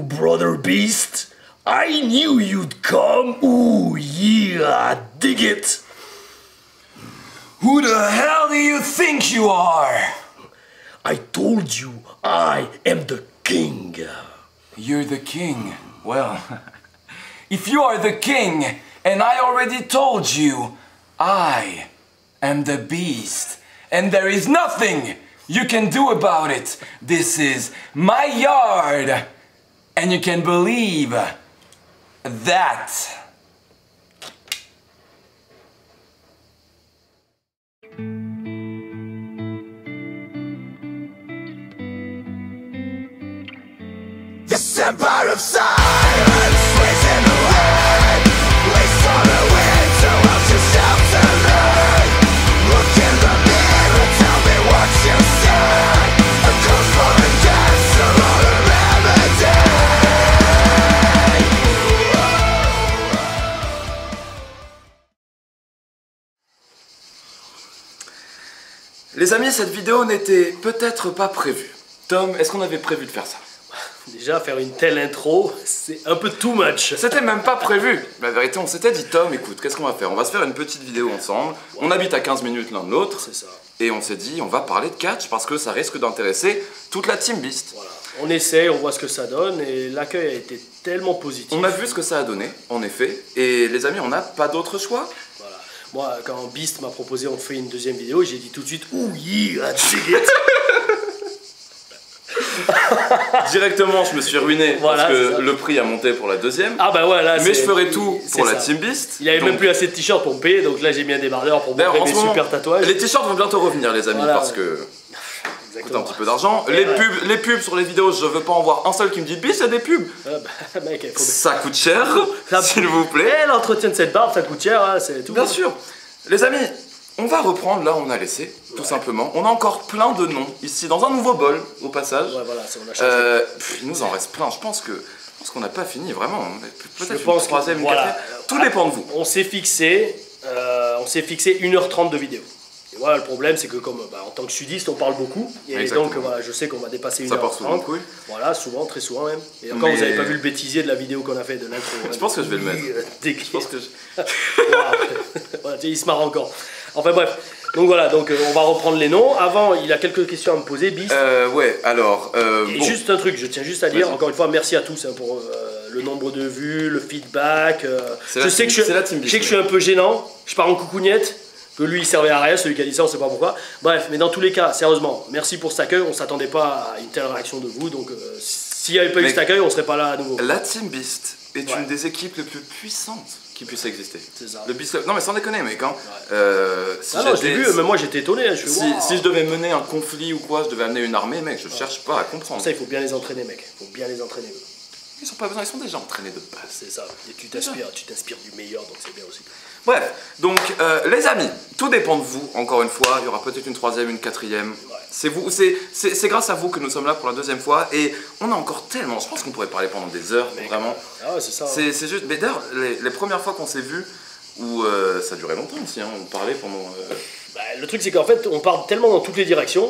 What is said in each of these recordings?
Brother Beast, I knew you'd come. Ooh, yeah, dig it. Who the hell do you think you are? I told you, I am the king. You're the king. Well, if you are the king, and I already told you, I am the beast, and there is nothing you can do about it. This is my yard, and you can believe that. This empire of silence racing away. Lace on the wind to watch yourself to learn. Look in the mirror, tell me what you see. A cause for against a lot of remedy. Les amis, cette vidéo n'était peut-être pas prévue. Tom, est-ce qu'on avait prévu de faire ça? Déjà, faire une telle intro, c'est un peu too much. C'était même pas prévu. La vérité, on s'était dit, Tom, écoute, qu'est-ce qu'on va faire? On va se faire une petite vidéo ensemble. On habite à 15 minutes l'un de l'autre. C'est ça. Et on s'est dit, on va parler de catch parce que ça risque d'intéresser toute la Team Beast. Voilà. On essaie, on voit ce que ça donne et l'accueil a été tellement positif. On a vu ce que ça a donné, en effet. Et les amis, on n'a pas d'autre choix. Voilà. Moi, quand Beast m'a proposé on fait une deuxième vidéo, j'ai dit tout de suite, ouh, yeah, dig it. Directement, je me suis ruiné Voilà, parce que le prix a monté pour la deuxième. Ah bah ouais, là, mais je ferai tout pour la ça. Team Beast. Il avait même plus assez de t-shirts pour me payer, donc là j'ai mis un débardeur pour montrer mes super tatouages. Les t-shirts vont bientôt revenir, les amis, voilà, parce que ça coûte un petit peu d'argent. Les pubs sur les vidéos, je veux pas en voir un seul qui me dit Beast, il y a des pubs. Bah, mec, ça coûte cher, s'il vous plaît. L'entretien de cette barbe, ça coûte cher, hein, c'est tout. Bien sûr. Les amis, on va reprendre là où on a laissé, tout simplement. On a encore plein de noms ici, dans un nouveau bol, au passage. Ouais, voilà, on a changé. Il nous en reste plein. Je pense qu'on n'a pas fini, vraiment. Peut-être une pense troisième, une voilà. quatrième. Tout dépend de vous. On s'est fixé 1h30 de vidéo. Et voilà, le problème, c'est que comme en tant que sudiste, on parle beaucoup. Et exactement. donc, voilà, je sais qu'on va dépasser 1h30. Ça part souvent, oui. Voilà, souvent, très souvent même. Et encore, vous n'avez pas vu le bêtisier de la vidéo qu'on a fait de l'intro. Je pense que je vais le mettre. Je pense que voilà, il se marre encore. Enfin bref. Donc voilà, donc on va reprendre les noms. Avant, il a quelques questions à me poser, Beast. Ouais, alors... Et bon. juste un truc, je tiens juste à dire, encore une fois, merci à tous hein, pour le nombre de vues, le feedback. Je sais que je suis un peu gênant, je pars en coucougnette, que lui il servait à rien, celui qui a dit ça, on sait pas pourquoi. Bref, mais dans tous les cas, sérieusement, merci pour cet accueil, on s'attendait pas à une telle réaction de vous, donc s'il n'y avait pas eu cet accueil, on serait pas là à nouveau. La Team Beast est une des équipes les plus puissantes qui puisse exister. C'est ça. Le Beast... Non mais sans déconner mec, hein. Si non, je l'ai vu, mais moi j'étais étonné. Hein, si je devais mener un conflit ou quoi, je devais amener une armée, mec, je cherche pas à comprendre. Ça, il faut bien les entraîner, mec. Il faut bien les entraîner. Ils sont pas besoin, ils sont déjà entraînés de base. C'est ça. Et tu t'inspires du meilleur, donc c'est bien aussi. Bref, donc les amis, tout dépend de vous, encore une fois, il y aura peut-être une troisième, une quatrième. Ouais. C'est vous, c'est grâce à vous que nous sommes là pour la deuxième fois et on a encore tellement, je pense qu'on pourrait parler pendant des heures, vraiment. Ah ouais, c'est ça. C'est juste, mais d'ailleurs, les premières fois qu'on s'est vus, où ça durait longtemps aussi, hein, on parlait pendant... Bah, le truc c'est qu'en fait on part tellement dans toutes les directions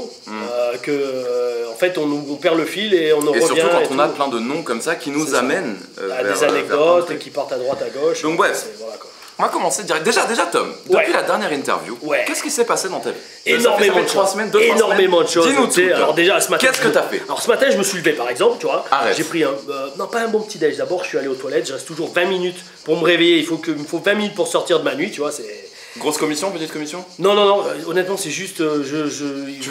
que en fait on perd le fil et on en revient. Et surtout quand on a plein de noms comme ça qui nous amènent à des anecdotes et qui partent à droite à gauche. Donc bref. Voilà, quoi. On va commencer direct. Déjà Tom, depuis la dernière interview, qu'est-ce qui s'est passé dans ta vie? Énormément de choses. Énormément de choses. Dis-nous tout. Alors déjà ce matin. Qu'est-ce que t'as fait? Alors ce matin je me suis levé par exemple, tu vois. Arrête. J'ai pris non pas un bon petit déj. D'abord je suis allé aux toilettes. Je reste toujours 20 minutes pour me réveiller. Il me faut 20 minutes pour sortir de ma nuit, tu vois. Grosse commission, petite commission? Non, honnêtement c'est juste il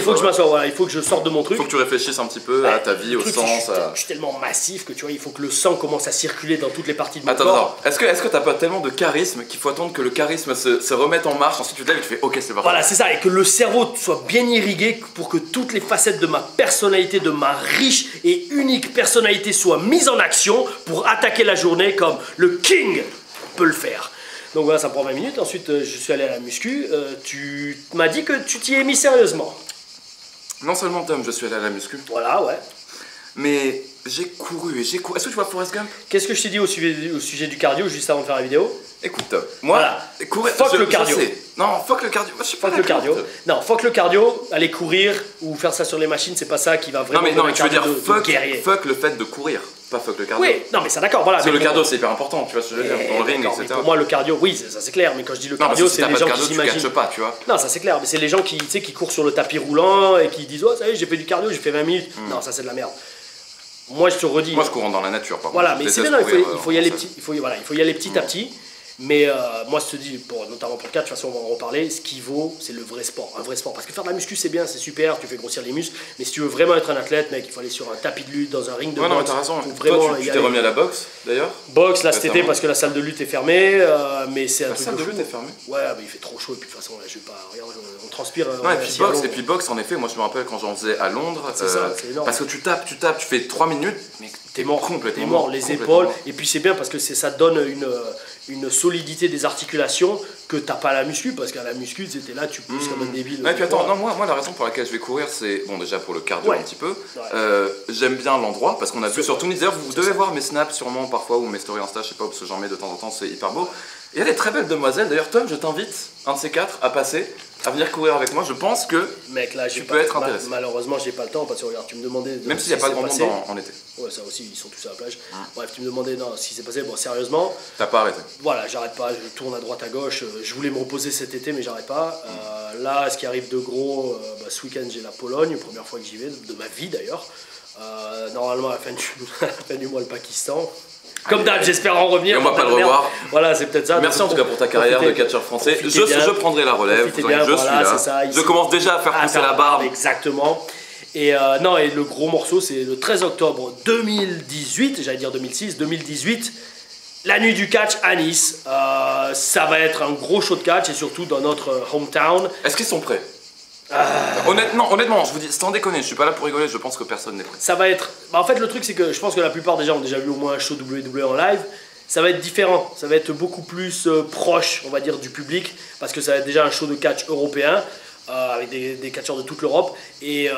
faut que je m'assoie, voilà, il faut que je sorte de mon truc. Il faut que tu réfléchisses un petit peu à ta vie, au sens. Je suis tellement massif que tu vois, il faut que le sang commence à circuler dans toutes les parties de mon corps. Attends, est-ce que t'as pas tellement de charisme qu'il faut attendre que le charisme se remette en marche, ensuite tu te lèves et tu fais ok c'est parti. Voilà, c'est ça, et que le cerveau soit bien irrigué pour que toutes les facettes de ma personnalité, de ma riche et unique personnalité soient mises en action pour attaquer la journée comme le king peut le faire. Donc voilà, ça prend 20 minutes. Ensuite, je suis allé à la muscu. Tu m'as dit que tu t'y es mis sérieusement. Non seulement Tom, je suis allé à la muscu. Voilà, ouais. Mais j'ai couru. Est-ce que tu vois Forrest Gump? Qu'est-ce que je t'ai dit au sujet du cardio juste avant de faire la vidéo? Écoute Tom, moi, voilà. Courir, fuck le cardio. Non, fuck le cardio. Moi, je suis pas fuck le cardio. Non, fuck le cardio. Aller courir ou faire ça sur les machines, c'est pas ça qui va vraiment. Non, mais tu veux dire fuck le fait de courir. Pas fuck le cardio. Oui, non mais ça d'accord, voilà. Parce que le cardio c'est hyper important, tu vois ce que je veux dire, dans le ring, etc. Pour moi le cardio, oui, ça c'est clair, mais quand je dis le cardio, c'est les gens qui s'imaginent. Tu pas, tu vois. Non, ça c'est clair, mais c'est les gens qui, tu sais, qui courent sur le tapis roulant et qui disent oh ça y est, j'ai fait du cardio, j'ai fait 20 minutes. Non, ça c'est de la merde. Moi je te redis. Moi je cours dans la nature, par contre. Voilà, mais c'est bien, il faut y aller petit à petit. Mais moi je te dis, notamment pour le cas, de toute façon on va en reparler, ce qui vaut c'est le vrai sport, un vrai sport. Parce que faire de la muscu c'est bien, c'est super, tu fais grossir les muscles, mais si tu veux vraiment être un athlète, mec, il faut aller sur un tapis de lutte, dans un ring de boxe. Non, mais t'as raison. Toi, tu t'es remis à la boxe d'ailleurs? Boxe là cet été parce que la salle de lutte est fermée, mais c'est un truc. La salle de lutte est fermée? Ouais, mais il fait trop chaud et puis de toute façon là, je vais pas. Regarde, on transpire. Non, et puis boxe en effet, moi je me rappelle quand j'en faisais à Londres, c'est ça, c'est énorme. parce que tu tapes, tu fais 3 minutes, mais t'es mort, complètement mort, les épaules, et puis c'est bien parce que ça te donne une solidité des articulations que t'as pas à la muscu, parce qu'à la muscu c'était là tu pousses comme un débile. Et puis attends, non, moi la raison pour laquelle je vais courir c'est, bon déjà pour le cardio un petit peu, j'aime bien l'endroit, parce qu'on a vu sur Tony, d'ailleurs vous devez voir mes snaps sûrement parfois, ou mes stories Insta, je sais pas, parce que j'en mets de temps en temps, c'est hyper beau. Il y a des très belles demoiselles, d'ailleurs Tom je t'invite, un de ces quatre, à passer, à venir courir avec moi, je pense que mec, là, tu peux être intéressé. Malheureusement j'ai pas le temps, parce que regarde, tu me demandais... Même s'il n'y a pas de grand monde en été. Ouais, ça aussi, ils sont tous à la plage. Bref, tu me demandais ce qui s'est passé, bon sérieusement... T'as pas arrêté? Voilà, j'arrête pas, je tourne à droite à gauche, je voulais me reposer cet été mais j'arrête pas. Là, ce qui arrive de gros, ce week-end j'ai la Pologne, première fois que j'y vais, de ma vie d'ailleurs. Normalement à la fin du mois le Pakistan. Comme d'hab, j'espère en revenir. Et on va pas le revoir. Voilà, c'est peut-être ça. Merci en tout cas pour ta carrière de catcheur français. Je prendrai la relève. Je suis là. Ça, je commence déjà à faire pousser la barbe. Exactement. Et non, et le gros morceau, c'est le 13 octobre 2018, j'allais dire 2006, 2018. La nuit du catch à Nice. Ça va être un gros show de catch et surtout dans notre hometown. Est-ce qu'ils sont prêts? Honnêtement, je vous dis, sans déconner, je suis pas là pour rigoler, je pense que personne n'est prêt. Ça va être... en fait, le truc, c'est que je pense que la plupart des gens ont déjà vu au moins un show WWE en live. Ça va être différent, ça va être beaucoup plus proche, on va dire, du public, parce que ça va être déjà un show de catch européen, avec des catcheurs de toute l'Europe. Et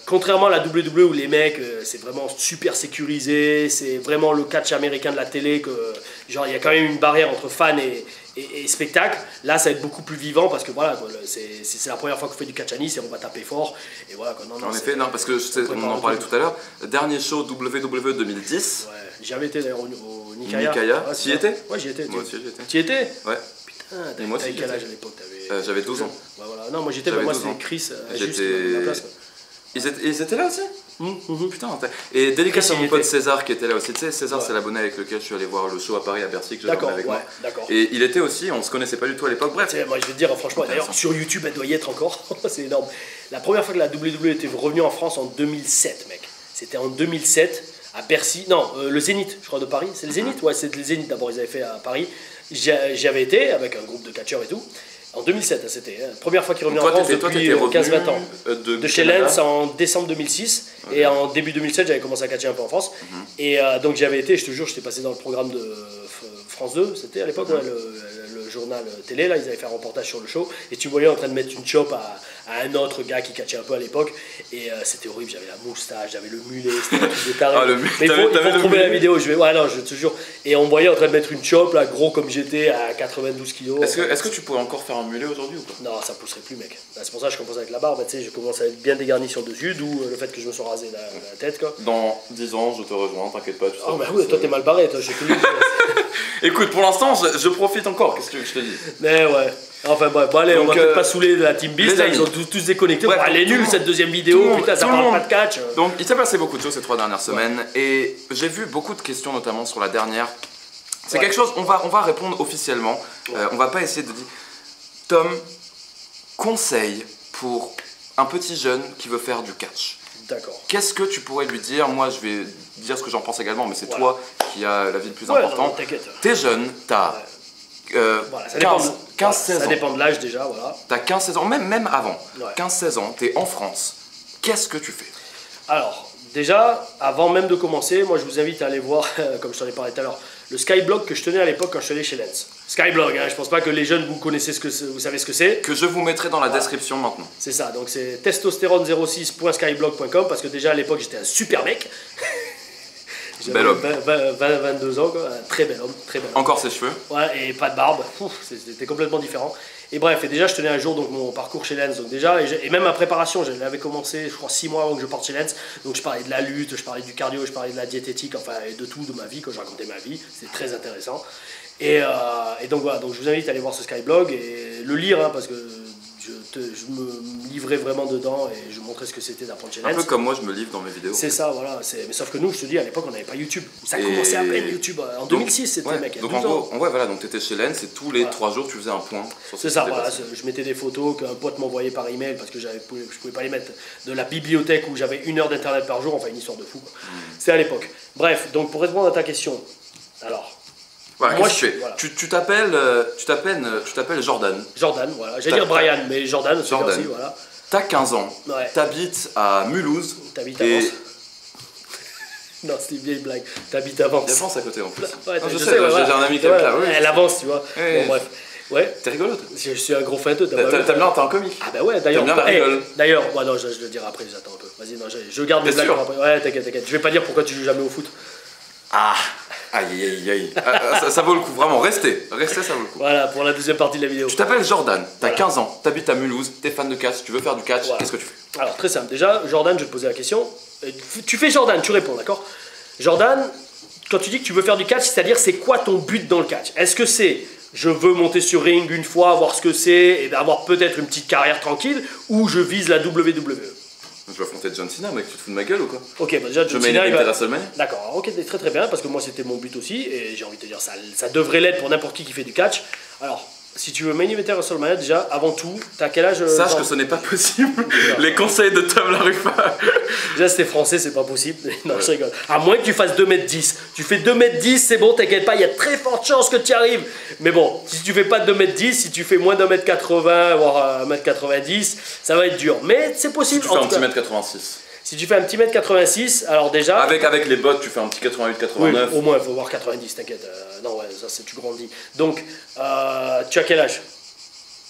contrairement à la WWE où les mecs, c'est vraiment super sécurisé, c'est vraiment le catch américain de la télé, que genre il y a quand même une barrière entre fans et spectacle. Là ça va être beaucoup plus vivant parce que voilà, c'est la première fois qu'on fait du catch à Nice et on va taper fort. Et voilà, quoi. En effet, non, parce que on en parlait tout à l'heure, dernier show WWE 2010. Ouais, j'y avais été d'ailleurs au Nikaya. Ouais, tu y étais? Ouais, j'y étais. Moi aussi j'y étais. Tu y étais? Ouais. Putain, t'avais quel âge à l'époque? J'avais 12 ans. Ouais, voilà. Non, moi j'étais, moi c'était Chris, juste la place. Quoi. Ils étaient là aussi? Putain, et dédicace à mon pote César qui était là aussi. Tu sais, César, c'est l'abonné avec lequel je suis allé voir le show à Paris à Bercy que j'ai avec moi. Et il était aussi, on se connaissait pas du tout à l'époque. Bref, moi je vais te dire franchement, d'ailleurs sur YouTube elle doit y être encore. C'est énorme. La première fois que la WWE était revenue en France en 2007, mec. C'était en 2007 à Bercy. Non, le Zénith, je crois, de Paris. C'est le Zénith? Ouais, c'est le Zénith d'abord, ils avaient fait à Paris. J'y avais été avec un groupe de catcheurs et tout. En 2007, c'était la première fois qu'il revenait en France depuis 15-20 ans. De chez Lens en décembre 2006. Et en début 2007, j'avais commencé à catcher un peu en France. Et donc j'y avais été, je te jure, j'étais passé dans le programme de France 2, c'était à l'époque, le journal télé, là, ils avaient fait un reportage sur le show. Et tu voyais en train de mettre une chope à un autre gars qui catchait un peu à l'époque. Et c'était horrible, j'avais la moustache, j'avais le mulet, c'était un truc de taré. Mais il faut trouver la vidéo, ouais, non, je te jure. Et on me voyait en train de mettre une chope, là, gros comme j'étais, à 92 kilos. Est-ce que tu pourrais encore faire un mulet aujourd'hui ou pas? Non, ça pousserait plus, mec. C'est pour ça que je commence avec la barbe, tu sais, je commence à être bien dégarni sur le dessus, d'où le fait que je me sois rasé la tête, quoi. Dans 10 ans, je te rejoins, t'inquiète pas. Oh, bah oui, toi t'es mal barré, toi, j'ai connu. Écoute, pour l'instant, je profite encore, qu'est-ce que je te dis? Mais ouais. Enfin bon allez, donc, on va peut-être pas saouler la Team Beast, là, ils ont tous déconnecté. Bref, elle est nulle cette deuxième vidéo, putain, ça parle pas de catch. Donc il s'est passé beaucoup de choses ces 3 dernières semaines, et j'ai vu beaucoup de questions, notamment sur la dernière, C'est quelque chose, on va répondre officiellement. On va pas essayer de dire... Tom, conseil pour un petit jeune qui veut faire du catch. D'accord. Qu'est-ce que tu pourrais lui dire? Moi, je vais dire ce que j'en pense également, mais c'est toi qui as la vie le plus importante. T'es jeune, t'as 15-16 ans. Ça dépend de l'âge déjà, voilà. T'as 15-16 ans, même avant. 15-16 ans, t'es en France. Qu'est-ce que tu fais? Alors, déjà, avant même de commencer, moi je vous invite à aller voir, comme je t'en ai parlé tout à l'heure, le Skyblog que je tenais à l'époque quand je suis allé chez Lens. Skyblog, je pense pas que les jeunes vous connaissez vous savez ce que c'est. Que je vous mettrai dans la description maintenant. C'est ça, donc c'est testostérone06.skyblog.com parce que déjà à l'époque j'étais un super mec. Bel homme. 22 ans, quoi. Un très bel homme, très bel homme. Encore ses cheveux. Ouais, et pas de barbe, c'était complètement différent. Et bref, et déjà je tenais un jour donc, mon parcours chez Lens, donc déjà, et même ma préparation, je l'avais commencé je crois 6 mois avant que je parte chez Lens, donc je parlais de la lutte, je parlais du cardio, je parlais de la diététique, enfin et de tout, de ma vie, quand je racontais ma vie, c'était très intéressant. Et donc voilà, donc je vous invite à aller voir ce Skyblog et le lire, parce que je me livrais vraiment dedans et je montrais ce que c'était d'apprendre chez Lens. Un peu comme moi je me livre dans mes vidéos. C'est ça, voilà. Mais sauf que nous, je te dis, à l'époque, on n'avait pas YouTube. Ça commençait à peine YouTube. En 2006, c'était mec. Donc en gros, voilà, donc tu étais chez Lens et tous les 3 jours tu faisais un point sur ce C'est ça, voilà. Je mettais des photos qu'un pote m'envoyait par email parce que je pouvais pas les mettre de la bibliothèque où j'avais 1 heure d'internet par jour, enfin une histoire de fou. C'était à l'époque. Bref, donc pour répondre à ta question, alors. Voilà, moi, tu t'appelles Jordan. Jordan, voilà. J'allais dire Brian, mais Jordan aussi, voilà. T'as 15 ans, t'habites à Mulhouse. T'habites à Vence. Non, c'était une vieille blague. T'habites à Vence. Il y a Vence à côté en plus. Je sais, j'ai un ami qui habite là. Elle avance, tu vois. Bon, bref. Ouais. T'es rigolo, toi. Je suis un gros fan de. T'aimes bien, t'es un comique. Ah bah ouais, d'ailleurs. T'aimes bien la rigole. D'ailleurs, non, je le dirai après, j'attends un peu. Vas-y, non, je garde mes blagues pour après. Ouais, t'inquiète. Je vais pas dire pourquoi tu joues jamais au foot. Ah. Aïe. Ça vaut le coup, vraiment, restez, ça vaut le coup. Voilà, pour la deuxième partie de la vidéo. Tu t'appelles Jordan, t'as 15 ans, t'habites à Mulhouse, t'es fan de catch, tu veux faire du catch, qu'est-ce que tu fais? Alors, très simple, déjà, Jordan, je vais te poser la question. Tu fais Jordan, tu réponds, d'accord? Jordan, quand tu dis que tu veux faire du catch, c'est-à-dire, c'est quoi ton but dans le catch? Est-ce que c'est, je veux monter sur ring une fois, voir ce que c'est, et avoir peut-être une petite carrière tranquille, ou je vise la WWE? Je vais affronter John Cena, mec, tu te fous de ma gueule ou quoi? Ok, bah déjà John Cena, WrestleMania. D'accord, ok, très bien, parce que moi c'était mon but aussi, et j'ai envie de te dire, ça devrait l'être pour n'importe qui fait du catch. Alors, si tu veux main eventer WrestleMania, déjà, avant tout, t'as quel âge? Sache que ce n'est pas possible. Les conseils de Tom Larufa. Déjà, c'était français, c'est pas possible. Non, je rigole. À moins que tu fasses 2m10. Tu fais 2m10, c'est bon, t'inquiète pas, il y a très forte chance que tu y arrives. Mais bon, si tu fais pas 2m10, si tu fais moins d'1m80, voire 1m90, ça va être dur. Mais c'est possible. Si tu fais un petit mètre 86. Si tu fais un petit mètre 86, alors déjà... Avec les bottes, tu fais un petit 88, 89. Oui, au moins, il faut voir 90, t'inquiète. Non, ouais, ça, c'est tu grandis. Donc, tu as quel âge?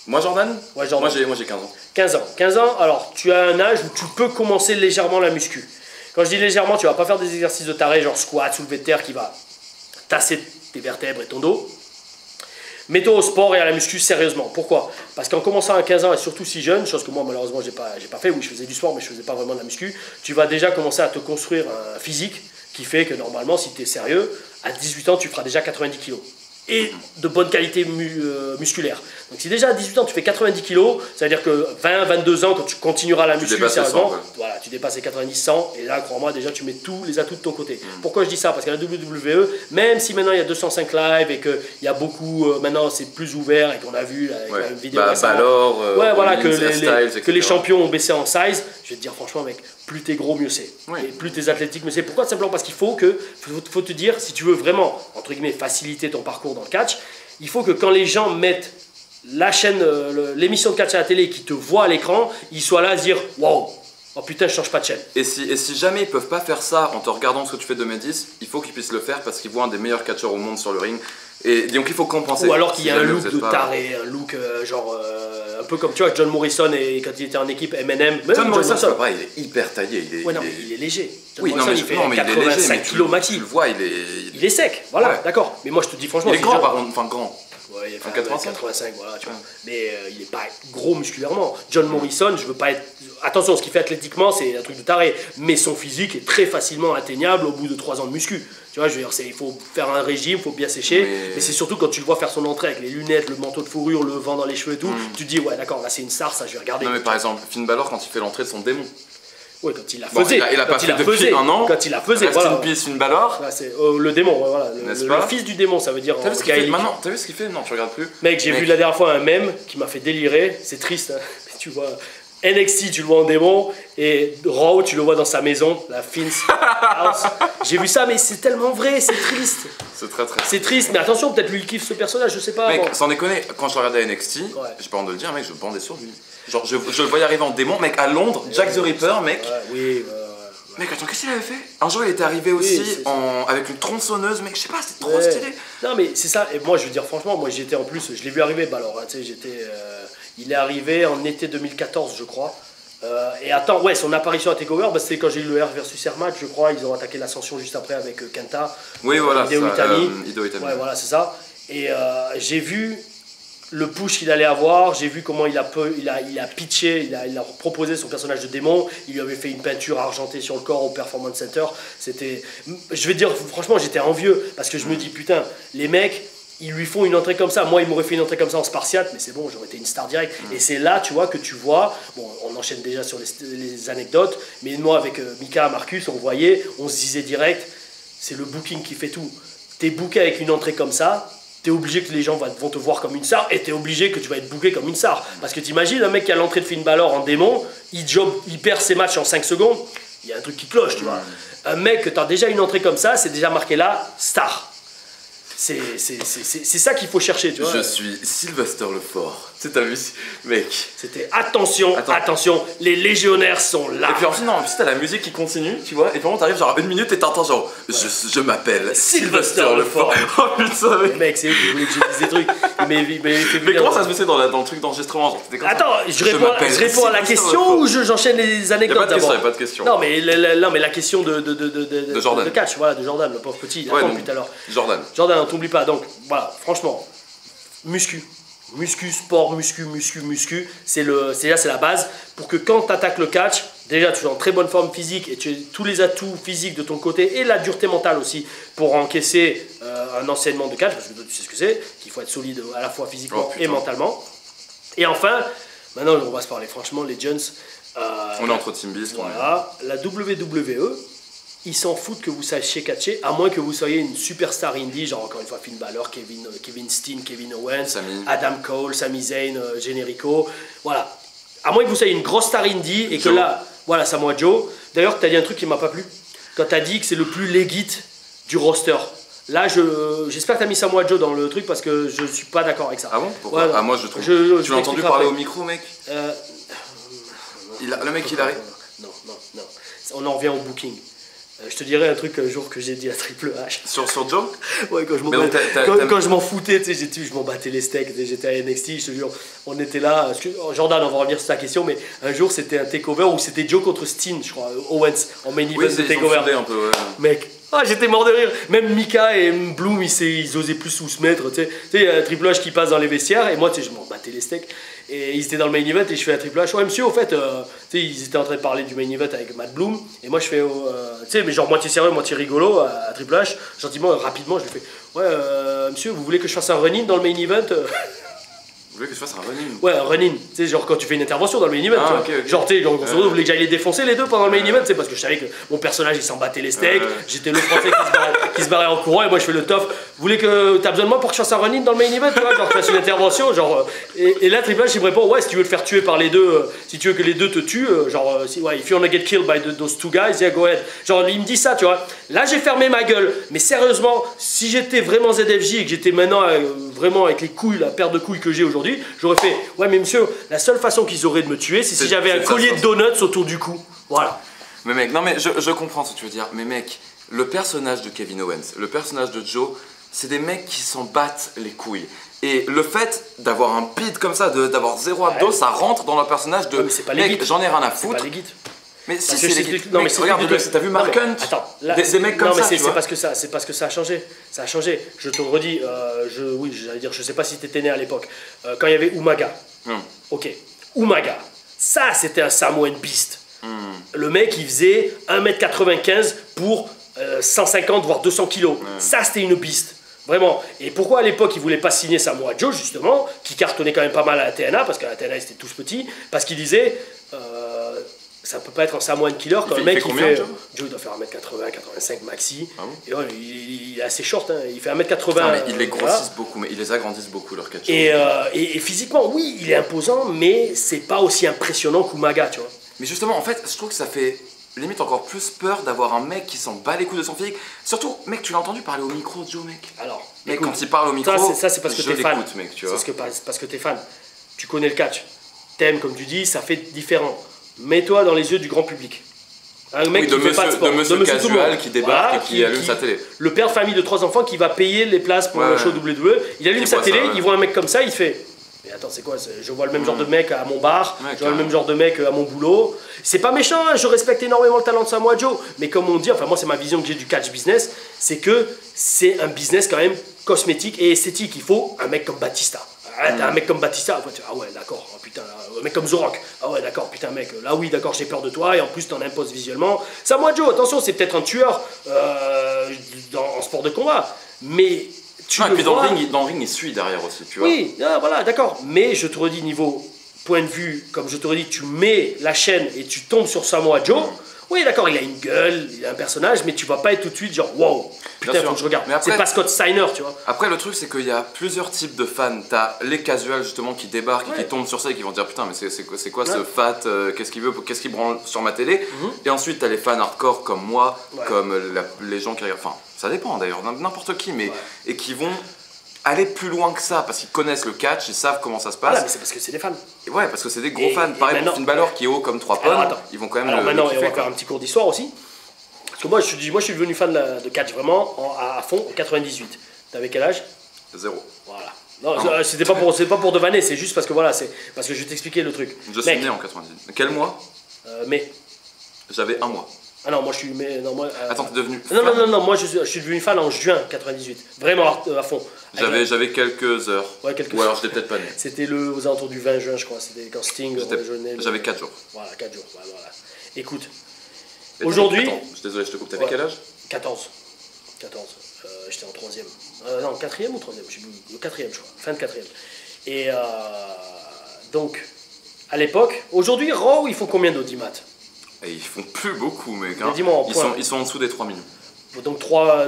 Moi, Jordan? Ouais, Jordan. Moi, j'ai 15 ans. 15 ans. 15 ans, alors, tu as un âge où tu peux commencer légèrement la muscu. Quand je dis légèrement, tu vas pas faire des exercices de taré, genre squat, soulevé de terre, qui va tasser tes vertèbres et ton dos. Mets-toi au sport et à la muscu sérieusement. Pourquoi? Parce qu'en commençant à 15 ans et surtout si jeune, chose que moi malheureusement j'ai pas fait, oui je faisais du sport mais je faisais pas vraiment de la muscu, tu vas déjà commencer à te construire un physique qui fait que normalement si tu es sérieux, à 18 ans tu feras déjà 90 kg. Et de bonne qualité musculaire. Donc si déjà à 18 ans tu fais 90 kg, ça veut dire que 20-22 ans quand tu continueras la muscu sérieusement, voilà, tu dépasses les 90-100 et là crois-moi déjà tu mets tous les atouts de ton côté. Pourquoi je dis ça? Parce qu'à la WWE, même si maintenant il y a 205 live et qu'il y a beaucoup, maintenant c'est plus ouvert et qu'on a vu avec une vidéo Balor, voilà, que les champions ont baissé en size, je vais te dire franchement mec, plus t'es gros mieux c'est. Et plus t'es athlétique mieux c'est. Pourquoi? Simplement parce qu'il faut te dire, si tu veux vraiment entre guillemets faciliter ton parcours dans le catch, il faut que quand les gens mettent la chaîne, l'émission de catch à la télé qui te voit à l'écran, ils soient là à se dire waouh, oh putain je change pas de chaîne. Et si jamais ils peuvent pas faire ça en te regardant ce que tu fais de 2m10, il faut qu'ils puissent le faire parce qu'ils voient un des meilleurs catcheurs au monde sur le ring. Et donc il faut compenser. Ou alors qu'il y a un look de taré, un look genre un peu comme tu vois John Morrison et quand il était en équipe M&M. John Morrison, c'est pas vrai, il est hyper taillé. Il est léger. Oui, non, mais il fait 85 kg maxi. Tu le vois, il est sec, voilà, d'accord. Mais moi je te dis franchement. Il est grand par contre, enfin grand. Ouais, il fait 85, voilà, tu vois. Mais il est pas gros musculairement. John Morrison, je veux pas être. Attention, ce qu'il fait athlétiquement, c'est un truc de taré. Mais son physique est très facilement atteignable au bout de 3 ans de muscu. Tu vois, je veux dire, il faut faire un régime, il faut bien sécher. Mais c'est surtout quand tu le vois faire son entrée avec les lunettes, le manteau de fourrure, le vent dans les cheveux et tout, tu te dis, ouais, d'accord, là c'est une star, ça je vais regarder. Non, mais par exemple, Finn Balor, quand il fait l'entrée de son démon. Ouais, quand il la faisait. Bon, il a pas fait depuis un an. Quand il la faisait, voilà. Rest in peace, Finn Balor. Là, c'est le démon, ouais, voilà. Le fils du démon, ça veut dire. T'as vu ce qu'il fait maintenant? T'as vu ce qu'il fait? Non, tu regardes plus. Mec, j'ai vu la dernière fois un mème qui m'a fait délirer. C'est triste, hein. Tu vois. NXT, tu le vois en démon, et Raw, tu le vois dans sa maison, la Finn's House. J'ai vu ça, mais c'est tellement vrai, c'est triste. C'est très très. C'est triste, mais attention, peut-être lui il kiffe ce personnage, je sais pas. Mec, sans déconner, quand je regardais NXT, j'ai pas honte de le dire, mec, je bandais sur lui. Genre, je le voyais arriver en démon, mec, à Londres, Jack the Ripper, mec. Oui, Mec, attends, qu'est-ce qu'il avait fait? Un jour, il était arrivé aussi avec une tronçonneuse, mec, je sais pas, c'était trop stylé. Non, mais c'est ça, et moi, je veux dire, franchement, moi, j'étais en plus, je l'ai vu arriver, bah alors, tu sais, j'étais. Il est arrivé en été 2014, je crois. Et attends, ouais, son apparition à TakeOver, bah, c'était quand j'ai eu le R versus R match, je crois. Ils ont attaqué l'ascension juste après avec Kenta. Oui, voilà, Hideo Itami. Ouais, voilà, c'est ça. Et j'ai vu le push qu'il allait avoir, j'ai vu comment il a pitché, il a proposé son personnage de démon. Il lui avait fait une peinture argentée sur le corps au Performance Center. C'était, je vais dire, franchement, j'étais envieux parce que je me dis, putain, les mecs. Ils lui font une entrée comme ça. Moi, ils m'auraient fait une entrée comme ça en Spartiate, mais c'est bon, j'aurais été une star directe. Et c'est là, tu vois, que tu vois. Bon, on enchaîne déjà sur les anecdotes, mais moi, avec Mika, Marcus, on se disait direct, c'est le booking qui fait tout. T'es booké avec une entrée comme ça, t'es obligé que les gens vont te voir comme une star, et t'es obligé que tu vas être booké comme une star. Parce que t'imagines, un mec qui a l'entrée de Finn Balor en démon, il perd ses matchs en 5 secondes, il y a un truc qui cloche, tu vois. Un mec que t'as déjà une entrée comme ça, c'est déjà marqué là, star. C'est ça qu'il faut chercher, tu vois. Je suis Sylvester Lefort. C'est ta musique, mec. C'était attention, les légionnaires sont là. Et puis ensuite, en plus, t'as la musique qui continue, tu vois. Et puis t'arrives genre 1 minute et t'entends genre je m'appelle Sylvester Lefort. Oh putain, mec, c'est eux qui voulaient que je dise des trucs. Mais comment ça se passait dans le truc d'enregistrement? Attends, je réponds à la question ou j'enchaîne les anecdotes d'abord? Il n'y a pas de question. Non, mais la question de Jordan. De catch, voilà, de Jordan, le pauvre petit. Ouais, attends, tout à l'heure. Jordan, t'oublie pas. Donc, voilà, franchement, muscu, sport, muscu, c'est la base pour que quand tu attaques le catch, déjà tu es en très bonne forme physique et tu as tous les atouts physiques de ton côté et la dureté mentale aussi pour encaisser un enseignement de catch, parce que tu sais ce que c'est, qu'il faut être solide à la fois physiquement et mentalement. Et enfin, maintenant on va se parler franchement, les Jones. On est entre Team Beast. Voilà, la WWE. Ils s'en foutent que vous sachiez catcher, à moins que vous soyez une superstar indie, genre encore une fois Finn Balor, Kevin Steen, Kevin Owens, Adam Cole, Sami Zayn, Generico, voilà. À moins que vous soyez une grosse star indie et que là, voilà, Samoa Joe. D'ailleurs, tu as dit un truc qui m'a pas plu, quand tu as dit que c'est le plus legit du roster. Là, j'espère que tu as mis Samoa Joe dans le truc parce que je suis pas d'accord avec ça. Ah bon? Pourquoi? Ouais, moi je trouve. Tu l'as entendu parler au micro, mec? Le mec il arrive. Non. On en revient au booking. Je te dirais un truc un jour que j'ai dit à Triple H. Sur Joe? Ouais, quand je m'en foutais, tu sais, je m'en battais les steaks, j'étais à NXT, je te jure, on était là, Jordan, on va revenir sur ta question, mais un jour c'était un takeover où c'était Joe contre Steen, je crois, Owens, en main event de takeover. Un peu, ouais. Mec, j'étais mort de rire, même Mika et Bloom, ils osaient plus où se mettre, tu sais, il y a un Triple H qui passe dans les vestiaires, et moi, tu sais, je m'en battais les steaks. Et ils étaient dans le main event et je fais à Triple H, ouais monsieur, au fait, ils étaient en train de parler du main event avec Matt Bloom et moi je fais, tu sais, mais genre moitié sérieux, moitié rigolo à Triple H, gentiment, rapidement, je lui fais, ouais monsieur, vous voulez que je fasse un run-in dans le main event? Vous voulez que je fasse un run-in? Ouais, un run-in, tu sais, genre quand tu fais une intervention dans le main event, okay. Genre, tu sais, vous voulez que j'aille les défoncer les deux pendant le main event, c'est parce que je savais que mon personnage il s'en battait les steaks, j'étais le français qui se barrait en courant et moi je fais le tough. Vous voulez que t'as besoin de moi pour que je fasse un run-in dans le main event, tu vois, genre je fasse une intervention, genre. Et là, Triple H il me répond, ouais, si tu veux le faire tuer par les deux, si tu veux que les deux te tuent, genre, if you wanna get killed by those two guys, yeah, go ahead. Genre, il me dit ça, tu vois. Là, j'ai fermé ma gueule, mais sérieusement, si j'étais vraiment ZFJ et que j'étais maintenant vraiment avec les couilles, la paire de couilles que j'ai aujourd'hui, j'aurais fait, ouais, mais monsieur, la seule façon qu'ils auraient de me tuer, c'est si j'avais un collier de donuts autour du cou. Voilà. Mais mec, non, mais je comprends ce que tu veux dire, mais mec, le personnage de Kevin Owens, le personnage de Joe, c'est des mecs qui s'en battent les couilles. Et le fait d'avoir un beat comme ça, d'avoir 0 abdos, ça rentre dans le personnage de mec, j'en ai rien à foutre. Mais si c'est legit. Non mais regarde, t'as vu Mark Hunt? Des mecs comme ça. Non mais c'est parce que ça a changé. Ça a changé. Je te le redis. Oui, j'allais dire. Je sais pas si t'étais né à l'époque. Quand il y avait Umaga. Ok. Umaga. Ça c'était un Samoan Beast. Le mec il faisait 1m95 pour 150 voire 200 kilos. Ça c'était une Beast. Vraiment. Et pourquoi à l'époque il voulait pas signer Samoa Joe justement, qui cartonnait quand même pas mal à la TNA, parce qu'à la TNA ils étaient tous petits, parce qu'il disait ça peut pas être un Samoan killer quand le mec il fait Joe doit faire 1m80, 85 maxi. Ah bon Et ouais, il est assez short, hein. Il fait 1m80. Non, mais ils les grossissent beaucoup, mais ils les agrandissent beaucoup leur catch. Et physiquement, oui, il est imposant, mais c'est pas aussi impressionnant qu'Umaga, tu vois. Mais justement, en fait, je trouve que ça fait limite encore plus peur d'avoir un mec qui s'en bat les couilles de son physique. Surtout, mec, tu l'as entendu parler au micro, Joe, mec. Alors, mec, écoute, quand il parle au micro, ça c'est parce que t'es fan. Mec, tu vois. C'est parce que t'es fan. Tu connais le catch. T'aimes, comme tu dis, ça fait différent. Mets-toi dans les yeux du grand public. Un mec qui fait pas de sport. De monsieur casual qui débarque et qui allume sa télé. Le père de famille de 3 enfants qui va payer les places pour le show WWE. Il allume sa télé, il voit un mec comme ça, il fait... Mais attends, c'est quoi? Je vois le même genre de mec à mon bar, je vois le même genre de mec à mon boulot. C'est pas méchant, hein, je respecte énormément le talent de Samoa Joe. Mais comme on dit, enfin moi c'est ma vision que j'ai du catch business, c'est que c'est un business quand même cosmétique et esthétique. Il faut un mec comme Batista. Ah, t'as un mec comme Batista, ah ouais d'accord, oh, putain, un mec comme The Rock, ah ouais d'accord, putain mec, là oui d'accord j'ai peur de toi et en plus t'en imposes visuellement. Samoa Joe, attention, c'est peut-être un tueur en sport de combat, mais tu et puis dans le ring il suit derrière aussi, tu vois. Oui, voilà, d'accord, mais je te redis niveau point de vue, comme je te redis, tu mets la chaîne et tu tombes sur Samoa Joe. Oui, d'accord, il a une gueule, il a un personnage, mais tu vas pas être tout de suite genre wow, putain, faut que je regarde. C'est pas Scott Steiner, tu vois. Après, le truc, c'est qu'il y a plusieurs types de fans. T'as les casuals justement qui débarquent et qui tombent sur ça et qui vont dire putain, mais c'est quoi ce fat, qu'est-ce qu'il veut, qu'est-ce qu'il branle sur ma télé. Et ensuite, t'as les fans hardcore comme moi, comme les gens qui regardent. Enfin, ça dépend d'ailleurs, n'importe qui, mais et qui vont aller plus loin que ça parce qu'ils connaissent le catch, ils savent comment ça se passe. Voilà, mais c'est parce que c'est des fans. Et ouais, parce que c'est des gros fans. Pareil pour Finn Balor qui est haut comme 3 pommes, ils vont quand même maintenant, on va faire un petit cours d'histoire aussi. Parce que moi je suis devenu fan de catch vraiment à fond en 98. T'avais quel âge? 0. Voilà. Non, c'était pas pour devaner, c'est juste parce que voilà, c'est parce que je vais t'expliquer le truc. Je suis né en 98. Quel mois? Mai. J'avais 1 mois. Ah non, moi je suis. Attends, t'es devenu. Non, moi je suis devenu fan en juin 98. Vraiment à fond. J'avais quelques heures. Ouais, quelques Ou alors j'étais peut-être pas né. C'était aux alentours du 20 juin, je crois. C'était quand Sting rejoignait. J'avais 4 jours. Voilà, 4 jours. Voilà. Écoute, aujourd'hui. Attends, je suis désolé, je te coupe. T'avais quel âge? 14. J'étais en 3ème. Non, 4ème ou 3ème? Je sais plus. Le 4ème, je crois. Fin de 4ème. Et donc, à l'époque, aujourd'hui, Raw, ils font combien d'audimat? Et ils font plus beaucoup, mec. Hein. Ils sont en dessous des 3 millions. Donc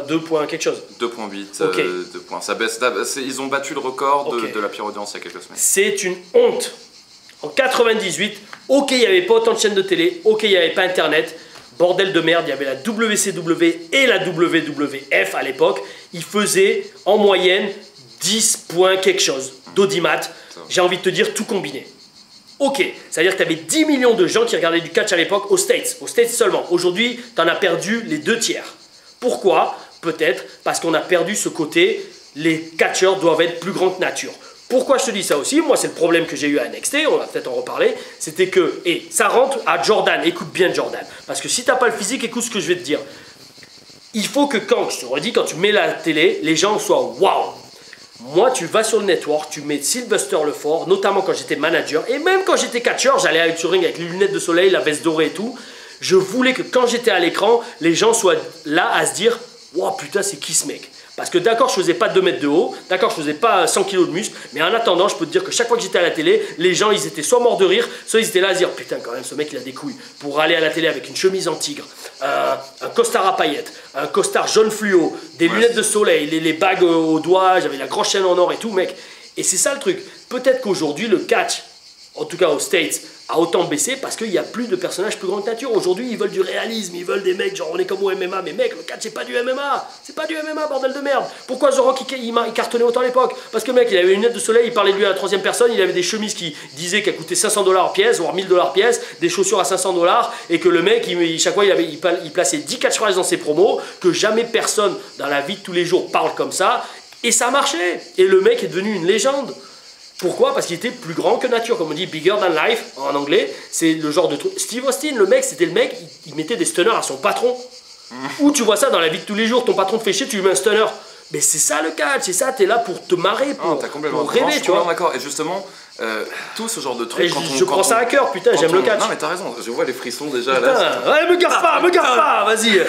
2 points quelque chose. 2.8, 2 points. Ça baisse. Ils ont battu le record de la pire audience il y a quelques semaines. C'est une honte. En 98, ok, il n'y avait pas autant de chaînes de télé, ok, il n'y avait pas internet. Bordel de merde, il y avait la WCW et la WWF à l'époque. Ils faisaient en moyenne 10 points quelque chose d'audimat. J'ai envie de te dire tout combiné. Ok, c'est-à-dire que tu avais 10 millions de gens qui regardaient du catch à l'époque aux States seulement. Aujourd'hui, tu en as perdu les 2 tiers. Pourquoi? Peut-être parce qu'on a perdu ce côté, les catcheurs doivent être plus grands que nature. Pourquoi je te dis ça aussi? Moi, c'est le problème que j'ai eu à NXT, on va peut-être en reparler. C'était que, et ça rentre à Jordan, écoute bien Jordan. Parce que si tu n'as pas le physique, écoute ce que je vais te dire. Il faut que quand, je te redis, quand tu mets la télé, les gens soient waouh. Moi, tu vas sur le network, tu mets Sylvester Lefort, notamment quand j'étais manager, et même quand j'étais catcheur, j'allais à Ring avec les lunettes de soleil, la veste dorée et tout. Je voulais que quand j'étais à l'écran, les gens soient là à se dire « Wow, putain, c'est qui ce mec ?» Parce que d'accord, je faisais pas 2 mètres de haut, d'accord, je faisais pas 100 kilos de muscle, mais en attendant, je peux te dire que chaque fois que j'étais à la télé, les gens, ils étaient soit morts de rire, soit ils étaient là à se dire « Putain, quand même, ce mec, il a des couilles. » Pour aller à la télé avec une chemise en tigre, un costard à paillettes, un costard jaune fluo, des lunettes de soleil, les bagues aux doigts, j'avais la grosse chaîne en or et tout, mec. Et c'est ça le truc. Peut-être qu'aujourd'hui, le catch, en tout cas aux States, a autant baissé parce qu'il n'y a plus de personnages plus grands que nature. Aujourd'hui, ils veulent du réalisme, ils veulent des mecs genre on est comme au MMA. Mais mec, le catch, c'est pas du MMA. C'est pas du MMA, bordel de merde. Pourquoi The Rock, il cartonnait autant à l'époque? Parce que le mec, il avait une lunette de soleil, il parlait de lui à la 3ème personne, il avait des chemises qui disaient qu'elles coûtaient $500 pièce, voire $1000 pièce, des chaussures à $500, et que le mec, chaque fois, il plaçait 10 catchphrases dans ses promos, que jamais personne dans la vie de tous les jours parle comme ça, et ça marchait. Et le mec est devenu une légende. Pourquoi? Parce qu'il était plus grand que nature, comme on dit bigger than life en anglais. C'est le genre de truc. Steve Austin, le mec, c'était le mec, il mettait des stunners à son patron. Où tu vois ça dans la vie de tous les jours, ton patron te fait chier, tu lui mets un stunner. Mais c'est ça le catch, c'est ça, t'es là pour te marrer, pour rêver, tu vois. D'accord, et justement, tout ce genre de trucs. Je prends ça à cœur, putain, j'aime le catch. Non, mais t'as raison, je vois les frissons déjà putain, là. Ouais, me gaffe pas, vas-y.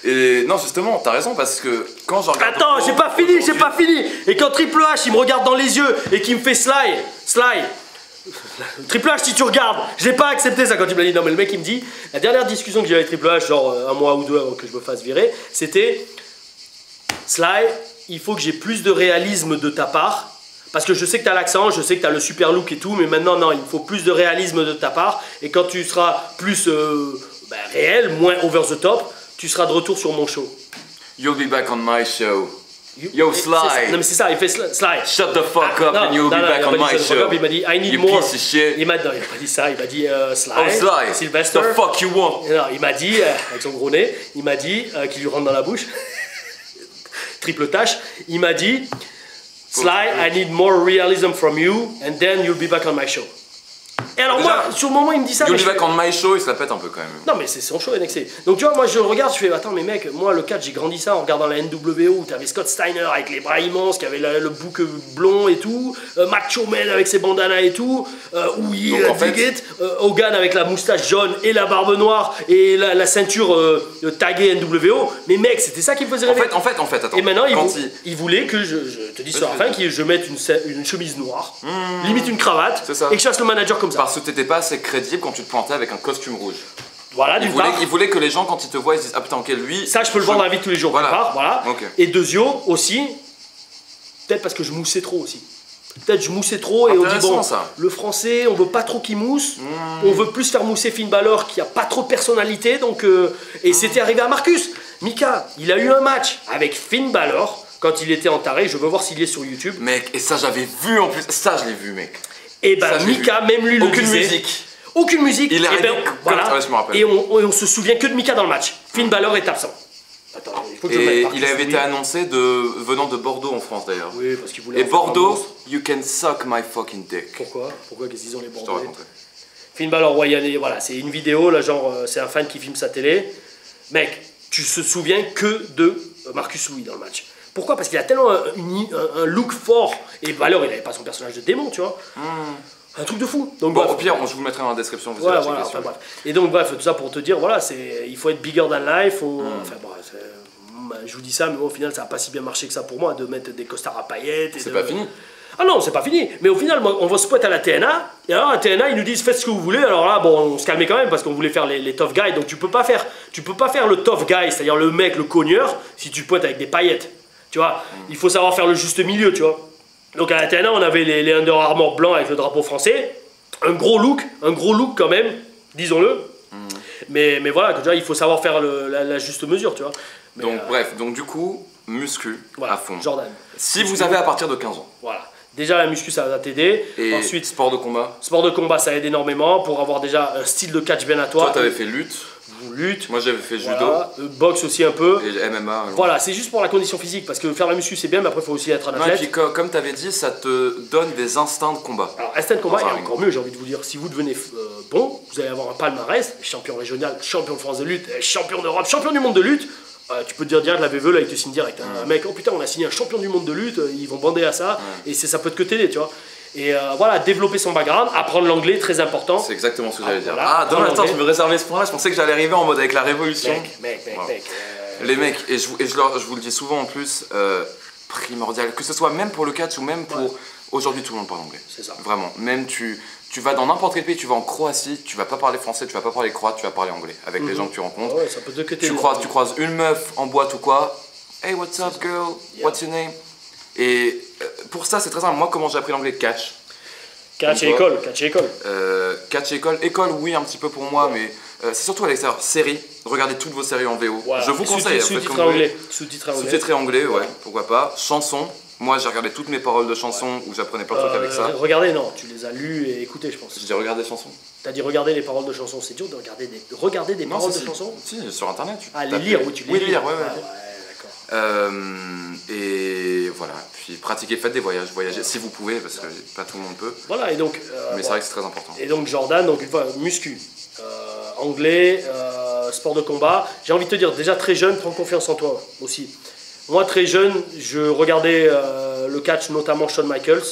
Et non, justement, t'as raison parce que quand je regarde. Attends, j'ai pas fini. Et quand Triple H il me regarde dans les yeux et qu'il me fait Sly, Triple H, si tu regardes, je l'ai pas accepté ça quand il m'a dit. Non, mais le mec il me dit, la dernière discussion que j'ai eu avec Triple H, genre un mois ou deux avant que je me fasse virer, c'était Sly, il faut que j'ai plus de réalisme de ta part. Parce que je sais que tu as l'accent, je sais que tu as le super look et tout, mais maintenant, non, il faut plus de réalisme de ta part. Et quand tu seras plus réel, moins over the top, tu seras de retour sur mon show. You'll be back on my show. Yo, Sly. Non, mais c'est ça, il fait Sly. Shut the fuck up and you'll be back on my show. Il m'a dit, I need more. Il m'a pas dit ça, il m'a dit Sly. Oh, Sly. Sylvester. The fuck you want? Non, il m'a dit, avec son gros nez, il m'a dit, qu'il lui rentre dans la bouche. Triple tâche. Il m'a dit, Sly, I need more realism from you, and then you'll be back on my show. Et alors moi, sur le moment, il me dit ça. You'll be back on my show, il se la pète un peu quand même. Non mais c'est son show NXT. Donc tu vois, moi je regarde, je fais, attends mais mec, moi le catch, j'ai grandi ça en regardant la NWO, où t'avais Scott Steiner avec les bras immenses, qui avait le bouc blond et tout, Macho Man avec ses bandanas et tout, Hogan avec la moustache jaune et la barbe noire et la ceinture taguée NWO. Mais mec, c'était ça qui me faisait rêver. En fait, attends. Et maintenant, il voulait que je te dis sur la fin, que je mette une chemise noire, limite une cravate, et que je fasse le manager comme ça. Parce que t'étais pas assez crédible quand tu te pointais avec un costume rouge. Voilà, il voulait que les gens, quand ils te voient, ils se disent ah putain, ok, lui. Ça, je peux le vendre à la vie tous les jours. Voilà. Okay. Et deuxièmement aussi, peut-être parce que je moussais trop aussi. Peut-être je moussais trop et on dit bon, le français, on veut pas trop qu'il mousse. On veut plus faire mousser Finn Balor qui a pas trop de personnalité. Donc, et c'était arrivé à Marcus. Mika, il a eu un match avec Finn Balor quand il était en taré. Je veux voir s'il est sur YouTube. Mec, et ça j'avais vu en plus. Ça je l'ai vu, mec. Et ben Mika, même lui, aucune musique. Aucune musique. Il est arrivé voilà. Ouais, je me rappelle. Et on se souvient que de Mika dans le match. Finn Balor est absent. Attends, il faut que il avait été annoncé venant de Bordeaux en France d'ailleurs. Oui, parce qu'il voulait. Et Bordeaux, you can suck my fucking dick. Pourquoi qu'est-ce qu'ils ont les Bordeaux? Finn Balor, voilà, c'est une vidéo, là, genre, c'est un fan qui filme sa télé. Mec, tu te souviens que de Marcus Louis dans le match. Pourquoi? Parce qu'il a tellement un look fort. Et Balor, il avait pas son personnage de démon, tu vois. Un truc de fou. Donc, bon, au pire, je vous le mettrai dans la description. Vous voilà, enfin, bref. Et donc, bref, tout ça pour te dire, voilà, il faut être bigger than life. Enfin, bref, je vous dis ça, mais au final, ça n'a pas si bien marché que ça pour moi, de mettre des costards à paillettes. C'est pas fini. Ah non, c'est pas fini. Mais au final, on va se pointer à la TNA. Et alors, à la TNA, ils nous disent faites ce que vous voulez. Alors là, bon, on se calmait quand même parce qu'on voulait faire les tough guys. Donc, tu peux pas faire le tough guy, c'est-à-dire le mec, le cogneur, si tu pointes avec des paillettes. Tu vois, il faut savoir faire le juste milieu, tu vois. Donc à la TNA, on avait les Under Armour blancs avec le drapeau français. Un gros look quand même, disons-le. Mais voilà, tu vois, il faut savoir faire la juste mesure, tu vois. Mais, donc bref, donc du coup, muscu à fond. Jordan. Si vous avez à partir de 15 ans. Voilà. Déjà la muscu ça va t'aider. Et ensuite, sport de combat. Sport de combat ça aide énormément pour avoir déjà un style de catch bien à toi. Toi t'avais fait lutte. Moi j'avais fait judo, boxe aussi un peu, et MMA. Voilà, c'est juste pour la condition physique parce que faire la muscu c'est bien, mais après il faut aussi être un athlète. Et puis comme tu avais dit, ça te donne des instincts de combat. Alors instinct de combat, et encore mieux, j'ai envie de vous dire, si vous devenez bon, vous allez avoir un palmarès, champion régional, champion de France de lutte, champion d'Europe, champion du monde de lutte. Tu peux te dire direct, la VVE là, il te signe direct. Un mec, oh putain, on a signé un champion du monde de lutte, ils vont bander à ça, et ça peut que t'aider, tu vois. Et voilà, développer son background, apprendre l'anglais, très important. C'est exactement ce que j'allais dire. Voilà, dans l'instant, je me réservais ce point-là, je pensais que j'allais arriver en mode avec la révolution. Mec. Les mecs, et je vous le dis souvent en plus, primordial, que ce soit même pour le catch ou même pour... Aujourd'hui, tout le monde parle anglais. C'est ça. Vraiment. Même tu vas dans n'importe quel pays, tu vas en Croatie, tu vas pas parler français, tu vas pas parler croate, tu vas parler anglais avec les gens que tu rencontres. Ouais, ça peut te tu croises une meuf en boîte ou quoi. Hey, what's up, girl? What's your name? Et pour ça, c'est très simple. Moi, comment j'ai appris l'anglais? Catch. Catch et école. Catch et école. École, oui, un petit peu pour moi, mais c'est surtout à l'extérieur. Séries. Regardez toutes vos séries en VO. Voilà. Je vous conseille. Sous-titré anglais. Sous-titré anglais, ouais, pourquoi pas. Chansons. Moi, j'ai regardé toutes mes paroles de chansons où j'apprenais plein de trucs avec ça. Regardez, non, tu les as lues et écoutées, je pense. J'ai regardé des chansons. T'as dit regarder les paroles de chansons, c'est dur de regarder des paroles de chansons? Si, sur internet. Les lire, oui, tu les lis. Oui, lire, ouais. D'accord. Et voilà, puis pratiquez, faites des voyages, voyagez si vous pouvez, parce que pas tout le monde peut. Voilà, et donc. Mais c'est vrai que c'est très important. Et donc Jordan, donc une fois, muscu, anglais, sport de combat. J'ai envie de te dire, déjà très jeune, prends confiance en toi aussi. Moi, très jeune, je regardais le catch, notamment Shawn Michaels.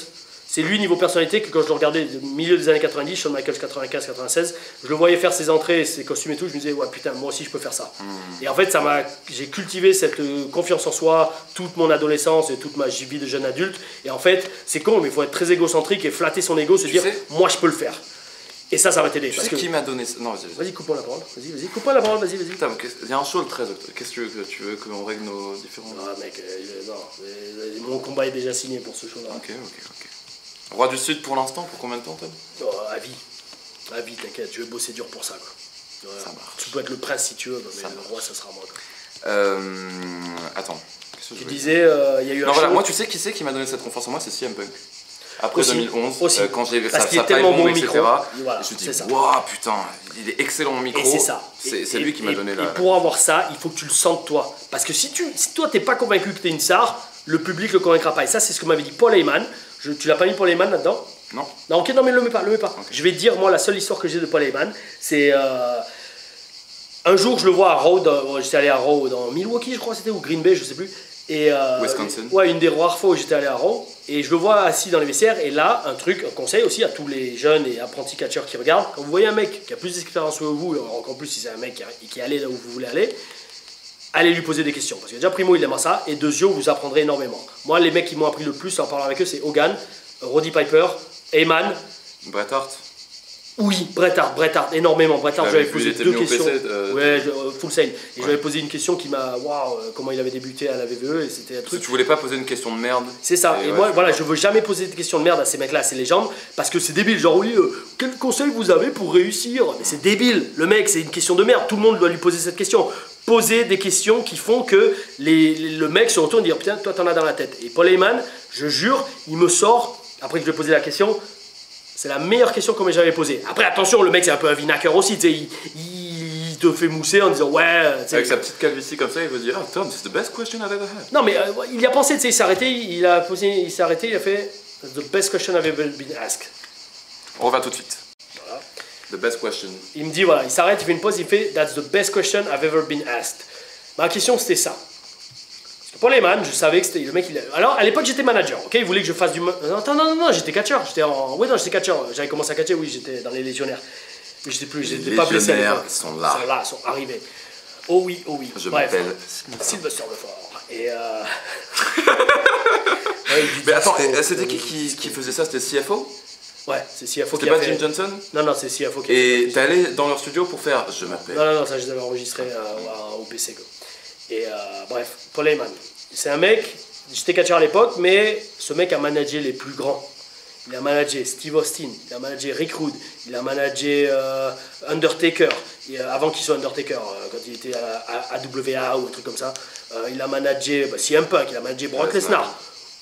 C'est lui niveau personnalité que quand je le regardais au milieu des années 90, Shawn Michaels 95-96, je le voyais faire ses entrées, ses costumes et tout, je me disais ouais putain moi aussi je peux faire ça. Et en fait j'ai cultivé cette confiance en soi toute mon adolescence et toute ma vie de jeune adulte. Et en fait c'est con mais il faut être très égocentrique et flatter son ego, se dire moi je peux le faire. Et ça va t'aider. Tu sais qui m'a donné ça? Non, vas-y, coupe-moi la parole. Vas-y, coupe-moi la parole, vas-y. Putain, il y a un show le 13 octobre. Qu'est-ce que tu veux qu'on règle nos différents... Non, mec, mon combat est déjà signé pour ce show-là. Ok. Roi du Sud pour l'instant, pour combien de temps, Tom? À vie. À vie, t'inquiète, je vais bosser dur pour ça, quoi. Ça marche. Tu peux être le prince si tu veux, mais le roi, ça sera moi, quoi. Attends. Tu disais, il y a eu un show... voilà, moi, tu sais qui c'est qui m'a donné cette confiance en moi? C'est CM Punk. Après aussi, 2011, quand j'ai vu sa taille bombe, etc. Voilà, je me dis, waouh, putain, il est excellent au micro. Et c'est ça. C'est lui qui m'a donné la... Et pour avoir ça, il faut que tu le sentes toi. Parce que si toi, t'es pas convaincu que t'es une star, le public le convaincra pas. Et ça, c'est ce que m'avait dit Paul Heyman. Tu l'as pas mis Paul Heyman là-dedans? Non. Non, ok, non, mais le mets pas. Okay. Je vais te dire, moi, la seule histoire que j'ai de Paul Heyman, c'est... un jour, je le vois à Raw, j'étais allé à Raw dans Milwaukee, je crois, c'était, ou Green Bay, je sais plus. Et Wisconsin. Ouais, une des rares fois où j'étais allé à Raw. Et je le vois assis dans les vestiaires. Et là, un conseil aussi à tous les jeunes et apprentis catcheurs qui regardent. Quand vous voyez un mec qui a plus d'expérience que vous, et encore plus si c'est un mec qui est allé là où vous voulez aller, allez lui poser des questions. Parce que déjà, primo, il aime ça. Et deuxièmement, vous apprendrez énormément. Moi, les mecs qui m'ont appris le plus en parlant avec eux, c'est Hogan, Roddy Piper, Heyman. Bret Hart. Oui, Bret Hart, énormément. Bret Hart, j'avais posé 2 questions. Ouais, Full Sail. Et j'avais posé une question qui m'a. Waouh, comment il avait débuté à la VVE. Et c'était un truc. Tu voulais pas poser une question de merde. C'est ça. Et moi, voilà, je veux jamais poser de questions de merde à ces mecs-là, à ces légendes. Parce que c'est débile. Genre, oui, quel conseil vous avez pour réussir? Mais c'est débile. Le mec, c'est une question de merde. Tout le monde doit lui poser cette question. Poser des questions qui font que le mec se retourne et dire putain, toi, t'en as dans la tête. Et Paul Heyman, je jure, il me sort, après que je lui ai posé la question. C'est la meilleure question qu'on m'ait jamais posée. Après, attention, le mec, c'est un peu un vinaqueur aussi. Il te fait mousser en disant ouais. Avec sa petite calvitie comme ça, il veut dire ah, Tom, c'est the best question I've ever had. Non, mais il y a pensé, il s'est arrêté, il s'est arrêté, il a fait the best question I've ever been asked. On revient tout de suite. Voilà. The best question. Il me dit voilà, il s'arrête, il fait une pause, il fait that's the best question I've ever been asked. Ma question, c'était ça. Paul Heyman, je savais que c'était le mec. Alors à l'époque j'étais manager, ok, il voulait que je fasse du. Non, j'étais catcheur, j'étais catcheur. J'avais commencé à catcher, oui, j'étais dans les légionnaires. Mais j'étais pas blessé. Les légionnaires sont là. Ils sont arrivés. Oh oui. Je m'appelle Sylvester Lefort. Et mais attends, c'était qui faisait ça? C'était CFO? Ouais, c'est CFO qui a fait. C'était pas Jim Johnson? Non, c'est CFO qui a fait. Et t'es allé dans leur studio pour faire je m'appelle? Non, ça je les avais enregistrés au PC quoi. Et bref, Paul Heyman, c'est un mec, j'étais catcheur à l'époque, mais ce mec a managé les plus grands. Il a managé Steve Austin, il a managé Rick Rude, il a managé Undertaker, avant qu'il soit Undertaker, quand il était à AWA ou un truc comme ça. Il a managé CM Punk, il a managé Brock Lesnar.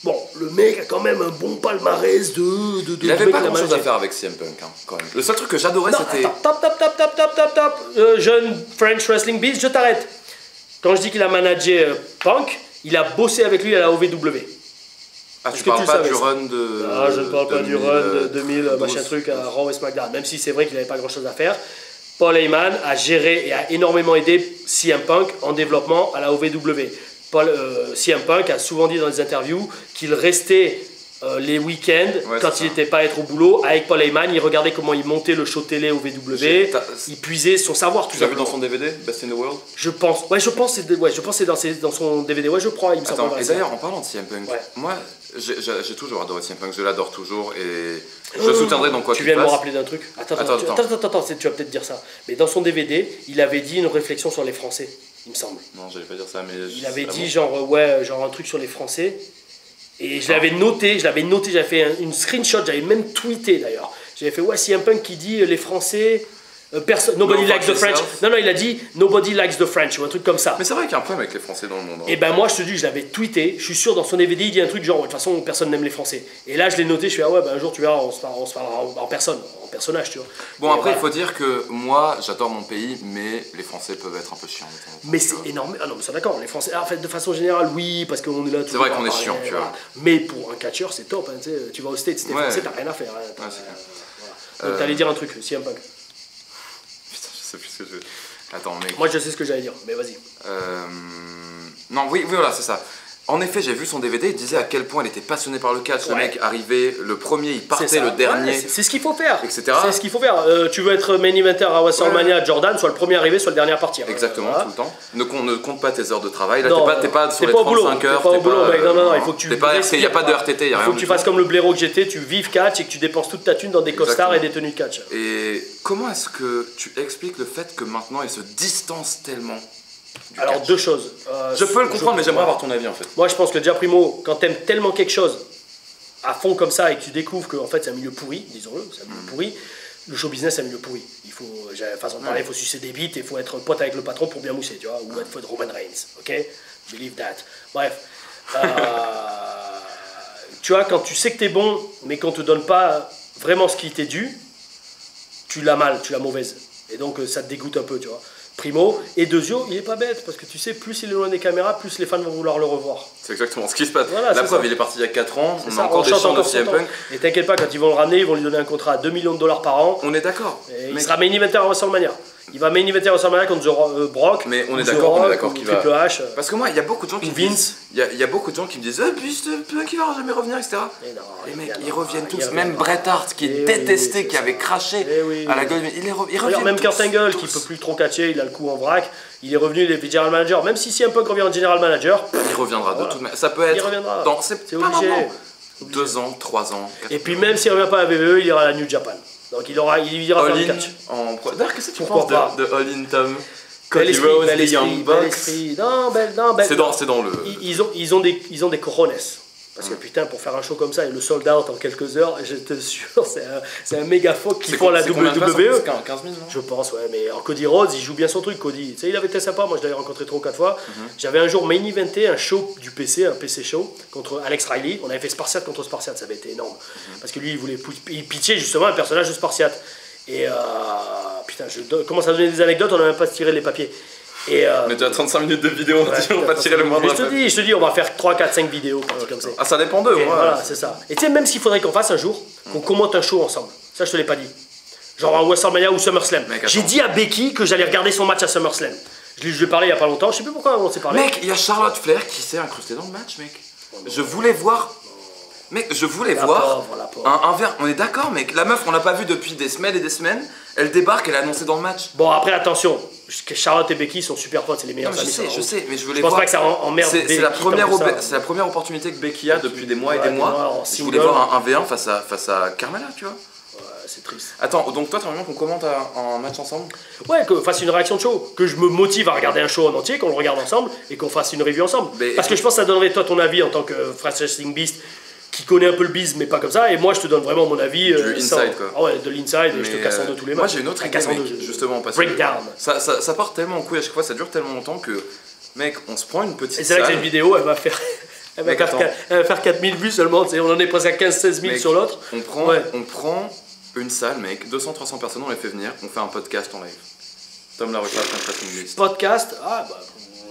Bon, le mec a quand même un bon palmarès de il avait pas grand chose à faire avec CM Punk, hein, quand même. Le seul truc que j'adorais, c'était... Top, jeune French Wrestling Beast, je t'arrête. Quand je dis qu'il a managé Punk, il a bossé avec lui à la OVW. Ah, tu parles pas du run de... Ah, je ne parle pas du run de 2000, machin truc, à Raw et SmackDown. Même si c'est vrai qu'il n'avait pas grand chose à faire. Paul Heyman a géré et a énormément aidé CM Punk en développement à la OVW. CM Punk a souvent dit dans des interviews qu'il restait les week-ends, quand il n'était pas à être au boulot, avec Paul Heyman, il regardait comment il montait le show télé au VW, il puisait son savoir. Tu l'as vu dans son DVD, Best in the World? Je pense que c'est dans son DVD, ouais, je crois, il me semble. Et d'ailleurs, en parlant de CM Punk, moi, j'ai toujours adoré CM Punk, je l'adore toujours, et je le soutiendrai dans quoi qu'il fasse. Tu viens de me rappeler d'un truc. Attends, tu vas peut-être dire ça. Mais dans son DVD, il avait dit une réflexion sur les Français, il me semble. Non, j'allais pas dire ça, mais... Il avait dit genre un truc sur les Français. Et je l'avais noté, j'avais fait une screenshot, j'avais même tweeté d'ailleurs. J'avais fait CM Punk qui dit les Français, nobody likes the French. Non, il a dit nobody likes the French ou un truc comme ça. Mais c'est vrai qu'il y a un problème avec les Français dans le monde. Hein. Et ben moi je te dis, je l'avais tweeté, je suis sûr dans son DVD il dit un truc genre de toute façon personne n'aime les Français. Et là je l'ai noté, je fais un jour tu verras, on se parlera en personne, en personnage tu vois. Bon après il faut dire que moi j'adore mon pays, mais les Français peuvent être un peu chiants. Mais c'est énorme. Ah non mais c'est d'accord, les Français, en fait de façon générale oui, parce qu'on est là. C'est vrai qu'on est chiant, tu vois. Mais pour un catcheur c'est top, hein, tu vas au States, si t'es Français t'as rien à faire. Hein, donc t'allais dire un truc, CM Punk. Je sais plus ce que je... Attends, mec. Moi je sais ce que j'allais dire, mais vas-y. Non, oui, voilà, c'est ça. En effet, j'ai vu son DVD, il disait à quel point il était passionné par le catch. Le mec arrivait, le premier, il partait, le dernier. Ouais, c'est ce qu'il faut faire. Etc. C'est ce qu'il faut faire. Tu veux être main eventer à WrestleMania, Jordan, soit le premier arrivé, soit le dernier à partir. Exactement, tout le temps. Ne compte pas tes heures de travail. Là, t'es pas sur les 35 heures. T'es pas au boulot, mec. Non, il faut que tu. Il n'y a pas de RTT, il y a rien. Il faut que tu fasses comme le blaireau que j'étais, tu vives catch et que tu dépenses toute ta thune dans des costards et des tenues de catch. Et comment est-ce que tu expliques le fait que maintenant il se distance tellement? Alors deux choses. Je peux le comprendre, mais j'aimerais avoir ton avis en fait. Moi je pense que déjà primo, quand t'aimes tellement quelque chose à fond comme ça et que tu découvres que en fait c'est un milieu pourri, disons-le, c'est un milieu pourri, le show business c'est un milieu pourri. Il faut, façon de parler, il faut sucer des bites, il faut être pote avec le patron pour bien mousser, tu vois, ou il faut être Roman Reigns, ok? Believe that. Bref. Tu vois, quand tu sais que t'es bon, mais qu'on te donne pas vraiment ce qui t'est dû, tu l'as mal, tu l'as mauvaise. Et donc ça te dégoûte un peu, tu vois. Primo, et Deuxio, il est pas bête, parce que tu sais, plus il est loin des caméras, plus les fans vont vouloir le revoir. C'est exactement ce qui se passe. Voilà, la preuve, il est parti il y a 4 ans, on a encore des chants de CM Punk. Et t'inquiète pas, quand ils vont le ramener, ils vont lui donner un contrat à $2 millions par an. On est d'accord. Il sera main eventer à WrestleMania. Il va main eventer à WrestleMania contre Brock. Mais on est d'accord qu'il va. Triple H. Parce que moi, il y a beaucoup de gens qui me disent. Il y a beaucoup de gens qui me disent Beast Punk il va jamais revenir, etc. Les mecs, ils reviennent tous. Même Bret Hart qui est détesté, qui avait craché à la gueule, il revient. Même Kurt Angle qui peut plus trop catcher, il a le coup en vrac. Il est revenu, il est general manager. Même si un Punk revient en general manager, il reviendra de toute manière. Ça peut être. Il reviendra. C'est obligé. 2 ans, 3 ans. Et puis même s'il revient pas à WWE, il ira à la New Japan. Donc il ira faire le catch. D'ailleurs, qu'est-ce que tu penses de All In Tom? Cody Rhodes, les Young Bucks. Non, c'est dans le. Ils ont des cojones. Parce que putain, pour faire un show comme ça et le sold out en quelques heures, je te jure, c'est un méga fuck qu'ils font à la WWE. 15 000, non? Je pense, ouais, mais en Cody Rhodes, il joue bien son truc, Cody. Tu sais, il avait été sympa, moi je l'avais rencontré 3 ou 4 fois. J'avais un jour main eventé un show du PC, un PC show, contre Alex Riley. On avait fait Spartiate contre Spartiate, ça avait été énorme. Parce que lui, il voulait pitcher justement un personnage de Spartiate. Et putain, je commence à donner des anecdotes, on n'a même pas tiré les papiers. On est déjà à 35 minutes de vidéo, on va pas tirer le moindre. Je te dis, on va faire 3, 4, 5 vidéos comme ça. Ah, ça dépend d'eux, moi. Voilà, c'est ça. Et tu sais, même s'il faudrait qu'on fasse un jour, qu'on commente un show ensemble. Ça, je te l'ai pas dit. Genre à WrestleMania ou SummerSlam. J'ai dit à Becky que j'allais regarder son match à SummerSlam. Je lui ai parlé il y a pas longtemps, je sais plus pourquoi on s'est parlé. Mec, il y a Charlotte Flair qui s'est incrustée dans le match, mec. Je voulais voir. Mec, je voulais voir un verre. On est d'accord, mec. La meuf, on l'a pas vue depuis des semaines et des semaines. Elle débarque, elle est annoncée dans le match. Bon, après, attention. Charlotte et Becky sont super potes, c'est les meilleurs amis. Je sais, mais je voulais voir. Je pense pas que ça emmerde. C'est la première opportunité que Becky a depuis des mois et des mois. Je voulais voir un V1 face à Carmella, tu vois. Ouais, c'est triste. Attends, donc toi, t'aimerais bien qu'on commente un match ensemble? Ouais, qu'on fasse une réaction de show. Que je me motive à regarder un show en entier, qu'on le regarde ensemble et qu'on fasse une review ensemble. Parce que je pense que ça donnerait toi ton avis en tant que Wrestling Beast qui connaît un peu le biz mais pas comme ça, et moi je te donne vraiment mon avis du inside quoi. Ah ouais, de l'inside, et je te casse en deux tous les matchs. Moi j'ai une autre idée, justement, parce breakdown. Que ça part tellement en couille à chaque fois, ça dure tellement longtemps que mec, on se prend une petite et c'est là que j'ai une vidéo, elle va faire 4000 vues seulement, on en est presque à 15-16 000 sur l'autre. On prend une salle, mec, 200-300 personnes, on les fait venir, on fait un podcast en live. Tom la recherche, podcast, ah bah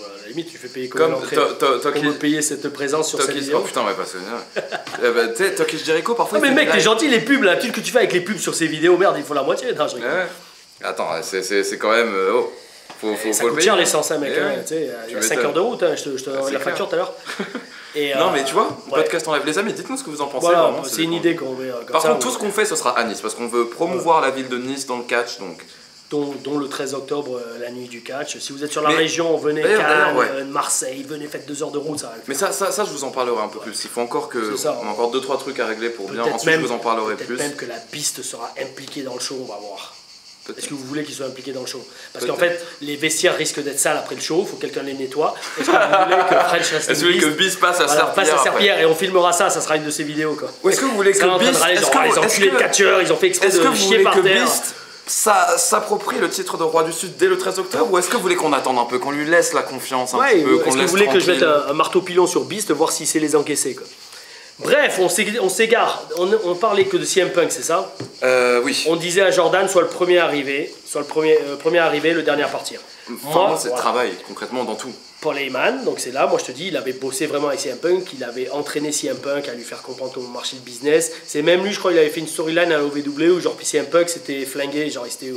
à la limite tu fais payer comme l'entrée pour me payer cette présence sur cette vidéo. Oh putain, ouais, parce que tu sais, Tokish Jericho parfois. Non mais mec, t'es gentil, les pubs, la thune que tu fais avec les pubs sur ces vidéos, merde, il faut la moitié. Non, je rigole. Attends, c'est quand même. Ça coûte cher l'essence, mec. Il y a 5 heures de route, je te donnerai la facture tout à l'heure. Non mais tu vois, podcast en live, les amis, dites-nous ce que vous en pensez. Voilà, c'est une idée qu'on met. Par contre, tout ce qu'on fait, ce sera à Nice, parce qu'on veut promouvoir la ville de Nice dans le catch, donc. Dont le 13 octobre, la nuit du catch. Si vous êtes sur la région, venez Cannes, Marseille, venez, faites 2 heures de route, ça va le faire. Mais ça, je vous en parlerai un peu plus. Il faut encore on a encore 2-3 trucs à régler pour bien. Ensuite, je vous en parlerai plus. Peut-être même que la piste sera impliquée dans le show, on va voir. Est-ce que vous voulez qu'ils soient impliqués dans le show? Parce qu'en fait, les vestiaires risquent d'être sales après le show, il faut que quelqu'un les nettoie. Est-ce que vous voulez que French Wrestling Est-ce que vous voulez que Beast passe à Serpillère et on filmera ça sera une de ses vidéos quoi. Ou est-ce que vous voulez que Beast les enculés de catcheurs, ils ont fait exprès de chier par terre. Ça s'approprie le titre de Roi du Sud dès le 13 octobre, ou est-ce que vous voulez qu'on attende un peu, qu'on lui laisse la confiance un petit peu, est-ce que vous voulez que je mette un marteau pilon sur Beast, voir s'il sait les encaisser quoi. Bref, on s'égare, on parlait que de CM Punk, c'est ça? Oui. On disait à Jordan, soit le premier arrivé, soit le premier arrivé, le dernier à partir. Moi, c'est le travail, concrètement, dans tout. Paul Heyman, donc c'est là, moi je te dis, il avait bossé vraiment avec CM Punk, il avait entraîné CM Punk à lui faire comprendre comment marchait le business. C'est même lui, je crois, il avait fait une storyline à l'OVW où genre puis CM Punk s'était flingué, genre il s'était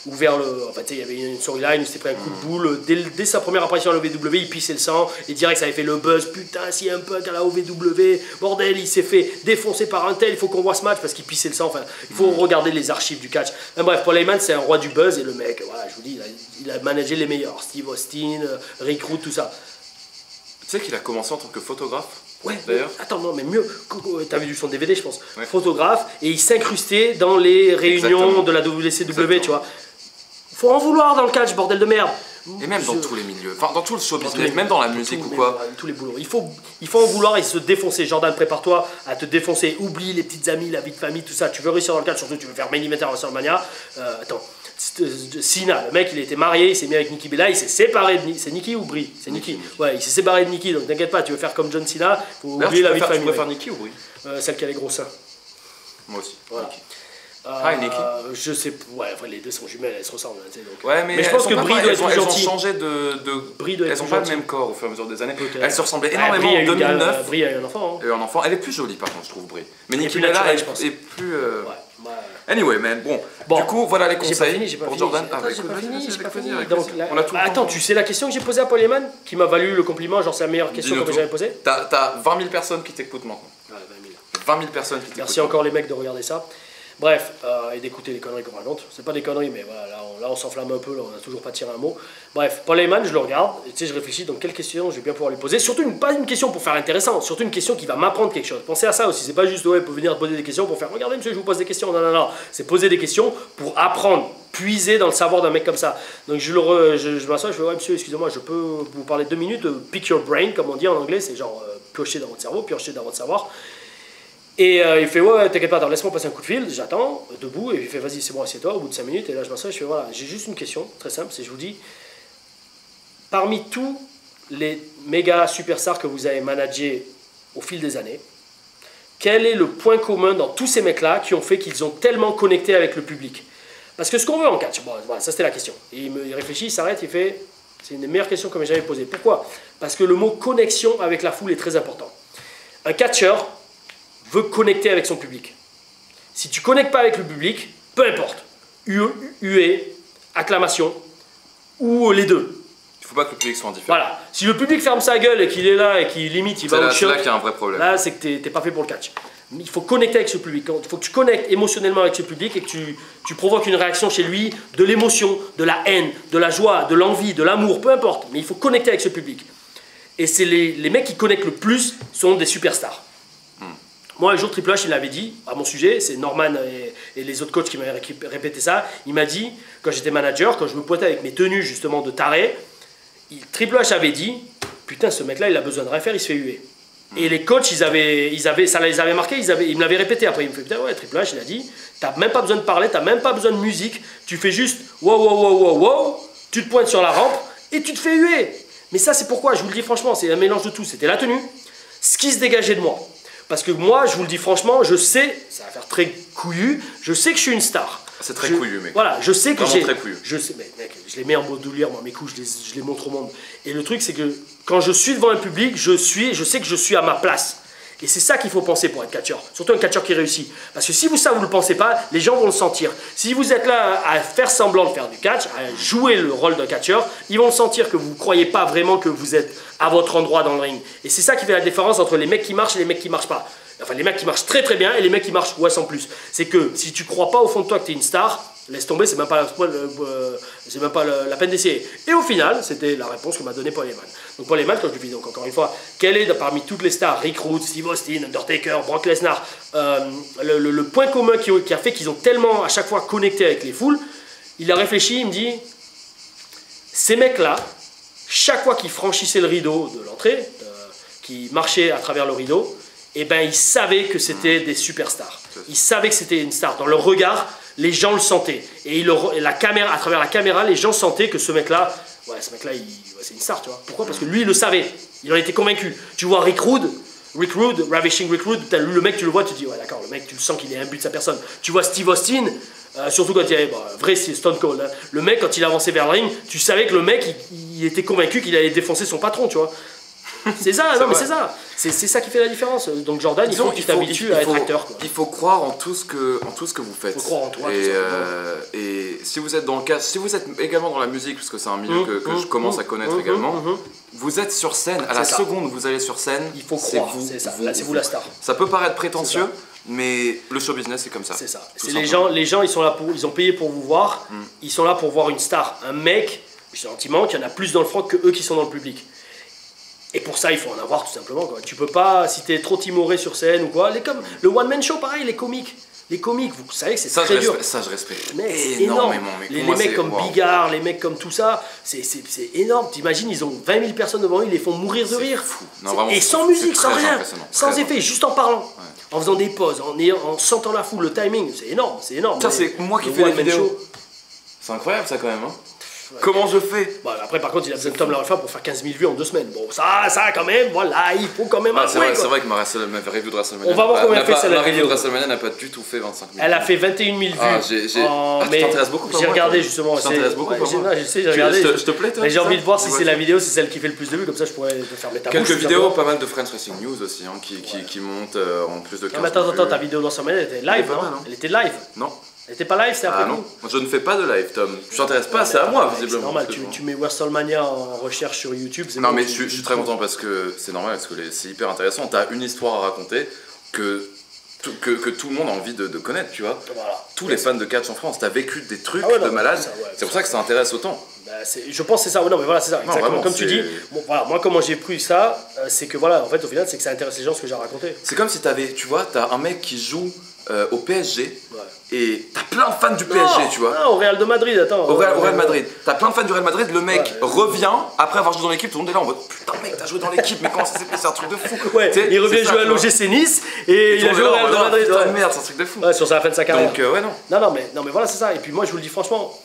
ouvert le... Enfin tu sais, il y avait une storyline où il s'était pris un coup de boule. Dès sa première apparition à l'OVW, il pissait le sang, et direct ça avait fait le buzz, putain CM Punk à la OVW, bordel, il s'est fait défoncer par un tel, il faut qu'on voit ce match parce qu'il pissait le sang, enfin il faut regarder les archives du catch. Enfin, bref, Paul Heyman c'est un roi du buzz, et le mec, voilà, je vous dis, il a managé les meilleurs, Steve Austin, Rick Rude, tout ça. Tu sais qu'il a commencé en tant que photographe? Ouais, d'ailleurs. Attends, non, mais mieux, t'as vu son DVD, je pense. Ouais. Photographe, et il s'incrustait dans les réunions de la WCW, tu vois. Faut en vouloir dans le catch, bordel de merde. Et même dans tous les milieux, enfin dans tout le show business, même dans la musique ou quoi. Tous les boulots. Il faut en vouloir et se défoncer. Jordan, prépare-toi à te défoncer. Oublie les petites amies, la vie de famille, tout ça. Tu veux réussir dans le catch, surtout tu veux faire main event à WrestleMania. Attends. Cena, le mec il était marié, il s'est mis avec Nikki Bella, il s'est séparé de Nikki. C'est Nikki ou Brie? C'est Nikki. Ouais, il s'est séparé de Nikki, donc t'inquiète pas, tu veux faire comme John Cena, faut oublier la vie de famille. Tu préfères Nikki ou Brie? Celle qui a les gros seins. Moi aussi. Voilà. Hi Nikki. Je sais, ouais, enfin, les deux sont jumelles, elles se ressemblent. Tu sais, donc. Ouais, mais je pense que Brie doit être plus gentille. Elles ont changé elles ont pas le même corps au fur et à mesure des années. Elles se ressemblaient énormément en 2009. Brie a eu un enfant. Un enfant. Elle est plus jolie par contre, je trouve, Brie. Mais Nikki Bella est plus. Anyway, man, bon. Du coup, voilà les conseils pour Jordan. J'ai pas fini. Attends, tu sais la question que j'ai posée à Paul Heyman qui m'a valu le compliment, genre c'est la meilleure question que j'avais posée? T'as 20 000 personnes qui t'écoutent maintenant. Ouais, 20 000. 20 000 personnes qui t'écoutent. Merci encore les mecs de regarder ça. Bref, et d'écouter les conneries qu'on raconte. C'est pas des conneries, mais voilà, là on s'enflamme un peu, là, on n'a toujours pas tiré un mot. Bref, Paul Heyman, je le regarde, et tu sais, je réfléchis dans quelle question je vais bien pouvoir lui poser. Surtout, pas une question pour faire intéressant, surtout une question qui va m'apprendre quelque chose. Pensez à ça aussi, c'est pas juste, ouais, pour venir poser des questions pour faire, regardez monsieur, je vous pose des questions. Non, non, non, c'est poser des questions pour apprendre, puiser dans le savoir d'un mec comme ça. Donc je m'assois, je fais, ouais monsieur, excusez-moi, je peux vous parler 2 minutes, pick your brain, comme on dit en anglais, c'est genre piocher dans votre cerveau, piocher dans votre savoir. Et il fait, ouais, t'inquiète pas, attends, laisse-moi passer un coup de fil, j'attends, debout, et il fait, vas-y, c'est bon, assieds-toi, au bout de 5 minutes, et là je m'assois, je fais, voilà, j'ai juste une question, très simple, c'est, je vous dis, parmi tous les méga superstars que vous avez managés au fil des années, quel est le point commun dans tous ces mecs-là qui ont fait qu'ils ont tellement connecté avec le public? Parce que ce qu'on veut en catch, bon, voilà, ça c'était la question. Et il réfléchit, il s'arrête, il fait, c'est une des meilleures questions que j'ai jamais posées. Pourquoi? Parce que le mot connexion avec la foule est très important. Un catcheur veut connecter avec son public. Si tu connectes pas avec le public, peu importe, huée, acclamation, ou les deux. Il faut pas que le public soit indifférent. Voilà. Si le public ferme sa gueule et qu'il est là et qu'il limite, il va au shot, c'est là qu'il y a un vrai problème. Là, c'est que t'es pas fait pour le catch. Il faut connecter avec ce public. Il faut que tu connectes émotionnellement avec ce public et que tu provoques une réaction chez lui, de l'émotion, de la haine, de la joie, de l'envie, de l'amour, peu importe. Mais il faut connecter avec ce public. Et c'est les mecs qui connectent le plus sont des superstars. Moi, un jour, Triple H, il l'avait dit à mon sujet, c'est Norman et les autres coachs qui m'avaient répété ça. Il m'a dit, quand j'étais manager, quand je me pointais avec mes tenues justement de taré, Triple H avait dit, putain, ce mec-là, il a besoin de rien faire, il se fait huer. Et les coachs, ça les avait marqués, ils me l'avaient répété après. Il me fait, putain, ouais, Triple H, il a dit, t'as même pas besoin de parler, t'as même pas besoin de musique, tu fais juste wow, wow, wow, wow, wow, tu te pointes sur la rampe et tu te fais huer. Mais ça, c'est pourquoi, je vous le dis franchement, c'est un mélange de tout. C'était la tenue, ce qui se dégageait de moi. Parce que moi, je vous le dis franchement, je sais, ça va faire très couillu, je sais que je suis une star. C'est très couillu, mec. Voilà, je sais que j'ai. Très couillu. Je sais, mec, je les mets en bandoulière, moi, mes coups, je les montre au monde. Et le truc, c'est que quand je suis devant un public, je sais que je suis à ma place. Et c'est ça qu'il faut penser pour être catcheur. Surtout un catcheur qui réussit. Parce que si vous ne le pensez pas, les gens vont le sentir. Si vous êtes là à faire semblant de faire du catch, à jouer le rôle d'un catcheur, ils vont sentir que vous ne croyez pas vraiment que vous êtes à votre endroit dans le ring. Et c'est ça qui fait la différence entre les mecs qui marchent et les mecs qui ne marchent pas. Enfin, les mecs qui marchent très très bien et les mecs qui marchent ouais sans plus. C'est que si tu crois pas au fond de toi que tu es une star, laisse tomber, c'est même pas la peine d'essayer. Et au final, c'était la réponse que m'a donnée Paul Heyman. Donc Paul Heyman, quand je lui dis donc encore une fois, quel est parmi toutes les stars, Rick Rude, Steve Austin, Undertaker, Brock Lesnar, le point commun qui a fait qu'ils ont tellement à chaque fois connecté avec les foules, il a réfléchi, il me dit, ces mecs-là, chaque fois qu'ils franchissaient le rideau de l'entrée, qui marchaient à travers le rideau, eh ben, ils savaient que c'était des superstars. Ils savaient que c'était une star. Dans leur regard, les gens le sentaient. Et à travers la caméra, les gens sentaient que ce mec-là, c'est une star, tu vois. Pourquoi? Parce que lui, il le savait. Il en était convaincu. Tu vois Rick Rude, Ravishing Rick Rude, le mec, tu le vois, tu te dis, ouais, d'accord, le mec, tu le sens qu'il est imbu de sa personne. Tu vois Steve Austin, Surtout quand il y avait, vrai c'est Stone Cold, hein. Le mec quand il avançait vers le ring, tu savais que le mec il était convaincu qu'il allait défoncer son patron, tu vois. C'est ça, non mais c'est ça. C'est ça qui fait la différence. Donc Jordan, il faut qu'il t'habitue à être acteur, quoi. Il faut croire en tout ce que vous faites. Il faut croire en toi. Et si vous êtes dans le cas, si vous êtes également dans la musique, parce que c'est un milieu que je commence à connaître également, vous êtes sur scène, à la seconde où vous allez sur scène, il faut croire, c'est ça. Là, c'est vous la star. Ça peut paraître prétentieux, mais le show business c'est comme ça. C'est ça. C'est les gens ils sont là ils ont payé pour vous voir, ils sont là pour voir une star, un mec, j'ai le sentiment qu'il y en a plus dans le froc que eux qui sont dans le public. Et pour ça, il faut en avoir tout simplement, quoi. Tu peux pas, si t'es trop timoré sur scène ou quoi, comme le one man show, pareil, les comiques, vous savez que c'est très dur. Ça, je respecte. Mais c'est énorme. Les mecs comme Bigard, les mecs comme tout ça, c'est énorme. T'imagines, ils ont 20 000 personnes devant eux, ils les font mourir de rire. Fou. Non, vraiment, et sans musique, sans rien, sans effet, effet, juste en parlant, en faisant des pauses, en sentant la foule, le timing, c'est énorme, c'est énorme. Ça, c'est moi qui fais les vidéos. C'est incroyable ça quand même, hein. Comment je fais? Bon, après, par contre, il a besoin de Tom Lariffa pour faire 15 000 vues en 2 semaines. Bon, ça quand même, voilà, il faut quand même avouer. C'est vrai que ma review de WrestleMania. On va voir combien elle fait celle-là. La review de WrestleMania n'a pas du tout fait 25 000. Elle a fait 21 000 vues. Tu t'intéresses beaucoup, j'ai regardé justement. Tu t'intéresses beaucoup, je sais, j'ai regardé. Je te plaît, toi? Mais j'ai envie de voir si c'est la vidéo, c'est celle qui fait le plus de vues, comme ça je pourrais te faire mettre ta bouche. Quelques vidéos, pas mal de French Wrestling News aussi, qui montent en plus de 15 000 vues. Attends, ta vidéo de WrestleMania, elle était live, non? Elle était live? Non. Elle était pas live, c'est après non, je ne fais pas de live, Tom. Je t'intéresse pas assez à moi, visiblement. C'est normal, tu mets WrestleMania en recherche sur YouTube. Non, mais je suis très content parce que c'est normal, parce que c'est hyper intéressant. T'as une histoire à raconter que tout le monde a envie de connaître, tu vois. Voilà. Tous les fans de catch en France, t'as vécu des trucs de malade. C'est pour ça que ça intéresse autant. Je pense que c'est ça, non mais voilà, c'est ça, exactement comme tu dis. Bon, voilà, moi comment j'ai pris ça, c'est que voilà, en fait au final c'est que ça intéresse les gens ce que j'ai raconté. C'est comme si tu vois, t'as un mec qui joue au PSG et t'as plein de fans du PSG, tu vois. Non, au Real de Madrid, attends. Au Real Madrid. T'as plein de fans du Real Madrid, le mec revient après avoir joué dans l'équipe, tout le monde est là en mode putain mec, t'as joué dans l'équipe, mais comment ça s'est fait, c'est un truc de fou. Ouais, il revient jouer à l'OGC Nice et il a joué au Real de Madrid. Putain de merde, c'est un truc de fou. Ouais, sur la fin de sa carrière. Donc ouais, non. Non mais voilà, c'est ça. Et puis moi je vous le dis franchement,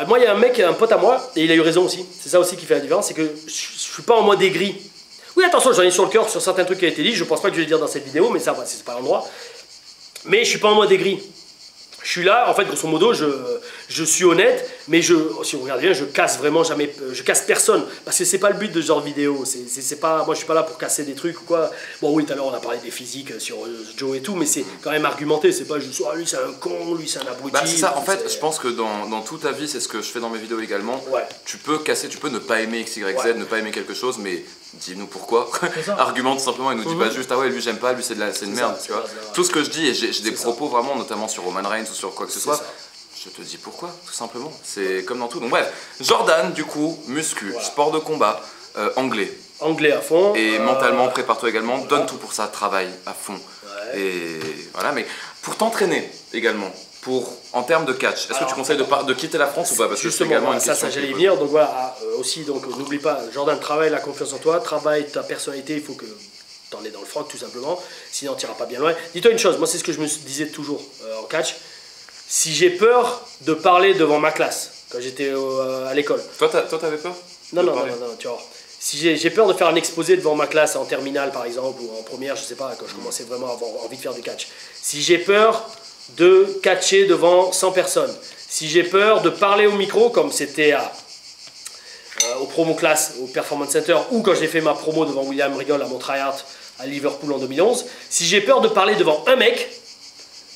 moi il y a un mec, un pote à moi, et il a eu raison aussi. C'est ça aussi qui fait la différence, c'est que je suis pas en mode aigri. Oui, attention, j'en ai sur le cœur sur certains trucs qui ont été dit, je pense pas que je vais le dire dans cette vidéo, mais ça, c'est pas l'endroit. Mais je suis pas en mode aigri. Je suis là, en fait, grosso modo, je suis honnête, mais si vous regardez bien, je casse vraiment jamais, je casse personne, parce que c'est pas le but de ce genre de vidéo. C'est pas, moi, je suis pas là pour casser des trucs ou quoi. Bon, oui, tout à l'heure, on a parlé des physiques sur Joe et tout, mais c'est quand même argumenté. C'est pas juste, lui, c'est un con, lui, c'est un abruti. C'est ça. En fait, je pense que dans toute ta vie, c'est ce que je fais dans mes vidéos également. Ouais. Tu peux ne pas aimer X, Y, Z, ne pas aimer quelque chose, mais dis-nous pourquoi. Argumente simplement et nous dis pas juste ah ouais, lui j'aime pas, lui c'est une merde, tu vois. Tout ce que je dis, et j'ai des propos vraiment, notamment sur Roman Reigns ou sur quoi que ce soit. Je te dis pourquoi, tout simplement. C'est comme dans tout. Donc bref, Jordan, du coup, muscu, sport de combat, anglais. Anglais à fond. Et mentalement, prépare-toi également, donne tout pour ça, travaille à fond. Et voilà, mais pour t'entraîner également, en termes de catch, est-ce que tu conseilles de quitter la France ou pas? Parce que justement, également ça j'allais y venir. Donc voilà, aussi, donc n'oublie pas, Jordan, travaille la confiance en toi, travaille ta personnalité, il faut que t'en aies dans le froc tout simplement, sinon tu n'iras pas bien loin. Dis-toi une chose, moi c'est ce que je me disais toujours en catch. Si j'ai peur de parler devant ma classe, quand j'étais à l'école. Toi, t'avais peur? Non, tu vois. Si j'ai peur de faire un exposé devant ma classe en terminale par exemple, ou en première, je sais pas, quand je commençais vraiment à avoir envie de faire du catch. Si j'ai peur de catcher devant 100 personnes, si j'ai peur de parler au micro, comme c'était au promo class, au Performance Center, ou quand j'ai fait ma promo devant William Regal à mon tryhard à Liverpool en 2011, si j'ai peur de parler devant un mec,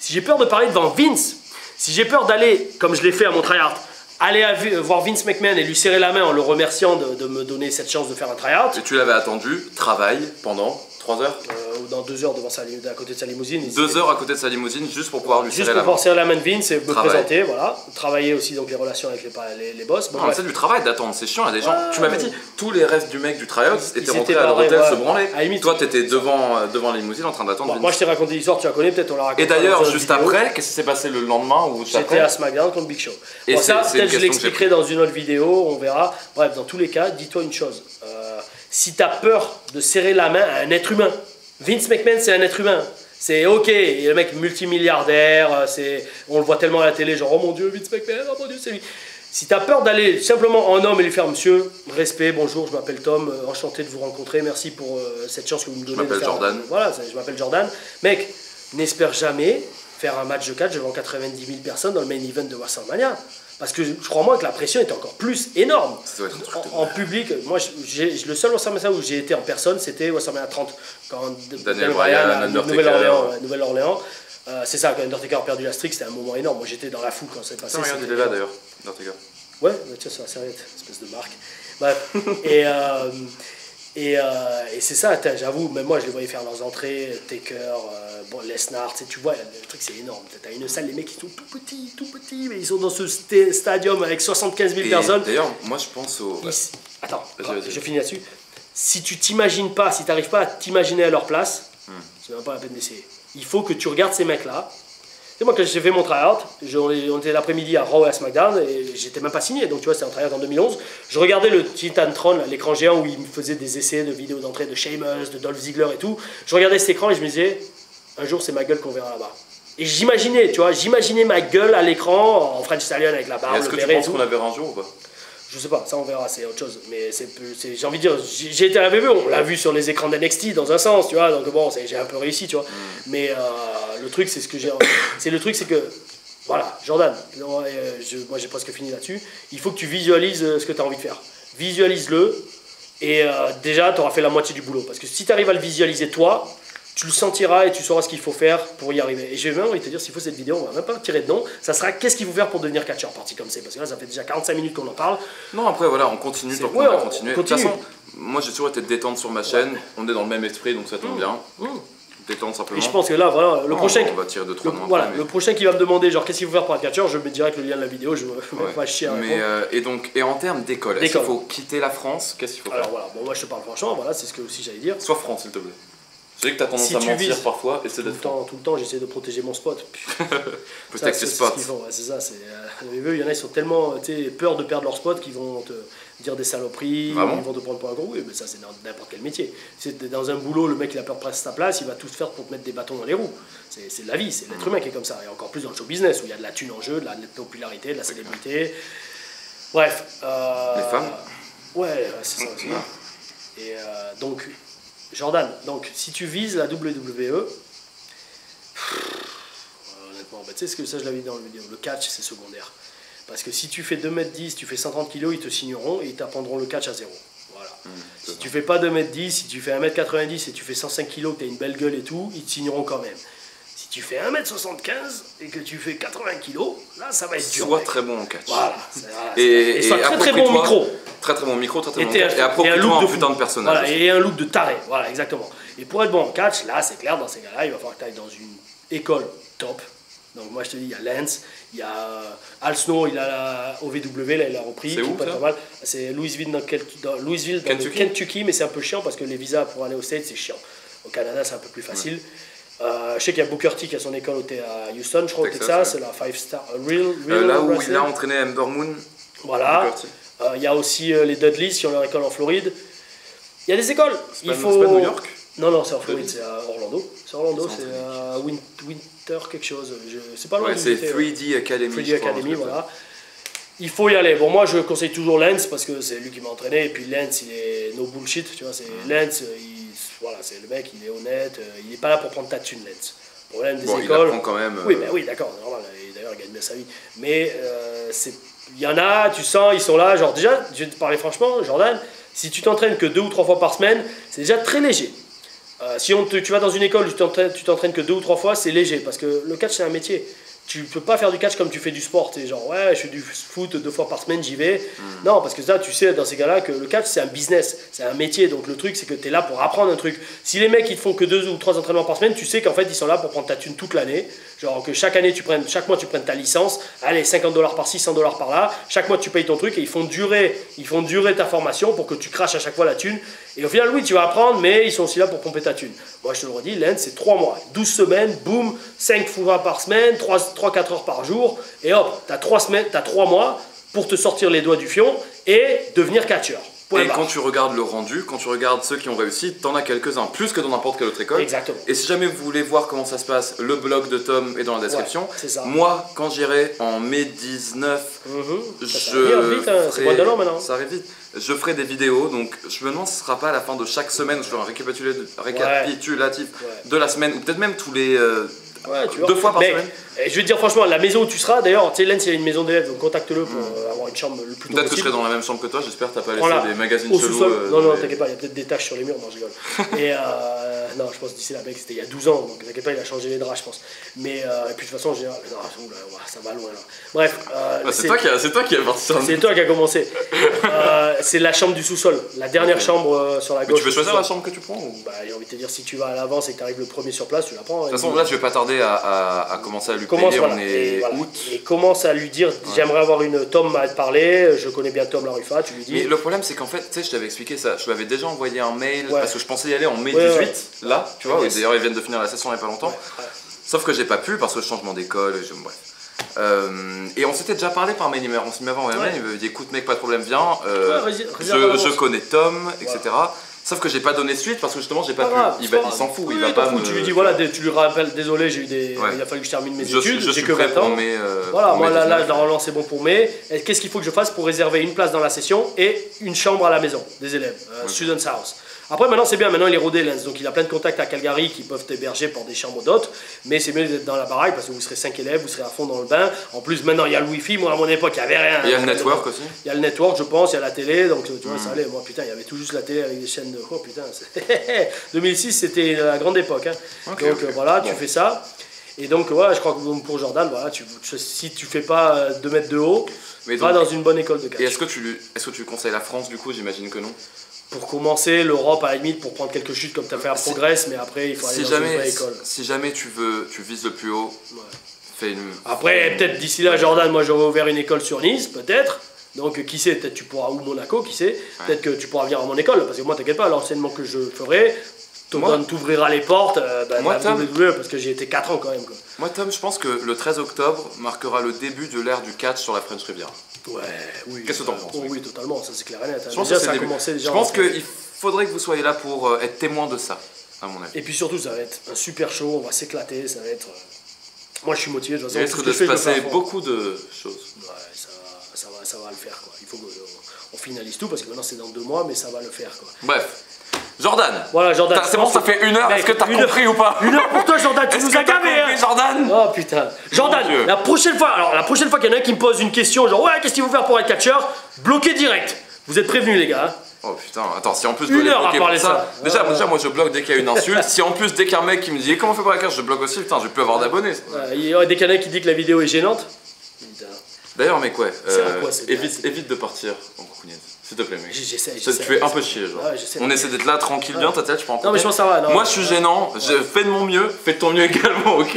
si j'ai peur de parler devant Vince, si j'ai peur d'aller, comme je l'ai fait à mon tryhard, aller voir Vince McMahon et lui serrer la main en le remerciant de me donner cette chance de faire un tryhard. Et tu l'avais attendu, travail pendant 3 heures dans 2 heures à côté de sa limousine. 2 heures à côté de sa limousine juste pour pouvoir lui serrer la main. Juste pour pouvoir serrer la main de Vince et me présenter, voilà. Travailler aussi donc les relations avec les boss. Non, c'est du travail d'attendre, c'est chiant, il y a des gens. Tu m'avais dit, tous les restes du mec du tryout étaient rentrés à leur hôtel se branler. Toi, t'étais devant la limousine en train d'attendre. Moi, je t'ai raconté l'histoire, tu la connais, peut-être on l'a raconté. Et d'ailleurs, juste après, qu'est-ce qui s'est passé le lendemain ou j'étais à SmackDown contre Big Show. Et ça, peut-être je l'expliquerai dans une autre vidéo, on verra. Bref, dans tous les cas, dis-toi une chose. Si t'as peur de serrer la main à un être humain, Vince McMahon, c'est un être humain. C'est ok, il est le mec multimilliardaire, on le voit tellement à la télé, genre oh mon dieu, Vince McMahon, oh mon dieu, c'est lui. Si tu as peur d'aller simplement en homme et lui faire monsieur, respect, bonjour, je m'appelle Tom, enchanté de vous rencontrer, merci pour cette chance que vous me donnez. Je m'appelle Jordan. Voilà, je m'appelle Jordan. Mec, n'espère jamais faire un match de catch devant 90 000 personnes dans le main event de WrestleMania. Parce que je crois moi que la pression était encore plus énorme. En public, moi, le seul WrestleMania où j'ai été en personne, c'était WrestleMania 30, quand Daniel Bryan à Nouvelle-Orléans. C'est ça, quand Undertaker a perdu la streak, c'était un moment énorme. Moi j'étais dans la foule quand c'est passé. Regarde, il est là d'ailleurs, Undertaker. Ouais, tiens, c'est la serviette, espèce de marque. Bref, et c'est ça, j'avoue, même moi je les voyais faire leurs entrées, Taker, Lesnar, tu vois, le truc c'est énorme. T'as une salle, les mecs ils sont tout petits, mais ils sont dans ce stadium avec 75 000 personnes. D'ailleurs, moi je pense au. Attends, je finis là-dessus. Si tu t'imagines pas, si t'arrives pas à t'imaginer à leur place, c'est même pas la peine d'essayer. Il faut que tu regardes ces mecs-là. Et moi, quand j'ai fait mon try-out, on était l'après-midi à Raw et à SmackDown, et j'étais même pas signé, donc tu vois, c'était un try-out en 2011. Je regardais le Titantron, l'écran géant où il me faisait des essais de vidéos d'entrée de Sheamus, de Dolph Ziggler et tout. Je regardais cet écran et je me disais, un jour, c'est ma gueule qu'on verra là-bas. Et j'imaginais, tu vois, ma gueule à l'écran, en French Stallion avec la barbe, le béret. Est-ce que tu penses qu'on la verra un jour ou pas? Je sais pas, ça on verra, c'est autre chose. Mais j'ai envie de dire, j'ai été à la BB, on l'a vu sur les écrans d'NXT dans un sens, tu vois, donc bon, j'ai un peu réussi, tu vois. Mais le truc, c'est ce que j'ai. Le truc, c'est que. Voilà, Jordan, moi j'ai presque fini là-dessus. Il faut que tu visualises ce que tu as envie de faire. Visualise-le, et déjà, tu auras fait la moitié du boulot. Parce que si tu arrives à le visualiser toi, tu le sentiras et tu sauras ce qu'il faut faire pour y arriver. Et j'ai même envie de te dire, s'il faut cette vidéo, on va même pas tirer de nom, ça sera qu'est-ce qu'il faut faire pour devenir catcheur parti comme c'est. Parce que là, ça fait déjà 45 minutes qu'on en parle. Non, après, voilà, on continue tant qu'on va continuer. De toute façon, moi j'ai toujours été détente sur ma chaîne, on est dans le même esprit, donc ça tombe bien. Détente simplement. Et je pense que là, voilà, le prochain. On va tirer 2-3 noms. Voilà, le prochain qui va me demander, genre, qu'est-ce qu'il faut faire pour être catcheur, je mets direct le lien de la vidéo, je vais pas chier à répondre. Et en termes d'école, est-ce qu'il faut quitter la France? Qu'est-ce qu'il faut faire? Alors voilà, bon, moi je te parle franchement, voilà, c'est ce que aussi j'allais dire. Sois franc, s'il te plaît. Je sais que tu as tendance à mentir parfois, essaie d'être franc. Tout le temps, j'essaie de protéger mon spot. Peut-être que spot. C'est ça, il y en a, ils sont tellement peur de perdre leur spot qu'ils vont te dire des saloperies, ils vont te prendre pour un gros. Oui, mais ça, c'est dans n'importe quel métier. C'est dans un boulot, le mec il a peur de prendre sa place, il va tout faire pour te mettre des bâtons dans les roues. C'est de la vie, c'est l'être humain qui est comme ça. Et encore plus dans le show business où il y a de la thune en jeu, de la popularité, de la célébrité. Bref. Les femmes? Ouais, c'est ça aussi. Et donc. Jordan, donc si tu vises la WWE, honnêtement, tu sais ce que ça je l'avais dit dans la vidéo, le catch c'est secondaire. Parce que si tu fais 2m10, tu fais 130 kg, ils te signeront et ils t'apprendront le catch à zéro. Voilà. Si tu fais pas 2m10, si tu fais 1m90 et tu fais 105 kg, que tu as une belle gueule et tout, ils te signeront quand même. Si tu fais 1m75 et que tu fais 80 kg, là ça va être dur. Sois très bon en catch. Voilà. Et sois très bon micro. Très bon micro, très bon catch. Et approprie-toi un putain de personnage. Voilà, et un look de taré. Voilà, exactement. Et pour être bon en catch, là c'est clair, dans ces gars-là, il va falloir que tu ailles dans une école top. Donc moi je te dis, il y a Lance, il y a Al Snow, il a OVW, là il a repris. C'est où ça? C'est Louisville, dans le Kentucky, mais c'est un peu chiant parce que les visas pour aller au States c'est chiant. Au Canada c'est un peu plus facile. Je sais qu'il y a Booker T qui a son école à Houston, je crois, au Texas, c'est la 5-star là où il a entraîné Ember Moon. Voilà. Il y a aussi les Dudleys qui ont leur école en Floride. Il y a des écoles. C'est pas New York? Non, c'est en Floride, c'est à Orlando. C'est Orlando, c'est à Winter quelque chose. C'est pas loin. Ouais, c'est 3D Academy. 3D Academy, voilà. Il faut y aller. Bon, moi je conseille toujours Lance parce que c'est lui qui m'a entraîné. Et puis Lance, il est no bullshit, tu vois. C'est Lance, voilà, c'est le mec, il est honnête. Il n'est pas là pour prendre ta thune, Lance. Le problème des écoles. Il apprend quand même. Oui, d'accord, c'est normal. D'ailleurs, il gagne bien sa vie. Mais il y en a, tu sens, ils sont là. Genre, déjà, je vais te parler franchement, Jordan, si tu t'entraînes que 2 ou 3 fois par semaine, c'est déjà très léger. Si tu vas dans une école où tu t'entraînes que 2 ou 3 fois, c'est léger. Parce que le catch, c'est un métier. Tu peux pas faire du catch comme tu fais du sport. Tu sais, genre, ouais, je fais du foot 2 fois par semaine, j'y vais. Non, parce que ça, tu sais, dans ces cas-là, que le catch, c'est un business, c'est un métier. Donc le truc, c'est que tu es là pour apprendre un truc. Si les mecs, ils te font que 2 ou 3 entraînements par semaine, tu sais qu'en fait, ils sont là pour prendre ta thune toute l'année. Genre que chaque mois, tu prennes ta licence. Allez, $50 par-ci, $100 par-là. Chaque mois, tu payes ton truc et ils font durer ta formation pour que tu craches à chaque fois la thune. Et au final, oui, tu vas apprendre, mais ils sont aussi là pour pomper ta thune. Moi, je te le redis, Lance, c'est 3 mois. 12 semaines, boum, 5 fois par semaine, 3-4 heures par jour. Et hop, tu as 3 mois pour te sortir les doigts du fion et devenir catcheur. Et quand tu regardes le rendu, quand tu regardes ceux qui ont réussi, t'en as quelques-uns, plus que dans n'importe quelle autre école. Exactement. Et si jamais vous voulez voir comment ça se passe, le blog de Tom est dans la description. Ouais, c'est ça. Moi, quand j'irai en mai 19, ça arrive vite, hein. C'est mois de l'an maintenant. Ça arrive vite. Je ferai des vidéos, donc je me demande si ce sera pas à la fin de chaque semaine où je ferai un récapitulatif de la semaine, ou peut-être même tous les Ouais, tu vois. 2 fois par semaine. Je vais te dire franchement, la maison où tu seras, d'ailleurs, tu sais, Lens, il y a une maison d'élèves, donc contacte-le pour avoir une chambre le plus tôt possible. Peut-être que je serai dans la même chambre que toi, j'espère que t'as pas laissé des magazines chelous. Non, t'inquiète pas, il y a peut-être des taches sur les murs, non, je rigole. Et non, je pense d'ici là, mec, c'était il y a 12 ans, donc t'inquiète pas, il a changé les draps, je pense. Mais, et puis de toute façon, j'ai ça va loin là. Bref. C'est toi qui as parti sur C'est toi qui as commencé. C'est la chambre du sous-sol, la dernière chambre sur la gauche. Mais tu veux choisir la chambre que tu prends ou... Bah, j'ai envie de te dire, si tu vas à l'avance et que tu arrives le premier sur place, tu la prends. De toute façon, là, je vais pas tarder à commencer à lui payer, on est août. Et commence à lui dire, j'aimerais avoir une Tom m'a parlé, je connais bien Tom Larufa, tu lui dis. Mais le problème, c'est qu'en fait, tu sais, je t'avais expliqué ça, je lui avais déjà envoyé un mail, parce que je pensais y aller en mai 18, là, tu vois, d'ailleurs, ils viennent de finir la session il y a pas longtemps. Sauf que j'ai pas pu, parce que changement d'école, bref. Et on s'était déjà parlé par mail, on m'avait envoyé un mail, il me dit écoute mec, pas de problème, viens, je connais Tom, etc. Sauf que j'ai pas donné suite parce que justement j'ai pas pu. Il s'en fout, il va pas me... Tu lui dis voilà, tu lui rappelles, désolé, j'ai eu des. Il a fallu que je termine mes études, j'ai que 20 ans. Voilà, moi là, normalement c'est bon pour mai. Qu'est-ce qu'il faut que je fasse pour réserver une place dans la session et une chambre à la maison des élèves, Students House. Après maintenant c'est bien, maintenant il est rodé Lens, donc il a plein de contacts à Calgary qui peuvent t'héberger pour des chambres d'hôtes, mais c'est mieux d'être dans la baraque parce que vous serez 5 élèves, vous serez à fond dans le bain. En plus maintenant il y a le wifi, moi à mon époque il n'y avait rien. Il y a le network aussi. Il y a le network je pense, il y a la télé, donc tu vois ça allait. Moi putain il y avait tout juste la télé avec des chaînes de... Oh putain, 2006 c'était la grande époque. Hein. Donc voilà, tu fais ça. Et donc voilà, je crois que pour Jordan, voilà, si tu fais pas 2 mètres de haut, va dans une bonne école de catch. Et est-ce que tu lui conseilles la France du coup? J'imagine que non. Pour commencer, l'Europe à la limite, pour prendre quelques chutes comme tu as fait à Progress, mais après il faut aller dans une vraie école. Si jamais tu vises le plus haut, fais une... Après, peut-être d'ici là, Jordan, moi j'aurais ouvert une école sur Nice, peut-être. Donc qui sait, peut-être tu pourras, ou Monaco, qui sait, peut-être que tu pourras venir à mon école, parce que moi t'inquiète pas, l'enseignement que je ferai, Tom t'ouvrira les portes, parce que j'ai été 4 ans quand même. Quoi. Moi Tom, je pense que le 13 octobre marquera le début de l'ère du catch sur la French Riviera. Ouais, oui. Qu'est-ce que t'en penses? Oui, totalement, ça c'est clair et net. Je pense qu'il faudrait que vous soyez là pour être témoin de ça, à mon avis. Et puis surtout, ça va être un super show, on va s'éclater, ça va être... Moi je suis motivé, de toute façon. Il risque de se passer beaucoup de choses. Ouais, ça va le faire, quoi. Il faut qu'on finalise tout, parce que maintenant c'est dans 2 mois, mais ça va le faire, quoi. Bref. Jordan. Voilà, Jordan. C'est bon, ça fait 1 heure. Est-ce que t'as compris ou pas? 1 heure pour toi, Jordan. Tu nous as gavé, hein. Jordan. Oh putain. Jordan, la prochaine fois qu'il y en a un qui me pose une question, genre ouais, qu'est-ce qu'il faut faire pour être catcheur? Bloquez direct. Vous êtes prévenus, les gars. Oh putain, attends, si en plus 1 heure à parler ça. Déjà, moi je bloque dès qu'il y a une insulte. Si en plus dès qu'un mec qui me dit comment on fait pour la catch, je bloque aussi, putain, je vais plus avoir d'abonnés. Dès qu'il y en a qui dit que la vidéo est gênante. D'ailleurs, mec, ouais, évite de partir en coucougnette. S'il te plaît, mec. J'essaie. Tu fais un peu chier, genre. Ouais, on essaie d'être là, tranquille, bien, ta tête, je prends en Non, mais je pense que ça va. Moi, je suis gênant, fais de mon mieux, fais de ton mieux également, ok?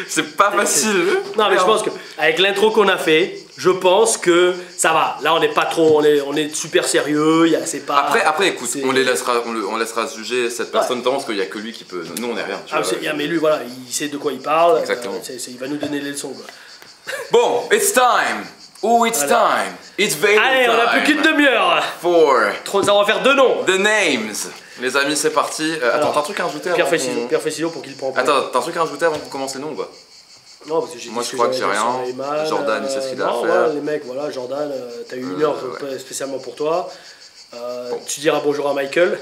C'est pas facile. Non, mais je pense qu'avec l'intro qu'on a fait, je pense que ça va. Là, on n'est pas trop, on est super sérieux, c'est pas... Après, écoute, on laissera juger cette personne, parce qu'il n'y a que lui qui peut... Nous, on n'est rien. Mais lui, voilà, il sait de quoi il parle. Exactement. Il va nous donner les leçons, quoi. Bon, it's time. Oh, it's time. It's Vader time. Allez, on a plus qu'une demi-heure. Ça va faire 2 noms. The names. Les amis, c'est parti. Attends, t'as un truc à rajouter? Pierre Fessido pour qu'il prend. Attends, t'as un truc à rajouter avant qu'on commence les noms ou pas? Non, parce que j'ai Moi, je crois que j'ai rien. Jordan, il sait ce qu'il a à faire. Voilà, les mecs, voilà, Jordan, t'as eu 1 heure spécialement pour toi. Tu diras bonjour à Michael.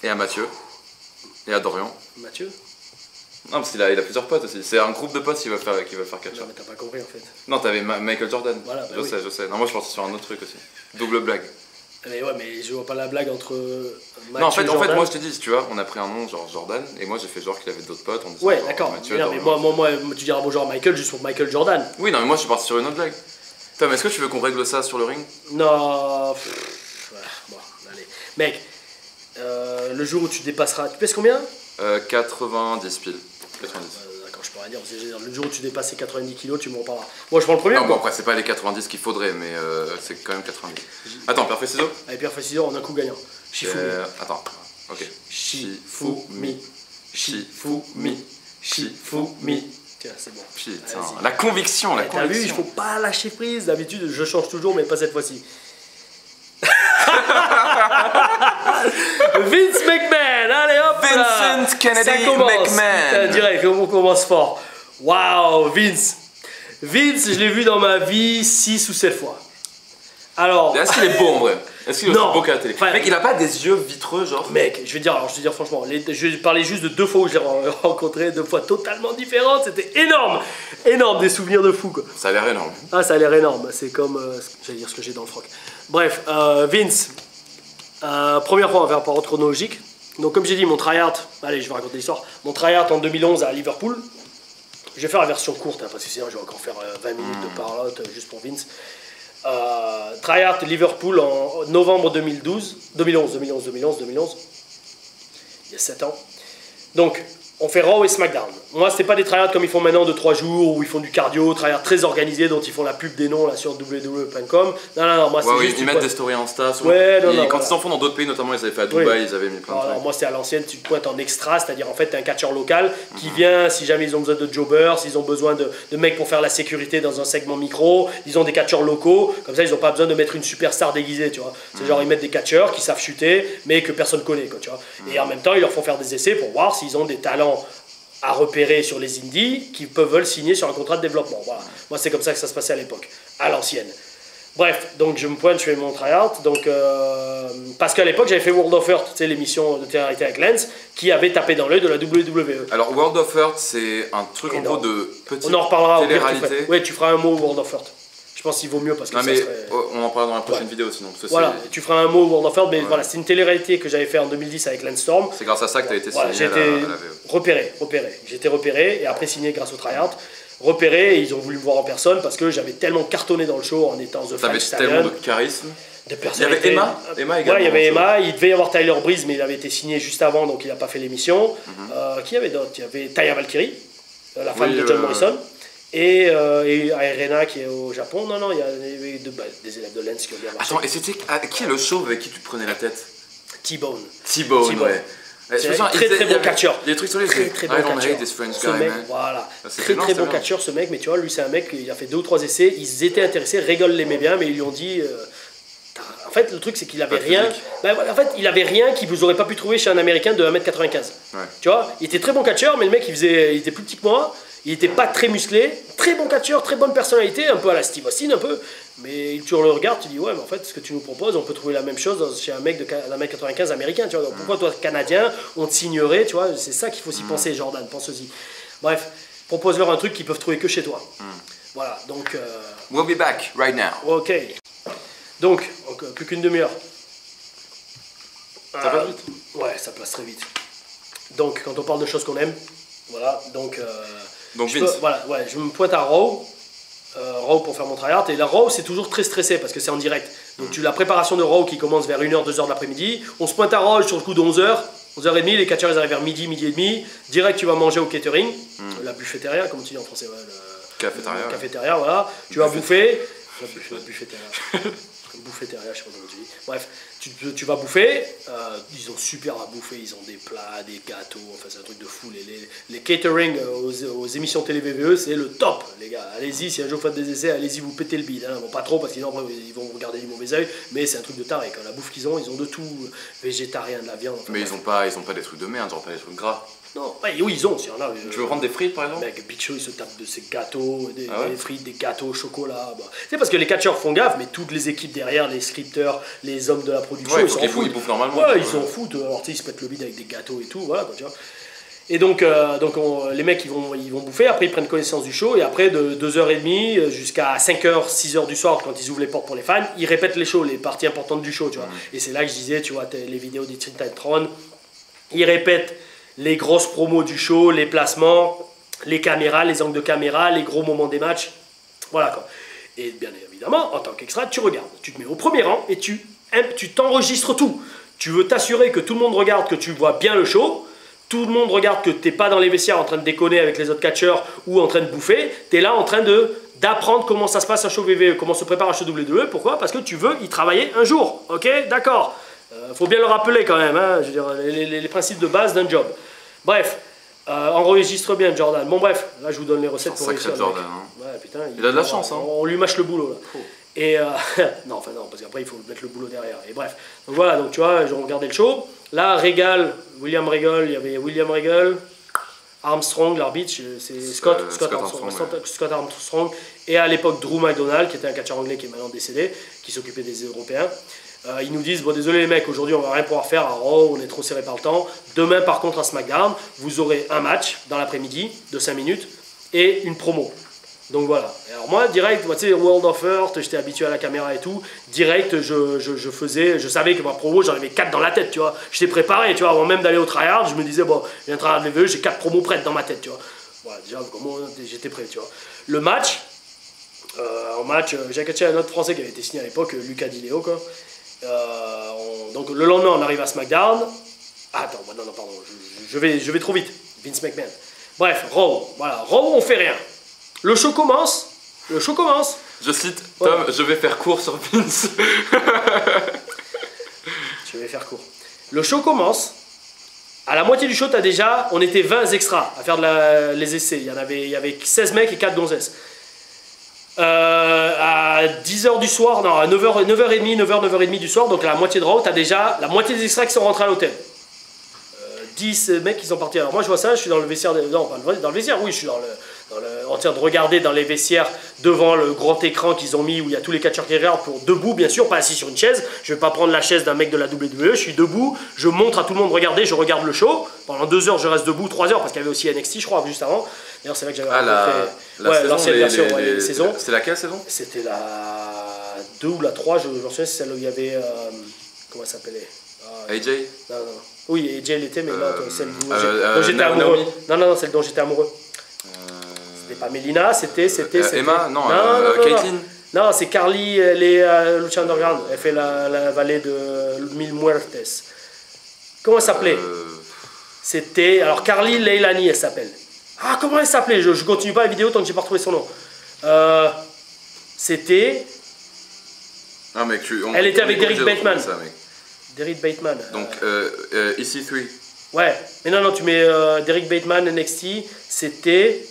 Et à Mathieu. Et à Dorian. Mathieu? Non, parce qu'il a plusieurs potes aussi. C'est un groupe de potes qui va faire catch. Non, mais t'as pas compris en fait. Non, t'avais Michael Jordan. Voilà, je sais. Non, moi je pensais sur un autre truc aussi. Double blague. Mais ouais, mais je vois pas la blague entre Mathieu non, en fait, Jordan. moi je t'ai dit, tu vois, on a pris un nom genre Jordan, et moi j'ai fait genre qu'il avait d'autres potes. Ouais, d'accord. Mais moi, tu diras bonjour à Michael juste pour Michael Jordan. Oui, non, mais moi je suis parti sur une autre blague. Tom, est-ce que tu veux qu'on règle ça sur le ring? Non. Bon, allez. Mec, le jour où tu dépasseras. Tu pèses combien? 90 piles. 90. D'accord, je pourrais dire, le jour où tu dépasses les 90 kg, tu m'en parleras. Moi je prends le premier. Non, bon, après, c'est pas les 90 qu'il faudrait, mais c'est quand même 90. Attends, Pierre Fessido? Avec Pierre Fessido, on a un coup gagnant. Shifumi. Attends, ok. Shifumi. Tiens, c'est bon. Putain, la conviction, la conviction. T'as vu, il faut pas lâcher prise. D'habitude, je change toujours, mais pas cette fois-ci. Vince McMahon, allez hop là. Vincent Kennedy McMahon. Direct, on commence fort. Waouh, Vince, je l'ai vu dans ma vie 6 ou 7 fois. Alors. Est-ce qu'il est beau en vrai? Est-ce qu'il est aussi beau qu'à la télé? Mec, il a pas des yeux vitreux, genre? Mec, je vais te dire franchement, je vais parler juste de 2 fois où je l'ai rencontré, 2 fois totalement différentes, c'était énorme! Énorme, des souvenirs de fou, quoi. Ça a l'air énorme. Ah, ça a l'air énorme, c'est comme, j'allais dire ce que j'ai dans le froc. Bref, Vince, première fois, on va faire par ordre chronologique. Donc comme j'ai dit, mon tryhard, allez, je vais raconter l'histoire, mon tryhard en 2011 à Liverpool. Je vais faire la version courte, hein, parce que sinon je vais encore faire 20 minutes de parlotte juste pour Vince. Tryhard Liverpool en novembre 2011. Il y a 7 ans. Donc, on fait Raw et SmackDown. Moi, c'était pas des tryhards comme ils font maintenant de 3 jours où ils font du cardio, tryhards très organisés dont ils font la pub des noms là sur www.com. Non, moi c'est juste. Ils mettent des stories Insta. Ouais, quand ils en font dans d'autres pays, notamment ils avaient fait à Dubaï, ils avaient mis plein de trucs. Alors, moi, c'est à l'ancienne, tu te pointes en extra, c'est-à-dire en fait, t'es un catcheur local qui vient si jamais ils ont besoin de jobbers, s'ils ont besoin de mecs pour faire la sécurité dans un segment micro, ils ont des catcheurs locaux, comme ça ils n'ont pas besoin de mettre une superstar déguisée, tu vois. C'est genre ils mettent des catcheurs qui savent chuter, mais que personne connaît, quoi, tu vois. Et en même temps, ils leur font faire des essais pour voir s'ils ont des talents à repérer sur les indies qui veulent signer sur un contrat de développement. Voilà. Moi, c'est comme ça que ça se passait à l'époque, à l'ancienne. Bref, donc je me pointe, je fais mon tryhard. Donc, parce qu'à l'époque, j'avais fait World of Hurt, tu sais, l'émission de télé-réalité avec Lens, qui avait tapé dans l'œil de la WWE. Alors, World of Hurt, c'est un truc en gros de petite on en reparlera télé-réalité. Ouais, tu feras un mot World of Hurt. Je pense qu'il vaut mieux parce que on en parlera dans la prochaine vidéo sinon. Voilà, tu feras un mot World of Hurt, mais voilà, c'est une télé-réalité que j'avais fait en 2010 avec Lance Storm. C'est grâce à ça que tu as été signé j'ai été repéré. J'ai été repéré et après signé grâce au tryhard. Repéré et ils ont voulu me voir en personne parce que j'avais tellement cartonné dans le show en étant The French Stallion. T'avais tellement de charisme. De il y avait Emma également. Ouais, il y avait Emma, il devait y avoir Tyler Breeze mais il avait été signé juste avant donc il n'a pas fait l'émission. Qui y avait d'autres? Il y avait Taya Valkyrie, la femme de John Morrison. Et Irena qui est au Japon. Non, il y a des élèves de Lens qui ont bien marché. Attends, et c'était qui est le chauve avec qui tu te prenais la tête? T-Bone. T-Bone, ouais. C'est un très bon catcheur. Des trucs sur les très bon catcheur. Ce mec, voilà. Très bon catcheur ce mec, mais tu vois, lui c'est un mec, il a fait 2 ou 3 essais, ils étaient intéressés, Regal l'aimait bien, mais ils lui ont dit... En fait, le truc c'est qu'il avait rien. En fait, il avait rien qu'il vous aurait pas pu trouver chez un Américain de 1m95. Ouais. Tu vois, il était très bon catcheur, mais le mec il était plus petit que moi. Il était pas très musclé, très bon catcheur, très bonne personnalité, un peu à la Steve Austin, un peu. Mais tu le regardes, tu dis ouais, mais en fait, ce que tu nous proposes, on peut trouver la même chose chez un mec de 1m95 américain, tu vois. Donc pourquoi toi, Canadien, on te signerait, tu vois. C'est ça qu'il faut s'y penser, Jordan, pense-y. Bref, propose-leur un truc qu'ils peuvent trouver que chez toi. Voilà, donc. We'll be back right now. Ok. Donc, plus qu'une demi-heure. Ça passe vite. Ouais, ça passe très vite. Donc, quand on parle de choses qu'on aime, voilà, donc je me pointe à Raw pour faire mon tryhard, et la Raw c'est toujours très stressé parce que c'est en direct. Donc tu la préparation de Raw qui commence vers 1h, 2h de l'après-midi, on se pointe à Raw sur le coup de 11h, 11h30, les catcheurs ils arrivent vers midi et demi, direct tu vas manger au catering, la buffeteria comme tu dis en français, cafétéria, voilà, tu vas bouffer, la buffeteria. Buffeteria, je sais pas comment tu dis. Bref, tu vas bouffer, ils ont super à bouffer, ils ont des plats, des gâteaux, enfin c'est un truc de fou. Les catering aux émissions télé VVE, c'est le top, les gars. Allez-y, si un jour vous faites des essais, allez-y, vous pétez le bide. Hein. Bon, pas trop, parce qu'ils vont regarder du mauvais oeil, mais c'est un truc de taré. La bouffe qu'ils ont de tout, végétarien, de la viande. Enfin, mais ils ont pas des trucs de merde, genre pas des trucs gras. Non, oui, ils ont, s'il y en a. Tu veux prendre des frites par exemple? Mec, Big Show, il se tape de ses gâteaux, des frites, des gâteaux au chocolat. C'est parce que les catcheurs font gaffe, mais toutes les équipes derrière, les scripteurs, les hommes de la production, ils s'en foutent. Ils bouffent normalement. Ouais, ils s'en foutent. Alors, tu sais, ils se pètent le bide avec des gâteaux et tout, voilà, quoi, tu vois. Et donc, les mecs, ils vont bouffer, après ils prennent connaissance du show, et après, de 2h30 jusqu'à 5h, 6h du soir, quand ils ouvrent les portes pour les fans, ils répètent les shows, les parties importantes du show, tu vois. Et c'est là que je disais, tu vois, les vidéos des Titantron, ils répètent les grosses promos du show, les placements, les caméras, les angles de caméra, les gros moments des matchs. Voilà quoi. Et bien évidemment, en tant qu'extra, tu regardes. Tu te mets au premier rang et tu t'enregistres tout. Tu veux t'assurer que tout le monde regarde, que tu vois bien le show. Tout le monde regarde que tu n'es pas dans les vestiaires en train de déconner avec les autres catcheurs ou en train de bouffer. Tu es là en train d'apprendre comment ça se passe un show VVE, comment se prépare un show WWE. Pourquoi? Parce que tu veux y travailler un jour. Ok? D'accord. Faut bien le rappeler quand même, hein, je veux dire, les principes de base d'un job. Bref, enregistre bien Jordan. Bon bref, là je vous donne les recettes pour réussir. Jordan, hein. Ouais, putain, il a de la chance. Hein. On lui mâche le boulot là. Oh. Et non, parce qu'après il faut mettre le boulot derrière. Et bref, donc voilà, donc tu vois, j'ai regardé le show. Là, William Regal, il y avait William Regal, Armstrong, l'arbitre, c'est Scott Armstrong, et à l'époque Drew McDonald, qui était un catcheur anglais qui est maintenant décédé, qui s'occupait des Européens. Ils nous disent, bon désolé les mecs, aujourd'hui on va rien pouvoir faire à Raw, on est trop serré par le temps. Demain par contre à SmackDown, vous aurez un match dans l'après-midi de 5 minutes et une promo. Donc voilà. Et alors moi, direct, tu sais, World of Hurt, j'étais habitué à la caméra et tout. Direct, je savais que ma promo, j'en avais 4 dans la tête, tu vois. J'étais préparé, tu vois, avant même d'aller au tryhard, je me disais, bon, j'ai un tryhard de j'ai 4 promos prêtes dans ma tête, tu vois. Voilà, déjà, j'étais prêt, tu vois. Le match, j'ai catché un autre français qui avait été signé à l'époque, Lucas Di Leo, quoi. Donc le lendemain, on arrive à SmackDown. Ah, attends, non, pardon, je vais trop vite. Vince McMahon. Bref, Raw, voilà, Raw, on fait rien. Le show commence. Je cite Tom, voilà. Je vais faire court sur Vince. Je vais faire court. Le show commence. À la moitié du show, on était 20 extras à faire les essais. Il y avait 16 mecs et 4 gonzesses. À 10h du soir, non, à 9h30 du soir, donc à la moitié de Raw, t'as déjà la moitié des extras qui sont rentrés à l'hôtel. 10 mecs qui sont partis. Alors moi je vois ça, je suis dans le vestiaire, non pas dans le vestiaire, oui je suis en train de regarder dans les vestiaires devant le grand écran qu'ils ont mis où il y a tous les catcheurs qui regardent pour debout bien sûr, pas assis sur une chaise. Je vais pas prendre la chaise d'un mec de la WWE, je suis debout, je montre à tout le monde, regardez, je regarde le show. Pendant 2 heures je reste debout, 3 heures parce qu'il y avait aussi NXT je crois juste avant. D'ailleurs c'est là que j'avais rencontré l'ancienne version, les saisons. C'était laquelle saison? C'était la 2 ou la 3, j'en sais, c'est celle où il y avait, comment elle s'appelait? AJ? Non. Oui, AJ l'était, mais non, celle dont j'étais amoureux. Non, celle dont j'étais amoureux. C'était pas Melina, c'était Emma, non, Caitlyn. Non, c'est Carly, elle est Lucha Underground. Elle fait la vallée de Mil Muertes. Comment elle s'appelait? C'était. Alors, Carly Leilani, elle s'appelle. Ah, comment elle s'appelait? Je continue pas la vidéo tant que j'ai pas retrouvé son nom. C'était. Ah, mec, elle était avec Derek Bateman. Derek Bateman. Donc, EC3. Ouais, mais non, tu mets Derek Bateman, NXT, c'était...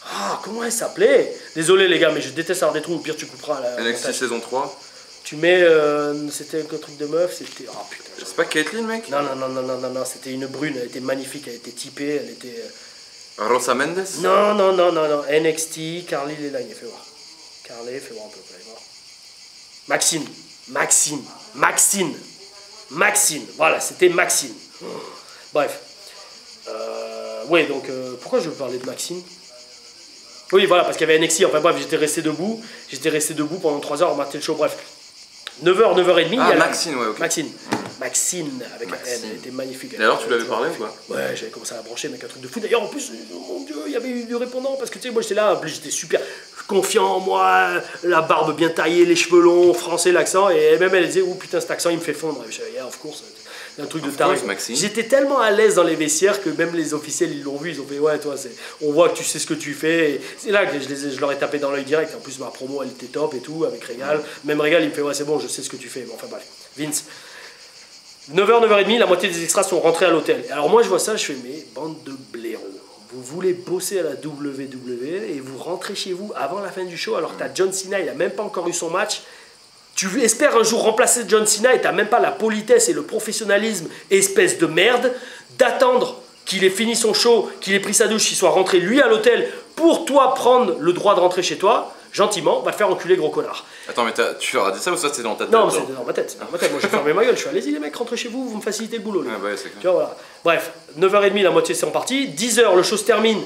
Ah, comment elle s'appelait? Désolé les gars, mais je déteste avoir des trous, au pire tu couperas. NXT saison 3. Tu mets... c'était un truc de meuf, c'était... Oh putain. C'est pas Caitlyn, mec? Non, c'était une brune, elle était magnifique, elle était typée, elle était... Rosa Mendes? Non, NXT, Carly Leilani, fais voir. Carly, fais voir un peu, fais voir. Maxine, voilà, c'était Maxine. Bref. Ouais, donc, pourquoi je veux parler de Maxine? Oui, voilà, parce qu'il y avait NXT, enfin bref, j'étais resté debout pendant 3 heures, on matait le show, bref. 9h, 9h30, il y a Maxine, ouais, ok. Maxine, avec la N, elle était magnifique. Et alors, tu l'avais parlé ou quoi? Ouais, j'avais commencé à la brancher, mec, un truc de fou. D'ailleurs, en plus, mon Dieu, il y avait eu du répondant, parce que tu sais, moi j'étais là, en plus j'étais super confiant en moi, la barbe bien taillée, les cheveux longs, français, l'accent, et même elle disait, oh putain, cet accent il me fait fondre. Et je disais, yeah, of course, un truc de taré. J'étais tellement à l'aise dans les vestiaires que même les officiels ils l'ont vu, ils ont fait, ouais, toi, on voit que tu sais ce que tu fais. Et c'est là que je leur ai tapé dans l'œil direct. En plus, ma promo elle était top et tout, avec Régal. Même Régal il me fait, ouais, c'est bon, je sais ce que tu fais. Bon, enfin bref, Vince. 9h, 9h30, la moitié des extras sont rentrés à l'hôtel. Alors moi je vois ça, je fais, mais bande de blaireaux. Vous voulez bosser à la WWE et vous rentrez chez vous avant la fin du show alors que t'as John Cena, il n'a même pas encore eu son match. Tu espères un jour remplacer John Cena et t'as même pas la politesse et le professionnalisme, espèce de merde, d'attendre qu'il ait fini son show, qu'il ait pris sa douche, qu'il soit rentré lui à l'hôtel pour toi prendre le droit de rentrer chez toi. Gentiment, va te faire enculer, gros connard. Attends, mais tu leur as dit ça ou ça c'était dans ta tête? Non, c'était dans ma tête. Moi, j'ai fermé ma gueule. Je suis allez-y, les mecs, rentrez chez vous, vous me facilitez le boulot. Ouais, c'est clair. Tu vois, voilà. Bref, 9h30, la moitié c'est en partie. 10h, le show se termine.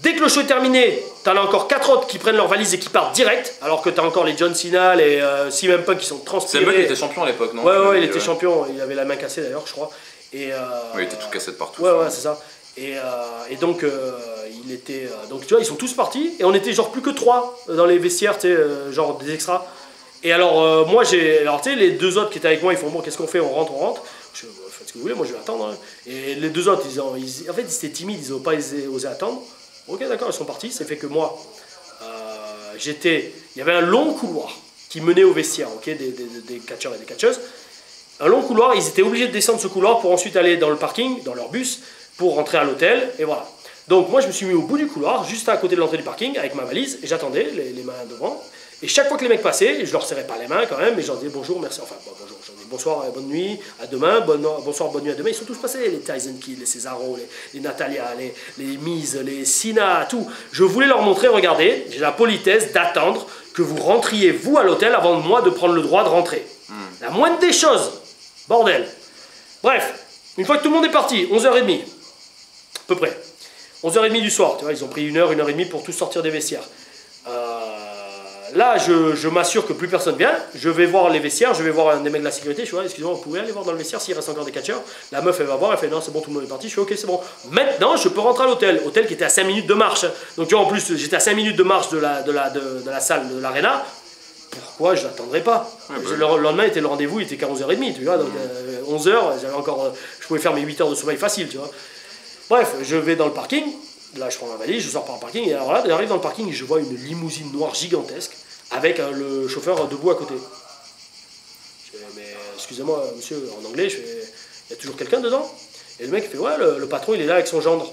Dès que le show est terminé, t'en as encore 4 autres qui prennent leurs valises et qui partent direct. Alors que t'as encore les John Cena, les CM Punk qui sont transpirés. CM Punk était champion à l'époque, non? Ouais, il était champion. Il avait la main cassée d'ailleurs, je crois. Et, il était tout cassé de partout. Ouais, c'est ça. Et donc, il était, donc tu vois, ils sont tous partis et on était genre plus que 3 dans les vestiaires, tu sais, genre des extras. Et alors, moi, tu sais, les 2 autres qui étaient avec moi, ils font bon, qu'est-ce qu'on fait? On rentre. Je fais, faites ce que vous voulez, moi je vais attendre. Hein. Et les 2 autres, en fait, ils étaient timides, ils n'ont pas osé attendre. Ok, d'accord, ils sont partis. C'est fait que moi, il y avait un long couloir qui menait au vestiaire, ok, des catcheurs et des catcheuses. Un long couloir, ils étaient obligés de descendre ce couloir pour ensuite aller dans le parking, dans leur bus, pour rentrer à l'hôtel, et voilà. Donc moi je me suis mis au bout du couloir, juste à côté de l'entrée du parking, avec ma valise, et j'attendais, les mains devant. Et chaque fois que les mecs passaient, je leur serrais pas les mains quand même, mais je leur disais bonjour, merci, enfin bonjour, je leur disais bonsoir, bonne nuit, à demain, bonsoir, bonne nuit à demain. Ils sont tous passés, les Tyson Kidd, les Cesaro, les Natalia, les Miz, les Cena, tout. Je voulais leur montrer, regardez, j'ai la politesse d'attendre que vous rentriez vous à l'hôtel avant de moi de prendre le droit de rentrer. La moindre des choses. Bordel. Bref, une fois que tout le monde est parti, 11h30, à peu près. 11h30 du soir, tu vois, ils ont pris 1h30 pour tous sortir des vestiaires. Là, je m'assure que plus personne vient. Je vais voir les vestiaires, je vais voir un des mecs de la sécurité. Je fais, excusez-moi, vous pouvez aller voir dans le vestiaire s'il reste encore des catcheurs. La meuf, elle va voir, elle fait, non, c'est bon, tout le monde est parti. Je fais, ok, c'est bon. Maintenant, je peux rentrer à l'hôtel. Hôtel qui était à 5 minutes de marche. Donc, tu vois, en plus, j'étais à 5 minutes de marche de la salle de l'aréna. Pourquoi je l'attendrai pas? Le lendemain était le rendez-vous, il était qu'à 11h30, tu vois. Donc, 11h, j'avais encore, je pouvais faire mes 8 heures de sommeil facile, tu vois. Bref, je vais dans le parking. Là, je prends ma valise, je sors par le parking, et alors là, j'arrive dans le parking et je vois une limousine noire gigantesque avec le chauffeur debout à côté. Je fais, mais excusez-moi, monsieur, en anglais, je fais, il y a toujours quelqu'un dedans? Et le mec il fait, ouais, le patron, il est là avec son gendre.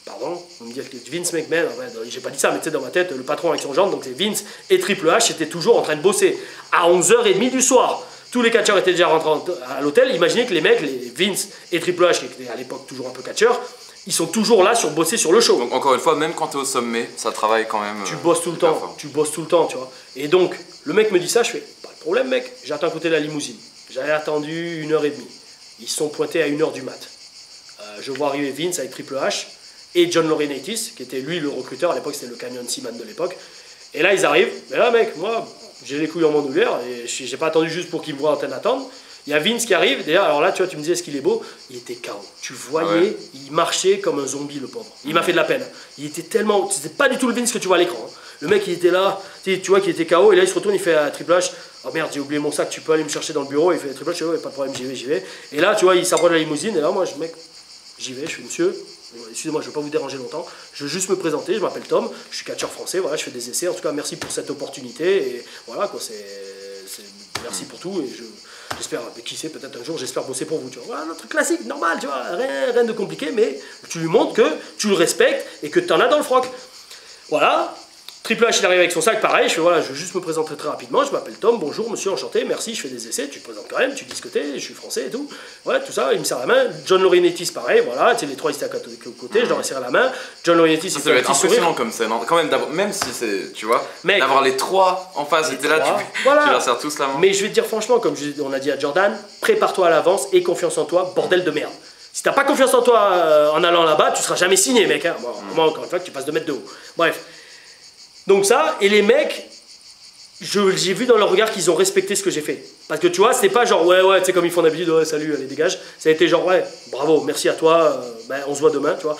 Pardon? On me dit que Vince McMahon, en fait, j'ai pas dit ça, mais tu sais, dans ma tête, le patron avec son gendre, donc c'est Vince et Triple H étaient toujours en train de bosser à 11h30 du soir. Tous les catcheurs étaient déjà rentrés à l'hôtel. Imaginez que les mecs, les Vince et Triple H, qui étaient à l'époque toujours un peu catcheurs, ils sont toujours là sur bosser sur le show. Donc encore une fois, même quand tu es au sommet, ça travaille quand même. Tu bosses tout le temps, fort. Tu bosses tout le temps, tu vois. Et donc, le mec me dit ça, je fais, pas de problème mec, j'attends à côté de la limousine. J'avais attendu 1h30. Ils se sont pointés à 1h du mat. Je vois arriver Vince avec Triple H et John Laurinaitis, qui était lui le recruteur, à l'époque c'était le Canyon Seaman de l'époque. Et là ils arrivent, et là mec, moi j'ai les couilles en bandoulière, et j'ai pas attendu juste pour qu'ils me voient en train d'attendre. Il y a Vince qui arrive, d'ailleurs, alors là, tu vois, tu me disais, est-ce qu'il est beau? Il était KO. Tu voyais, il marchait comme un zombie, le pauvre. Il m'a fait de la peine. Il était tellement... C'était pas du tout le Vince que tu vois à l'écran. Le mec, il était là, tu vois qu'il était KO, et là, il se retourne, il fait à Triple H, oh merde, j'ai oublié mon sac, tu peux aller me chercher dans le bureau? Il fait Triple H, ouais, pas de problème, j'y vais. Et là, tu vois, il s'approche de la limousine, et là, moi, mec, j'y vais, je fais, monsieur, excusez-moi, je ne vais pas vous déranger longtemps, je veux juste me présenter, je m'appelle Tom, je suis catcheur français, voilà, je fais des essais, en tout cas, merci pour cette opportunité, et voilà, quoi, merci pour tout, et j'espère, qui sait, peut-être un jour, j'espère bosser pour vous, tu vois. Voilà, un truc classique, normal, tu vois, rien de compliqué, mais tu lui montres que tu le respectes et que tu en as dans le froc. Voilà. Triple H, il arrive avec son sac, pareil, je fais, voilà, je veux juste me présenter très rapidement, je m'appelle Tom, bonjour, monsieur, enchanté, merci, je fais des essais, tu te présentes quand même, tu dis ce que t'es, je suis français et tout. Ouais, tout ça, il me serre la main. John Laurinaitis, pareil, voilà, tu sais, les trois, ils étaient à côté, je leur ai serré la main. John Laurinaitis, ça doit être impressionnant comme scène, quand même, même si c'est, tu vois, d'avoir les trois en face, et t'es là, tu leur serres tous la main. Mais je vais te dire franchement, comme on a dit à Jordan, prépare-toi à l'avance et confiance en toi, bordel de merde. Si t'as pas confiance en toi en allant là-bas, tu seras jamais signé, mec, hein. Moi, encore une fois, que tu passes 2 mètres de haut. Bref. Donc ça, et les mecs, j'ai vu dans leur regard qu'ils ont respecté ce que j'ai fait. Parce que tu vois, c'était pas genre, ouais, tu sais, comme ils font d'habitude, ouais, salut, allez, dégage. Ça a été genre, ouais, bravo, merci à toi, on se voit demain, tu vois.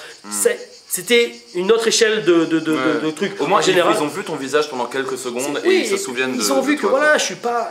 C'était une autre échelle de trucs. Au moins, en général, ils ont vu ton visage pendant quelques secondes et ils se souviennent de Ils ont vu que toi, voilà,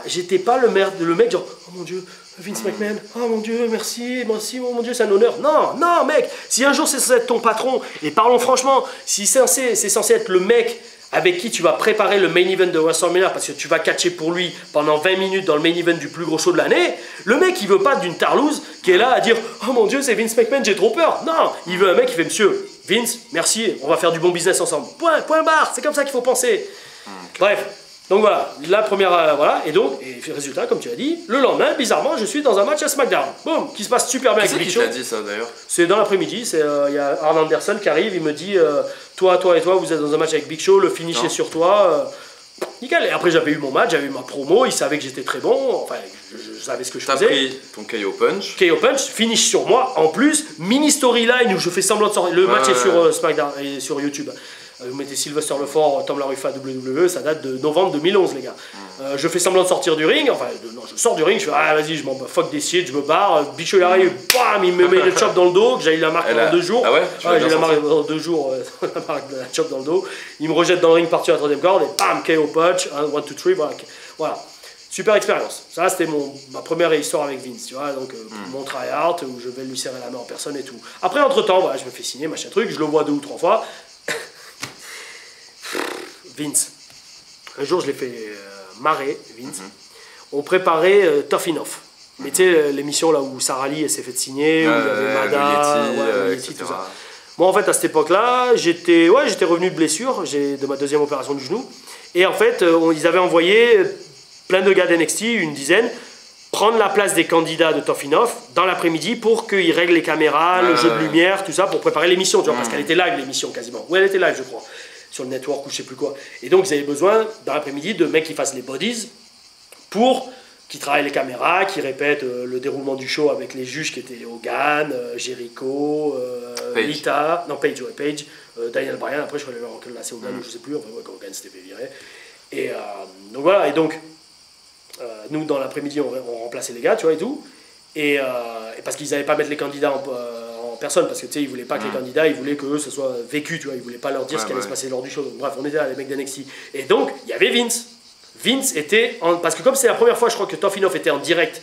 j'étais pas le mec genre, oh mon dieu, Vince McMahon, oh mon dieu, merci, oh mon dieu, c'est un honneur. Non, mec, si un jour c'est censé être ton patron, et parlons franchement, si c'est censé être le mec avec qui tu vas préparer le main event de WrestleMania parce que tu vas catcher pour lui pendant 20 minutes dans le main event du plus gros show de l'année, le mec il veut pas d'une tarlouse qui est là à dire oh mon dieu c'est Vince McMahon, j'ai trop peur. Non, il veut un mec qui fait monsieur, Vince, merci, on va faire du bon business ensemble. Point barre, c'est comme ça qu'il faut penser. Bref, donc voilà, la première, voilà, et donc, résultat, comme tu as dit, le lendemain, bizarrement, je suis dans un match à SmackDown. Boum, qui se passe super bien avec Big Show. Qui t'a dit ça d'ailleurs? C'est dans l'après-midi, il y a Arn Anderson qui arrive, il me dit toi et toi, vous êtes dans un match avec Big Show, le finish est sur toi. Nickel. Et après, j'avais eu mon match, j'avais eu ma promo, il savait que j'étais très bon, enfin, je savais ce que je faisais. T'as pris ton KO Punch. KO Punch, finish sur moi, en plus, mini storyline où je fais semblant de sortir. Le match est sur SmackDown et sur YouTube. Vous mettez Sylvester Lefort, Tom Larufa, WWE, ça date de novembre 2011, les gars. Je fais semblant de sortir du ring, enfin, non, je sors du ring, je fais, ah vas-y, je m'en fuck des shit, je me barre. Big Show il arrive, bam, il me met le chop dans le dos, que j'ai eu la marque pendant 2 jours. Ah ouais, j'ai eu la marque pendant 2 jours, la marque de la chop dans le dos. Il me rejette dans le ring, parti à la 3e corde, et bam, KO Punch, 1, 2, 3, voilà. Super expérience. Ça, c'était ma première histoire avec Vince, tu vois, donc mon try-out, où je vais lui serrer la main en personne et tout. Après, entre-temps, voilà, je me fais signer, machin truc, je le vois 2 ou 3 fois. Vince. Un jour, je l'ai fait marrer, Vince. On préparait Tough Enough. Mais tu sais, l'émission là où Sarah Lee s'est fait signer, où il y avait Mada, Yeti, tout ça. Moi, en fait, à cette époque-là, j'étais revenu de blessure, de ma 2e opération du genou. Et en fait, ils avaient envoyé plein de gars d'NXT, une dizaine, prendre la place des candidats de Tough Enough dans l'après-midi pour qu'ils règlent les caméras, le jeu de lumière, tout ça, pour préparer l'émission, tu vois, parce qu'elle était live, l'émission, quasiment. Oui, elle était live, je crois, sur le network ou je sais plus quoi. Et donc, ils avaient besoin, dans l'après-midi, de mecs qui fassent les bodies pour qui travaille les caméras, qui répète le déroulement du show avec les juges qui étaient Hogan, Jericho, Lita, non Page, Daniel Bryan, après je crois que là c'est Hogan, je sais plus, enfin ouais, quand Hogan s'était fait virer. Et donc voilà, et donc nous dans l'après-midi on remplaçait les gars, tu vois, et tout, et parce qu'ils n'avaient pas mettre les candidats en personne, parce que tu sais, ils voulaient pas que les candidats, ils voulaient que eux, ce soit vécu, tu vois, ils voulaient pas leur dire ce qui allait se passer lors du show. Donc, bref, on était là, les mecs d'NXT. Et donc, il y avait Vince. Vince était, parce que comme c'est la première fois, je crois que Tough Enough était en direct,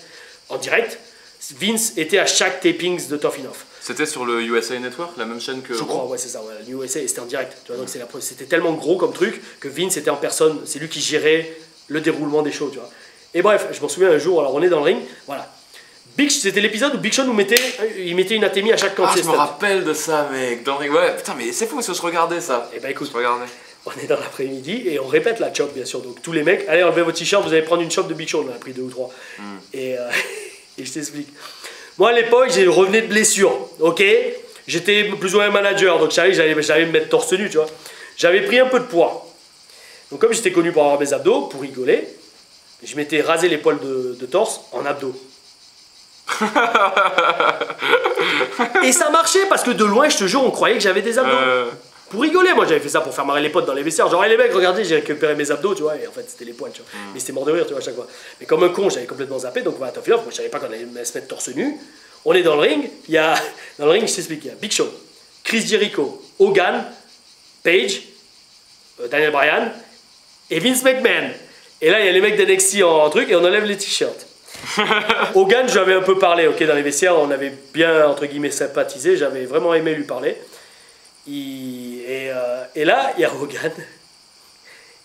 Vince était à chaque tapings de Tough Enough. C'était sur le USA Network, la même chaîne que... Je crois, ouais, c'est ça, ouais, USA, et c'était en direct. Tu vois, donc c'était tellement gros comme truc que Vince était en personne, c'est lui qui gérait le déroulement des shows, tu vois. Et bref, je m'en souviens un jour, alors on est dans le ring, voilà. C'était l'épisode où Big Show mettait une atémie à chaque camp. Ah, je me rappelle de ça, mec, dans le ring. Ouais, putain, mais c'est fou, parce que je regardais ça. Et bah écoute, on est dans l'après-midi et on répète la chop, bien sûr. Donc tous les mecs, allez, enlevez vos t-shirts, vous allez prendre une chop de Big Show. On en a pris 2 ou 3. Et je t'explique. Moi, à l'époque, j'ai revenais de blessure, ok. J'étais plus ou moins manager, donc j'allais me mettre torse nu, tu vois. J'avais pris un peu de poids. Donc comme j'étais connu pour avoir mes abdos, pour rigoler, je m'étais rasé les poils de torse en abdos. Et ça marchait parce que de loin, je te jure, on croyait que j'avais des abdos. Pour rigoler, moi j'avais fait ça pour faire marrer les potes dans les vestiaires. Genre, hey, les mecs, regardez, j'ai récupéré mes abdos, tu vois, et en fait c'était les poils, tu vois. Mais c'était mort de rire, tu vois, à chaque fois. Mais comme un con, j'avais complètement zappé, donc voilà, moi je savais pas qu'on allait se mettre torse nu. On est dans le ring, dans le ring, je t'explique, il y a Big Show, Chris Jericho, Hogan, Page, Daniel Bryan et Vince McMahon. Et là, il y a les mecs d'NXT en truc et on enlève les t-shirts. Hogan, j'avais un peu parlé, ok, dans les vestiaires, on avait bien, entre guillemets, sympathisé, j'avais vraiment aimé lui parler. Et là, il y a Hogan.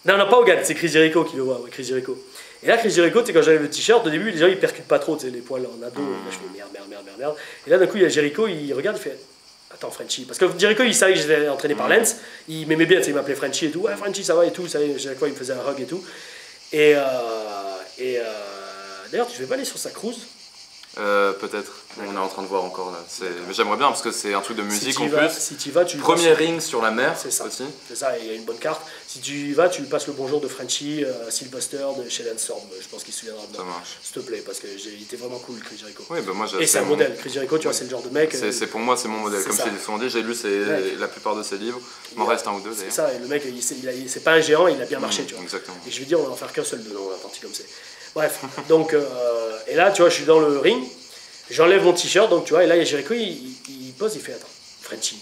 Non, pas Hogan, c'est Chris Jericho qui le voit, ouais, Chris Jericho. Et là, Chris Jericho, tu sais, quand j'avais le t-shirt, au début, les gens, ils percutent pas trop, tu sais, les poils en ado. Là, je fais merde. Et là, d'un coup, il y a Jericho, il regarde, il fait attends, Frenchie. Parce que Jericho, il savait que j'étais entraîné par Lance, il m'aimait bien, tu sais, il m'appelait Frenchie et tout. Ouais, Frenchie, ça va et tout, ça, chaque fois, il me faisait un hug et tout. D'ailleurs, tu fais pas aller sur sa cruise? Peut-être. On est en train de voir encore là. Mais j'aimerais bien parce que c'est un truc de musique en plus. Si tu vas, tu premier ring sur la mer. C'est ça. Aussi. C'est ça. Il y a une bonne carte. Si tu y vas, tu lui passes le bonjour de Frenchie, Sylvester de chez Lance Storm. Je pense qu'il se souviendra de moi. Ça marche. S'il te plaît, parce que il était vraiment cool, Chris Jericho. Oui, bah moi, et c'est un modèle. Chris Jericho, tu vois, c'est le genre de mec. C'est pour moi, c'est mon modèle. Comme je l'ai souvent dit, j'ai lu la plupart de ses livres. Il m'en reste un ou deux d'ailleurs. C'est ça. Et le mec, c'est pas un géant, il a bien marché, tu vois. Exactement. Et je vais dire, on va en faire qu'un seul dedans, la partie comme c'est. Bref. Donc, et là, tu vois, je suis dans le ring. J'enlève mon t-shirt, donc tu vois, et là il y a Jericho, il pose, il fait attends, Frenchie,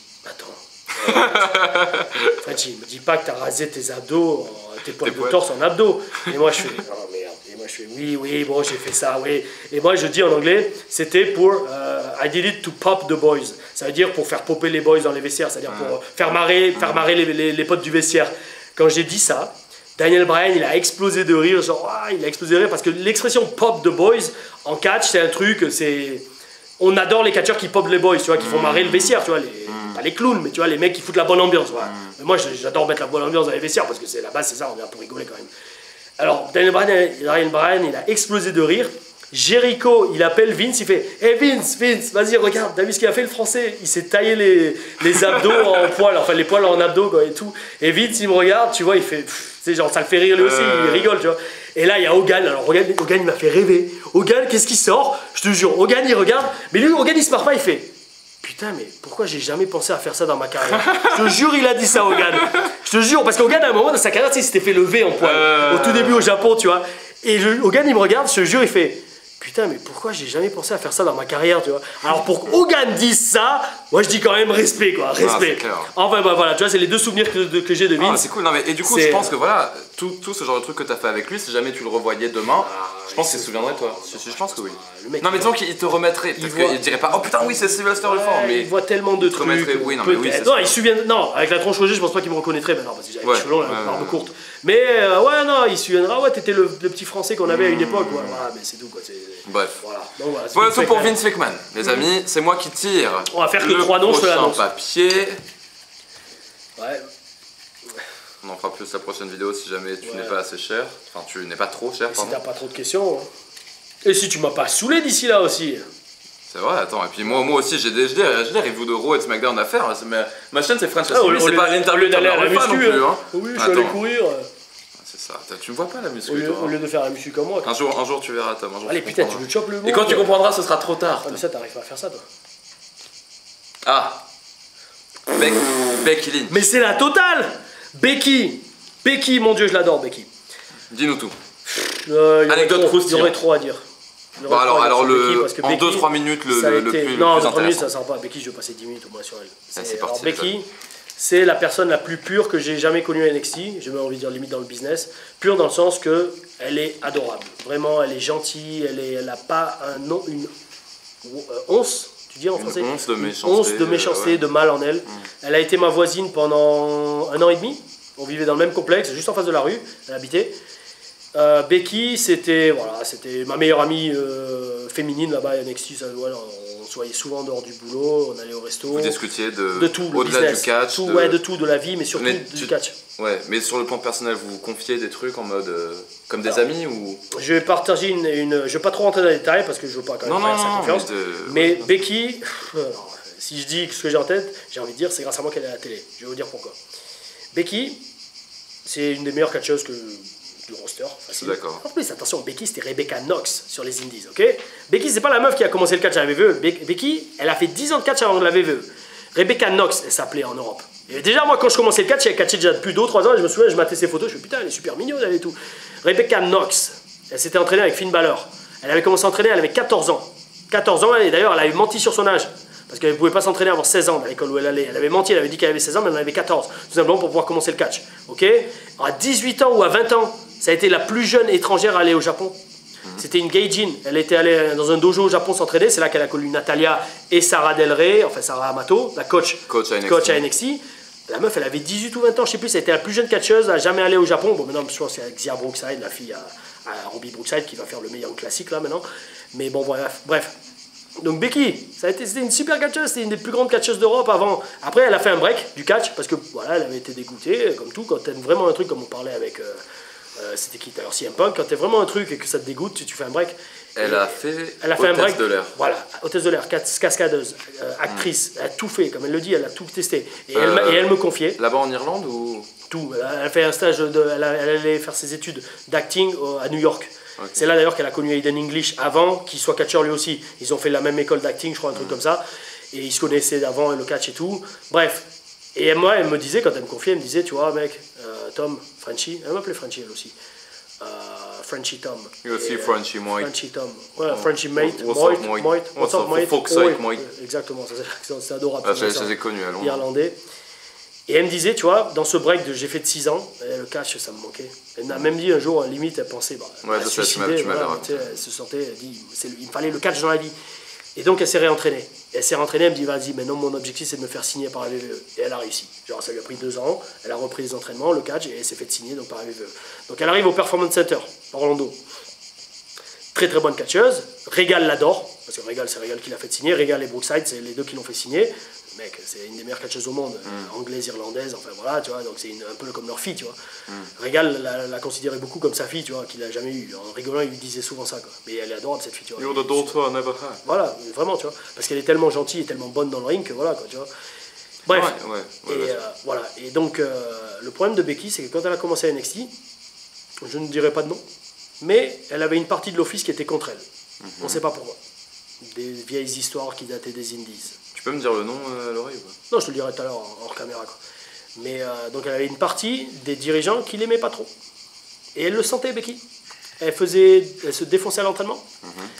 Frenchie, me dis pas que t'as rasé tes abdos, tes poils de torse en abdos. Et moi je fais, oh merde, et moi je fais, oui, bon j'ai fait ça, oui. Et moi je dis en anglais, c'était pour, I did it to pop the boys. Ça veut dire pour faire popper les boys dans les vestiaires, c'est-à-dire pour faire marrer les potes du vestiaire. Quand j'ai dit ça, Daniel Bryan, il a explosé de rire, genre, il a explosé de rire parce que l'expression pop the boys en catch, c'est un truc, on adore les catcheurs qui pop les boys, tu vois, qui font marrer le vestiaire, tu vois, pas les clowns, mais tu vois, les mecs qui foutent la bonne ambiance, voilà. Mais moi, j'adore mettre la bonne ambiance dans les vestiaires parce que c'est la base, c'est ça, on vient pour rigoler quand même. Alors, Daniel Bryan, il a explosé de rire. Jericho, il appelle Vince, il fait hey Vince, vas-y, regarde, t'as vu ce qu'il a fait le français? Il s'est taillé les abdos en poils, enfin les poils en abdos quoi, et tout. Et Vince, il me regarde, tu vois, il fait, c'est genre, ça le fait rire lui aussi, il rigole, tu vois. Et là, il y a Hogan, alors Hogan il m'a fait rêver. Hogan, qu'est-ce qui sort? Je te jure, Hogan, il regarde, mais lui, Hogan, il se marre pas, il fait putain, mais pourquoi j'ai jamais pensé à faire ça dans ma carrière? Je te jure, il a dit ça, Hogan. Je te jure, parce qu'Hogan, à un moment dans sa carrière, tu sais, il s'était fait lever en poils, au tout début au Japon, tu vois. Et Hogan, il me regarde, je te jure, il fait putain, mais pourquoi j'ai jamais pensé à faire ça dans ma carrière, tu vois? Alors pour qu'Hogan dise ça, moi je dis quand même respect, quoi, respect. Enfin bah voilà, tu vois, c'est les deux souvenirs que j'ai de Vince. C'est cool, non mais et du coup je pense que voilà, tout ce genre de truc que t'as fait avec lui, si jamais tu le revoyais demain, je pense qu'il se souviendrait de toi. Je pense que oui. Non mais disons qu'il te remettrait, peut-être qu'il dirait pas oh putain oui c'est Sylvester le fort, mais il voit tellement de trucs. Oui, non mais oui. Non, il se souvient, non, avec la tronche logée, je pense pas qu'il me reconnaîtrait, mais non, parce que j'avais les cheveux longs, la barbe courte. Mais ouais, non, il se souviendra, ouais, t'étais le petit français qu'on avait à une époque, ouais, mais c'est tout, quoi. Bref. Voilà, tout pour Vince McMahon. Les amis, c'est moi qui tire. On va faire que 3 noms, je te l'annonce. Papier. Ouais. On en fera plus la prochaine vidéo si jamais tu n'es pas assez cher. Enfin, tu n'es pas trop cher, pardon. Si t'as pas trop de questions. Hein. Et si tu m'as pas saoulé d'ici là aussi. C'est vrai, attends, et puis moi aussi j'ai des reviews de Raw et de SmackDown à faire. Ma chaîne c'est French Wrestling, c'est pas l'interview d'aller à la muscu. Non plus, hein. Oui, je suis allé courir. C'est ça. Tu me vois pas la muscu, au lieu de faire la muscu comme moi. Un jour tu verras, Tom. Allez, putain, tu veux choper le mot. Et quand tu comprendras, ce sera trop tard. Ah, mais ça, t'arrives pas à faire ça, toi. Ah. Becky Lynch. Mais c'est la totale. Becky, mon dieu, je l'adore, Becky. Dis-nous tout. Anecdote croustillante. Il y aurait trop à dire. Bon, alors en 2-3 minutes, le plus non, en 2-3 intéressant. minutes, ça sert pas. Becky, je vais passer 10 minutes au moins sur elle. C'est parti. Becky, c'est la personne la plus pure que j'ai jamais connue à NXT. J'ai même envie de dire limite dans le business. Pure dans le sens que elle est adorable. Vraiment, elle est gentille. Elle a pas une once. Tu dis en français une once de méchanceté, de mal en elle. Elle a été ma voisine pendant 1 an et demi. On vivait dans le même complexe, juste en face de la rue. Elle habitait. Becky, c'était ma meilleure amie féminine là-bas à NXT. On se voyait souvent dehors du boulot, on allait au resto. Vous discutiez de tout, au-delà du catch. de tout, de la vie, mais surtout du catch. Ouais, mais sur le plan personnel, vous vous confiez des trucs en mode comme des amis ou... Je vais partager je vais pas trop rentrer dans les détails parce que je veux pas quand même faire sa confiance. Mais Becky, si je dis ce que j'ai en tête, j'ai envie de dire c'est grâce à moi qu'elle est à la télé. Je vais vous dire pourquoi. Becky, c'est une des meilleures catcheuses du roster, facile. D'accord. En plus, attention, Becky c'était Rebecca Knox sur les Indies, ok? Becky c'est pas la meuf qui a commencé le catch à la WWE. Becky, elle a fait 10 ans de catch avant de la WWE. Rebecca Knox, elle s'appelait en Europe. Et déjà, moi, quand je commençais le catch, elle catchait déjà depuis 2-3 ans. Et je me souviens, je matais ses photos. Je me suis dit, putain, elle est super mignonne, elle et tout. Rebecca Knox, elle s'était entraînée avec Finn Balor. Elle avait commencé à entraîner, elle avait 14 ans. 14 ans, et d'ailleurs, elle avait menti sur son âge. Parce qu'elle ne pouvait pas s'entraîner avant 16 ans à l'école où elle allait. Elle avait menti, elle avait dit qu'elle avait 16 ans, mais elle en avait 14. Tout simplement pour pouvoir commencer le catch. Ok? À 18 ans ou à 20 ans, ça a été la plus jeune étrangère à aller au Japon. C'était une gaijin. Elle était allée dans un dojo au Japon s'entraîner. C'est là qu'elle a connu Natalia et Sarah Del Rey, enfin Sarah Amato, la coach à NXT. La meuf, elle avait 18 ou 20 ans, je sais plus. Ça a été la plus jeune catcheuse à jamais aller au Japon. Bon, maintenant, je pense que c'est Xia Brookside, la fille à Ruby Brookside, qui va faire le meilleur classique là maintenant. Mais bon, bref. Donc Becky, c'était une super catcheuse, c'était une des plus grandes catcheuses d'Europe avant. Après, elle a fait un break du catch parce que voilà, elle avait été dégoûtée, comme tout. Quand t'aimes vraiment un truc, comme on parlait avec, c'était qui d'ailleurs CM Punk, quand t'aimes vraiment un truc et que ça te dégoûte, tu fais un break. Elle a fait un break de l'air. Voilà, hôtesse de l'air, cascadeuse, actrice, elle a tout fait, comme elle le dit, elle a tout testé. Et elle me confiait. Là-bas en Irlande ou tout. Elle a fait un stage, elle allait faire ses études d'acting à New York. Okay. C'est là d'ailleurs qu'elle a connu Aiden English avant qu'il soit catcheur lui aussi. Ils ont fait la même école d'acting, je crois, un truc comme ça. Et ils se connaissaient d'avant, le catch et tout. Bref. Et moi, elle me disait, quand elle me confiait, elle me disait, tu vois, mec, Tom, Frenchie, elle m'appelait Frenchie elle aussi. Frenchie Tom. You aussi Frenchie Moit. Frenchie Tom. Ouais, Frenchie Mate. Moit. What's up, Moit? Moit. Exactement, c'est adorable. Je les ai connus à Londres. Irlandais. Et elle me disait, tu vois, dans ce break j'ai fait de 6 ans, le catch, ça me manquait. Elle m'a même dit un jour, limite, elle pensait, elle se sentait, elle dit, il me fallait le catch dans la vie. Et donc elle s'est réentraînée. Elle me dit, vas-y, maintenant mon objectif c'est de me faire signer par la WWE. Et elle a réussi. Genre ça lui a pris 2 ans, elle a repris les entraînements, le catch, et elle s'est fait signer donc, par la WWE. Donc elle arrive au Performance Center, Orlando. Très très bonne catcheuse. Regal l'adore, parce que Regal c'est Regal qui l'a fait signer. Regal et Brookside, c'est les deux qui l'ont fait signer. Mec, c'est une des meilleures catcheuses au monde, anglaise, irlandaise, enfin voilà, tu vois, donc c'est un peu comme leur fille, tu vois. Regal l'a considérée beaucoup comme sa fille, tu vois, qu'il n'a jamais eu. En rigolant, il lui disait souvent ça, quoi. Mais elle est adorable, cette fille, tu vois. You're the daughter I never had. Voilà, vraiment, tu vois, parce qu'elle est tellement gentille et tellement bonne dans le ring que voilà, quoi, tu vois. Bref, voilà, et donc le problème de Becky, c'est que quand elle a commencé à NXT, je ne dirais pas de nom, mais elle avait une partie de l'office qui était contre elle. On ne sait pas pourquoi. Des vieilles histoires qui dataient des Indies. Tu peux me dire le nom à l'oreille ou pas? Non, je te le dirai tout à l'heure hors caméra, quoi. Mais donc elle avait une partie des dirigeants qui l'aimaient pas trop. Et elle le sentait, Becky. Elle se défonçait à l'entraînement.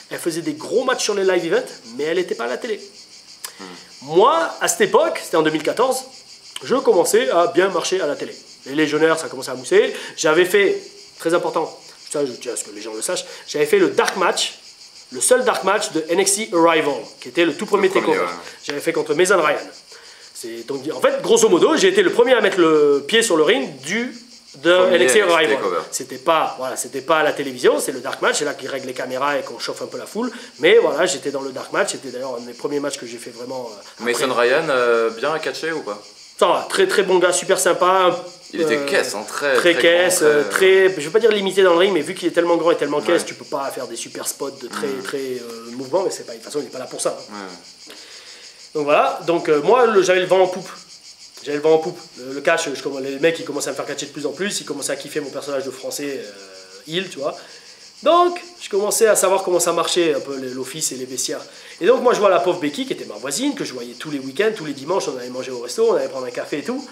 Elle faisait des gros matchs sur les live events, mais elle n'était pas à la télé. Moi, à cette époque, c'était en 2014, je commençais à bien marcher à la télé. Les légionnaires, ça commençait à mousser. J'avais fait, très important, ça je tiens à ce que les gens le sachent, j'avais fait le dark match. Le seul dark match de NXT Arrival, qui était le tout premier takeover. Ouais. J'avais fait contre Mason Ryan. Donc, en fait, grosso modo, j'ai été le premier à mettre le pied sur le ring de NXT Arrival. C'était pas à la télévision, c'est le dark match, c'est là qu'ils règlent les caméras et qu'on chauffe un peu la foule. Mais voilà, j'étais dans le dark match, c'était d'ailleurs un de mes premiers matchs que j'ai fait vraiment. Mason Ryan, bien à catcher ou pas? Ça va, très très bon gars, super sympa. Il était caisse, hein, très caisse, je veux pas dire limité dans le ring, mais vu qu'il est tellement grand et tellement caisse, tu peux pas faire des super spots de très mouvement, mais c'est pas, de toute façon il est pas là pour ça. Donc voilà, donc moi j'avais le vent en poupe. J'avais le vent en poupe. Le catch, les mecs ils commençaient à me faire catcher de plus en plus, ils commençaient à kiffer mon personnage de français, Hill, tu vois. Donc, je commençais à savoir comment ça marchait, un peu l'office et les vestiaires. Et donc, moi, je vois la pauvre Becky, qui était ma voisine, que je voyais tous les week-ends, tous les dimanches, on allait manger au resto, on allait prendre un café et tout.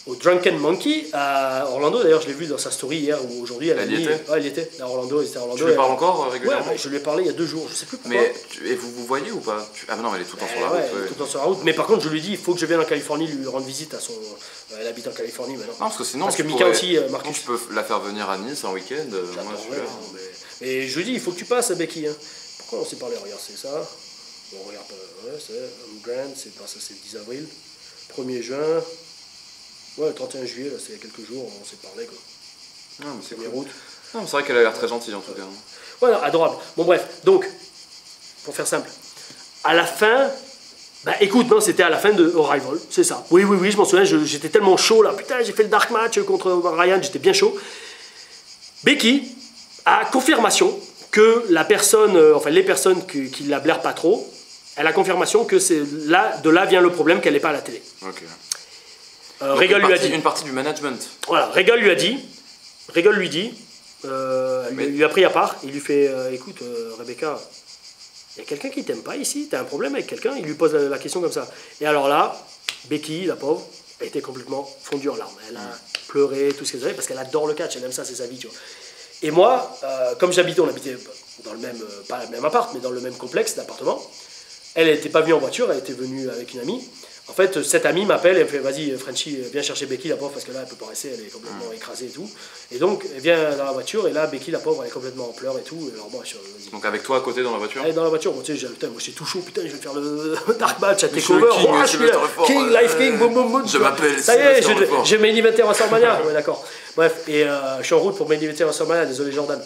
Au Drunken Monkey, à Orlando, d'ailleurs, je l'ai vu dans sa story hier ou aujourd'hui. Elle y était. Ouais, elle y était, à Orlando, elle était à Orlando. Tu lui parles encore régulièrement? Ouais, je lui ai parlé il y a 2 jours, je sais plus pourquoi. Mais, et vous voyez ou pas? Ah non, elle est tout le temps sur la route. Elle est tout le temps sur la route. Mais par contre, je lui dis, il faut que je vienne en Californie lui rendre visite à son... Elle habite en Californie maintenant. Non, parce que sinon, parce que Mika aussi, Marcus. Je peux la faire venir à Nice un week-end. Moi, je suis là. Et je lui dis, il faut que tu passes à Becky. Hein. Pourquoi on s'est parlé? Regarde, c'est ça. On regarde pas. Ouais, c'est Grand, c'est pas ça, c'est le 10 avril. 1er juin. Ouais, le 31 juillet, là, c'est il y a quelques jours, on s'est parlé quoi. Non, mais c'est cool. Route. Non, mais c'est vrai qu'elle a l'air très gentille en tout cas. Ouais, non, adorable. Bon, bref, donc, pour faire simple, à la fin. Bah écoute, non, c'était à la fin de Arrival, c'est ça. Oui, je m'en souviens, j'étais tellement chaud là. Putain, j'ai fait le dark match contre Ryan, j'étais bien chaud. Becky a confirmation que la personne, enfin les personnes qui la blairent pas trop, elle a confirmation que c'est là, de là vient le problème qu'elle n'est pas à la télé. Ok. Regal lui a dit. Une partie du management. Voilà, Regal lui dit, lui a pris à part, il lui fait, écoute Rebecca, il y a quelqu'un qui t'aime pas ici, t'as un problème avec quelqu'un, il lui pose la question comme ça. Et alors là, Becky, la pauvre, a été complètement fondue en larmes. Elle a pleuré, tout ce qu'elle avait, parce qu'elle adore le catch, elle aime ça, c'est sa vie, tu vois. Et moi, comme on habitait dans le même, pas le même appart, mais dans le même complexe d'appartements, elle n'était pas venue en voiture, elle était venue avec une amie. En fait, cette amie m'appelle, elle me fait vas-y Frenchy, viens chercher Becky la pauvre parce que là elle peut pas rester, elle est complètement écrasée et tout. Et donc elle vient dans la voiture et là Becky la pauvre elle est complètement en pleurs et tout. Et alors moi je vas-y. Donc avec toi à côté dans la voiture? Elle est dans la voiture, moi tu sais, moi j'ai tout chaud, putain je vais faire le dark match à takeover. Je suis là, King, Life King, boum boum boum. Je m'appelle. Ça y est, j'ai main eventer à WrestleMania. Ouais d'accord. Bref, et je suis en route pour main eventer à WrestleMania, désolé Jordan.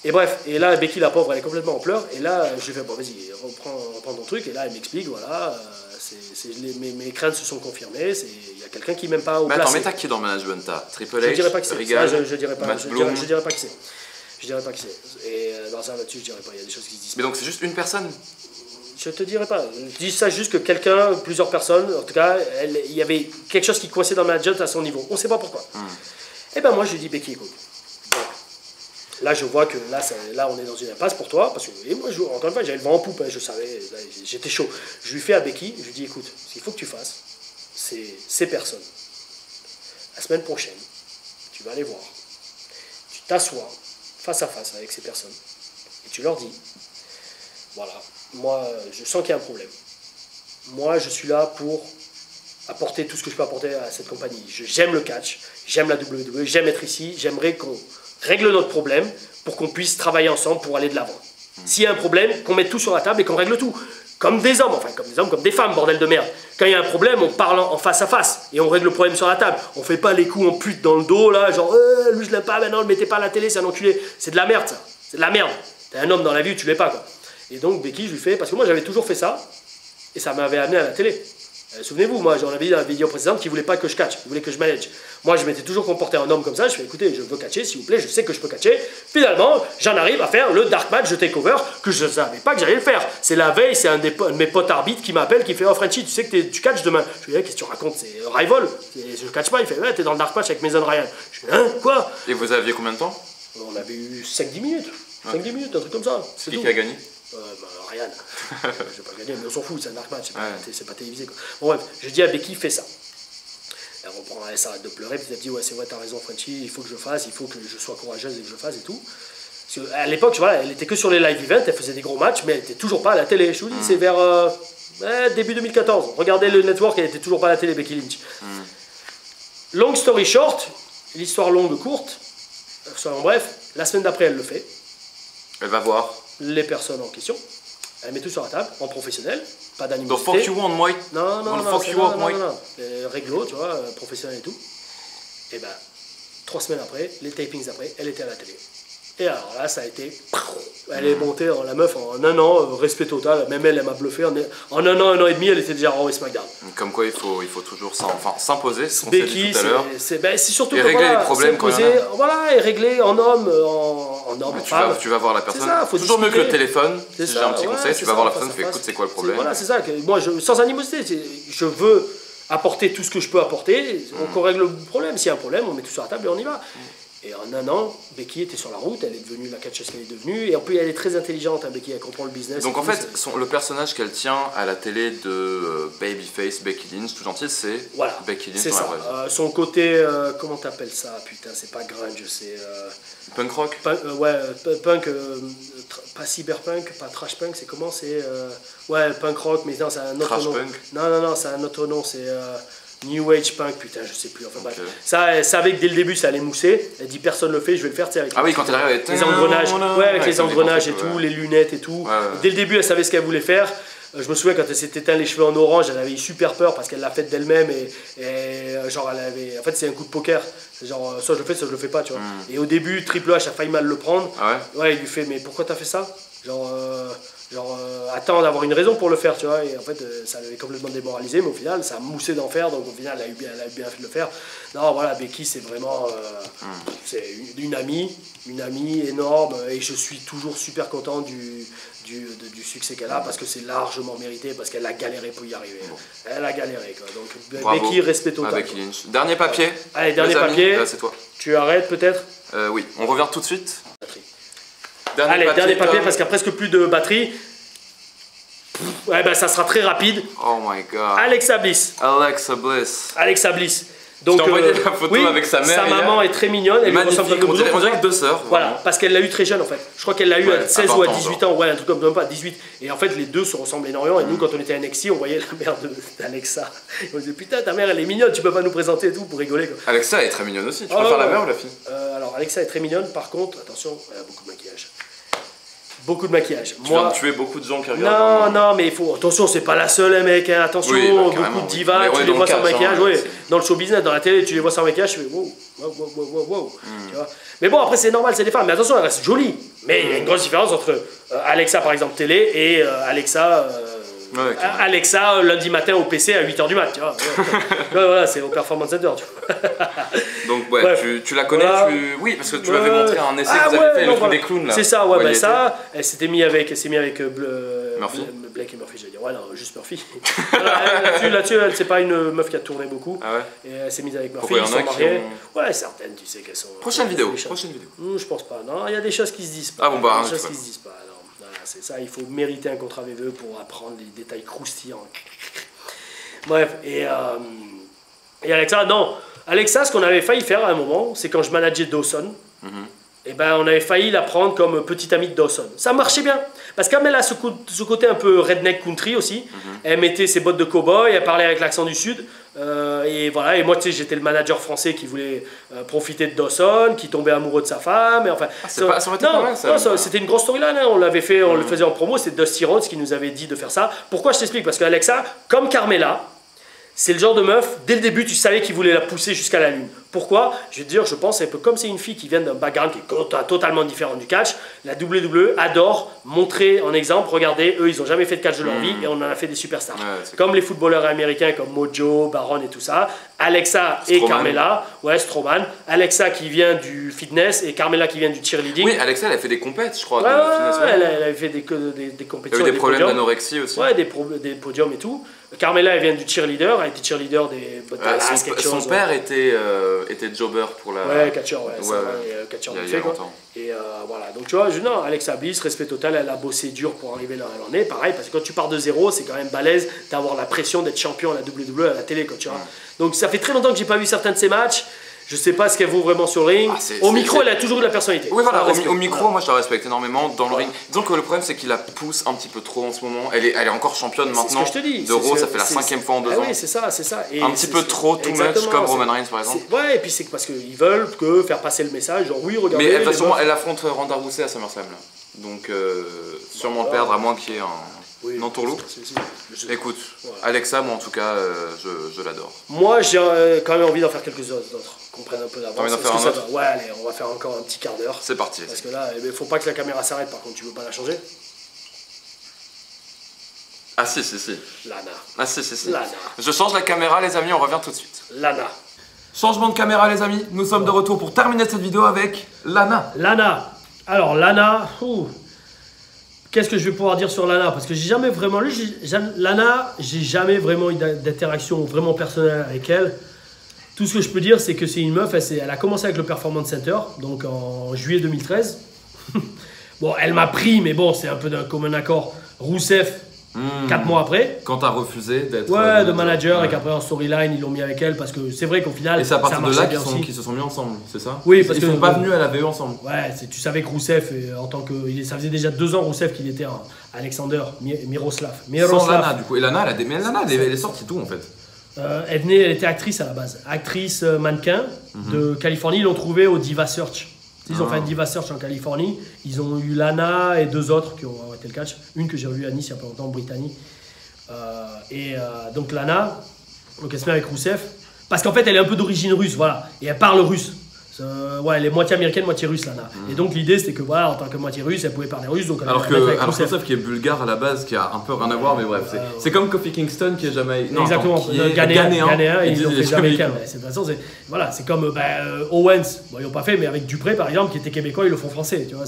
Et bref, et là Becky la pauvre elle est complètement en pleurs et là je lui fais bon vas-y reprends ton truc et là elle m'explique voilà. Mes craintes se sont confirmées, il y a quelqu'un qui m'aime pas au mais placé. attends, mais t'as qui dans le management? T'as Triple H, je dirais pas qui c'est. Regal, je dirais pas. Je dirais pas qui c'est. Je dirais pas qui c'est. Et dans ça là-dessus, je dirais pas. Il y a des choses qui se disent. Mais donc c'est juste une personne? Je te dirais pas. Je dis ça juste que quelqu'un, plusieurs personnes, en tout cas, il y avait quelque chose qui coinçait dans le management à son niveau. On sait pas pourquoi. Et ben moi je lui dis Becky, écoute. Là, je vois que là, on est dans une impasse pour toi, parce que et moi, encore une fois, j'avais le vent en poupe, hein, je savais, j'étais chaud. Je lui fais à Becky, je lui dis, écoute, ce qu'il faut que tu fasses, c'est ces personnes. La semaine prochaine, tu vas les voir, tu t'assois face à face avec ces personnes, et tu leur dis, voilà, moi, je sens qu'il y a un problème. Moi, je suis là pour apporter tout ce que je peux apporter à cette compagnie. J'aime le catch, j'aime la WWE, j'aime être ici, j'aimerais qu'on règle notre problème pour qu'on puisse travailler ensemble pour aller de l'avant. S'il y a un problème, qu'on mette tout sur la table et qu'on règle tout. Comme des hommes, enfin comme des hommes, comme des femmes, bordel de merde. Quand il y a un problème, on parle en face à face et on règle le problème sur la table. On fait pas les coups en pute dans le dos, là, genre lui je l'aime pas, maintenant le mettez pas à la télé, c'est un enculé. C'est de la merde ça, c'est de la merde. T'es un homme dans la vie, tu l'es pas quoi. Et donc Becky, je lui fais, parce que moi j'avais toujours fait ça et ça m'avait amené à la télé. Souvenez-vous, moi j'en avais dit dans la vidéo précédente qu'il voulait pas que je catch, il voulait que je manage. Moi je m'étais toujours comporté en homme comme ça, je fais écoutez, je veux catcher, s'il vous plaît, je sais que je peux catcher. Finalement, j'en arrive à faire le dark match de takeover que je savais pas que j'allais le faire. C'est la veille, c'est un de mes potes arbitres qui m'appelle, qui fait oh Frenchy, tu sais que tu catches demain. Je lui dis qu'est-ce que tu racontes, c'est Rival, je catch pas. Il fait ouais, t'es dans le dark match avec Mason Ryan. Je fais hein, quoi? Et vous aviez combien de temps? On avait eu 5-10 minutes. 5-10 minutes, un truc comme ça. C'est qui a gagné? Ryan. Je vais pas gagner, mais on s'en fout, c'est un dark match, c'est pas télévisé. Quoi. Bon, bref, je dis à Becky, fais ça. Elle reprend, elle s'arrête de pleurer, puis elle dit ouais, c'est vrai, t'as raison, Frenchy, il faut que je fasse, il faut que je sois courageuse et que je fasse et tout. Parce qu'à l'époque, voilà, elle était que sur les live events, elle faisait des gros matchs, mais elle était toujours pas à la télé. Je vous dis, c'est vers début 2014. Regardez le network, elle était toujours pas à la télé, Becky Lynch. Long story short, l'histoire longue courte, en bref, la semaine d'après, elle le fait. Elle va voir les personnes en question, elle met tout sur la table, en professionnel, pas d'animosité. Donc fuck you on white. Non, réglo, tu vois, professionnel et tout. Et ben, 3 semaines après, les tapings après, elle était à la télé. Et alors là, ça a été... Elle est montée, la meuf, en un an, respect total, même elle m'a bluffé. En un an et demi, elle était déjà Raw et SmackDown. Comme quoi, il faut toujours s'imposer, ce qu'on s'est dit tout à l'heure. C'est surtout et régler les problèmes quand même. Voilà, et régler en homme, en homme, tu vas voir la personne. Ça, toujours mieux que le téléphone. Si j'ai un petit conseil, tu vas voir la personne, tu fais écoute, c'est quoi le problème? Voilà, c'est ça. Moi, sans animosité, je veux apporter tout ce que je peux apporter, on règle le problème. S'il y a un problème, on met tout sur la table et on y va. Et en un an, Becky était sur la route, elle est devenue la catcheuse qu'elle est devenue, et en plus elle est très intelligente, hein, Becky, elle comprend le business. Donc en fait, le personnage qu'elle tient à la télé de Babyface, Becky Lynch, tout gentil, c'est Becky Lynch dans la vraie vie. Son côté, comment t'appelles ça? Putain, c'est pas grunge, c'est... punk rock? Punk, pas cyberpunk, pas trash punk, c'est comment? C'est... ouais, punk rock, mais non, c'est un autre trash nom. Punk. Non, c'est un autre nom, c'est... New Age Punk, putain, je sais plus. Enfin, bref. Ça, elle savait que dès le début, ça allait mousser. Elle dit personne le fait, je vais le faire. Avec quand elle arrive avec les engrenages, avec les engrenages et tout, les lunettes et tout. Dès le début, elle savait ce qu'elle voulait faire. Je me souviens quand elle s'était teint les cheveux en orange, elle avait eu super peur parce qu'elle l'a fait d'elle-même et genre elle avait. En fait, c'est un coup de poker. Genre, soit je le fais, soit je le fais pas, tu vois. Et au début, Triple H a failli mal le prendre. Ouais, il lui fait, mais pourquoi t'as fait ça? Attends d'avoir une raison pour le faire, tu vois, et en fait ça l'avait complètement démoralisé, mais au final ça a moussé d'en faire, donc au final elle a eu bien fait de le faire. Non, voilà, Becky c'est vraiment c'est une amie énorme, et je suis toujours super content du succès qu'elle a, parce que c'est largement mérité, parce qu'elle a galéré pour y arriver. Elle a galéré, quoi. Donc bravo. Becky, respect total. Becky Lynch. Dernier papier. Allez, dernier papier. C'est toi. Tu arrêtes peut-être? Oui, on revient tout de suite. Dernier papier, parce qu'il n'y a presque plus de batterie. Ouais, ben ça sera très rapide. Oh my god. Alexa Bliss. Donc, je t'ai envoyé la photo avec sa mère. Sa maman est très mignonne. Elle magnifique, on dirait que deux sœurs. Voilà, parce qu'elle l'a eu très jeune en fait. Je crois qu'elle l'a eu à 16 ou à 18 ans. Ouais, un truc comme ça, 18. Et en fait, les deux se ressemblent énormément. Et nous, quand on était à NXT, on voyait la mère d'Alexa. On disait, putain, ta mère, elle est mignonne, tu peux pas nous présenter et tout pour rigoler, quoi. Alexa est très mignonne aussi. Tu préfères la mère ou la fille? Alors, Alexa est très mignonne. Par contre, attention, elle a beaucoup de maquillage. Beaucoup de maquillage. Tu viens de tuer beaucoup de gens qui regardent. Non, mais il faut. Attention, c'est pas la seule, mec. Hein. Attention, beaucoup de divas, tu les vois sans maquillage. Dans le show business, dans la télé, tu les vois sans maquillage. Tu fais wow. Tu vois. Mais bon, après, c'est normal, c'est des femmes. Mais attention, elles restent jolies. Mais il y a une grosse différence entre Alexa, par exemple, télé, et Alexa. Alexa, lundi matin au PC à 8h du mat, tu vois. Voilà, c'est au Performance Center, tu vois. Donc, ouais, tu la connais, oui, parce que tu m'avais montré un essai que vous avez fait, le truc des clowns, là. C'est ça, ouais, ben ça, elle s'est mise avec Murphy. Blake et Murphy, j'allais dire, ouais, non, juste Murphy. Là-dessus, c'est pas une meuf qui a tourné beaucoup. Ah ouais. Et elle s'est mise avec Murphy, ils sont mariés. Ouais, certaines, tu sais qu'elles sont. Prochaine vidéo. Je pense pas, non, il y a des choses qui se disent pas. Ah bon, bah, des choses qui se disent pas. C'est ça, il faut mériter un contrat avec eux pour apprendre les détails croustillants. Bref, et Alexa, non. Alexa, ce qu'on avait failli faire à un moment, c'est quand je manageais Dawson, et ben on avait failli la prendre comme petite amie de Dawson. Ça marchait bien, parce qu'elle a ce côté un peu redneck country aussi. Elle mettait ses bottes de cow-boy, elle parlait avec l'accent du sud. Et voilà, et moi tu sais, j'étais le manager français qui voulait profiter de Dawson, qui tombait amoureux de sa femme, et enfin c'était une grosse storyline, hein. On l'avait fait, on le faisait en promo, c'est Dusty Rhodes qui nous avait dit de faire ça. Pourquoi je t'explique? Parce qu'Alexa, comme Carmella, c'est le genre de meuf, dès le début tu savais qu'il voulait la pousser jusqu'à la lune. Pourquoi? Je vais te dire, je pense un peu comme c'est une fille qui vient d'un background qui est totalement différent du catch, la WWE adore montrer en exemple, regardez, eux ils n'ont jamais fait de catch de leur vie et on en a fait des superstars. Comme les footballeurs américains comme Mojo, Baron et tout ça. Alexa et Carmella, Strowman. Alexa qui vient du fitness et Carmella qui vient du cheerleading. Oui, Alexa elle a fait des compètes, je crois. Elle avait fait des compétitions. Il y a eu des problèmes d'anorexie aussi. Ouais, des podiums et tout. Carmella elle vient du cheerleader, elle était cheerleader des son père était jobber pour la... Ouais, catcheur, catcheur de fait, quoi. Et voilà, donc tu vois, non, Alexa Bliss, respect total, elle a bossé dur pour arriver là où elle en est. Pareil, parce que quand tu pars de zéro, c'est quand même balèze d'avoir la pression d'être champion à la WWE à la télé, quoi, tu vois. Donc ça fait très longtemps que j'ai pas vu certains de ses matchs. Je sais pas ce qu'elle vaut vraiment sur le ring. Au micro, elle a toujours eu de la personnalité. Oui, voilà, au micro, moi je la respecte énormément. Dans le ring, donc le problème c'est qu'il la pousse un petit peu trop en ce moment. Elle est encore championne maintenant. C'est ce que je te dis. D'Euro, ça fait la 5e fois en 2 ans. Oui, c'est ça. Et un petit peu trop, too much, comme Roman Reigns par exemple. Ouais, et puis c'est parce qu'ils veulent faire passer le message, genre oui, regardez. Mais elle affronte Ronda Rousey à SummerSlam là. Donc sûrement perdre à moins qu'il y ait un entourloupe. Écoute, Alexa, moi en tout cas, je l'adore. Moi j'ai quand même envie d'en faire quelques d'autres. Qu'on prenne un peu d'avance. Ouais, allez, on va faire encore un petit quart d'heure. C'est parti. Parce que là, il faut pas que la caméra s'arrête, par contre, tu veux pas la changer? Ah si. Lana. Ah si. Lana. Je change la caméra, les amis, on revient tout de suite. Lana. Changement de caméra, les amis, nous sommes de retour pour terminer cette vidéo avec Lana. Alors, Lana, Qu'est-ce que je vais pouvoir dire sur Lana? Parce que j'ai jamais vraiment lu. Lana, j'ai jamais vraiment eu d'interaction vraiment personnelle avec elle. Tout ce que je peux dire, c'est que c'est une meuf. Elle a commencé avec le Performance Center, donc en juillet 2013. Bon, elle m'a pris, mais bon, c'est un peu d'un commun accord. Rousseff, 4 mois après. Quand t'as refusé d'être. Ouais, de manager, et qu'après en storyline, ils l'ont mis avec elle parce que c'est vrai qu'au final. Et c'est à partir de là qu'ils se sont mis ensemble, c'est ça? Oui, parce qu'ils sont pas venus à la VE ensemble. Ouais, tu savais que Rousseff, en tant que. Ça faisait déjà 2 ans, Rousseff, qu'il était Alexander Miroslav. Sans Lana, du coup. Et Lana, elle est sortie d'où en fait? Elle était actrice à la base. Actrice mannequin de Californie. Ils l'ont trouvée au Diva Search. Ils ont fait un Diva Search en Californie. Ils ont eu Lana et 2 autres qui ont arrêté le catch. Une que j'ai revue à Nice il y a pas longtemps, Brittany. Donc Lana, donc elle se met avec Rousseff. Parce qu'en fait, elle est un peu d'origine russe, voilà. Et elle parle russe. Ouais, elle est moitié américaine, moitié russe, Lana. Et donc l'idée, c'était que voilà, en tant que moitié russe, elle pouvait parler russe. Donc alors que Rousseff qui est bulgare à la base, qui a un peu rien à voir, mais bref, c'est comme Kofi Kingston qui est jamaïcain. Exactement, qui est ghanéen et ils ont fait jamaïcain. Ouais. De toute façon, c'est comme Owens, bon, ils l'ont pas fait, mais avec Dupré par exemple, qui était québécois, ils le font français. Tu vois,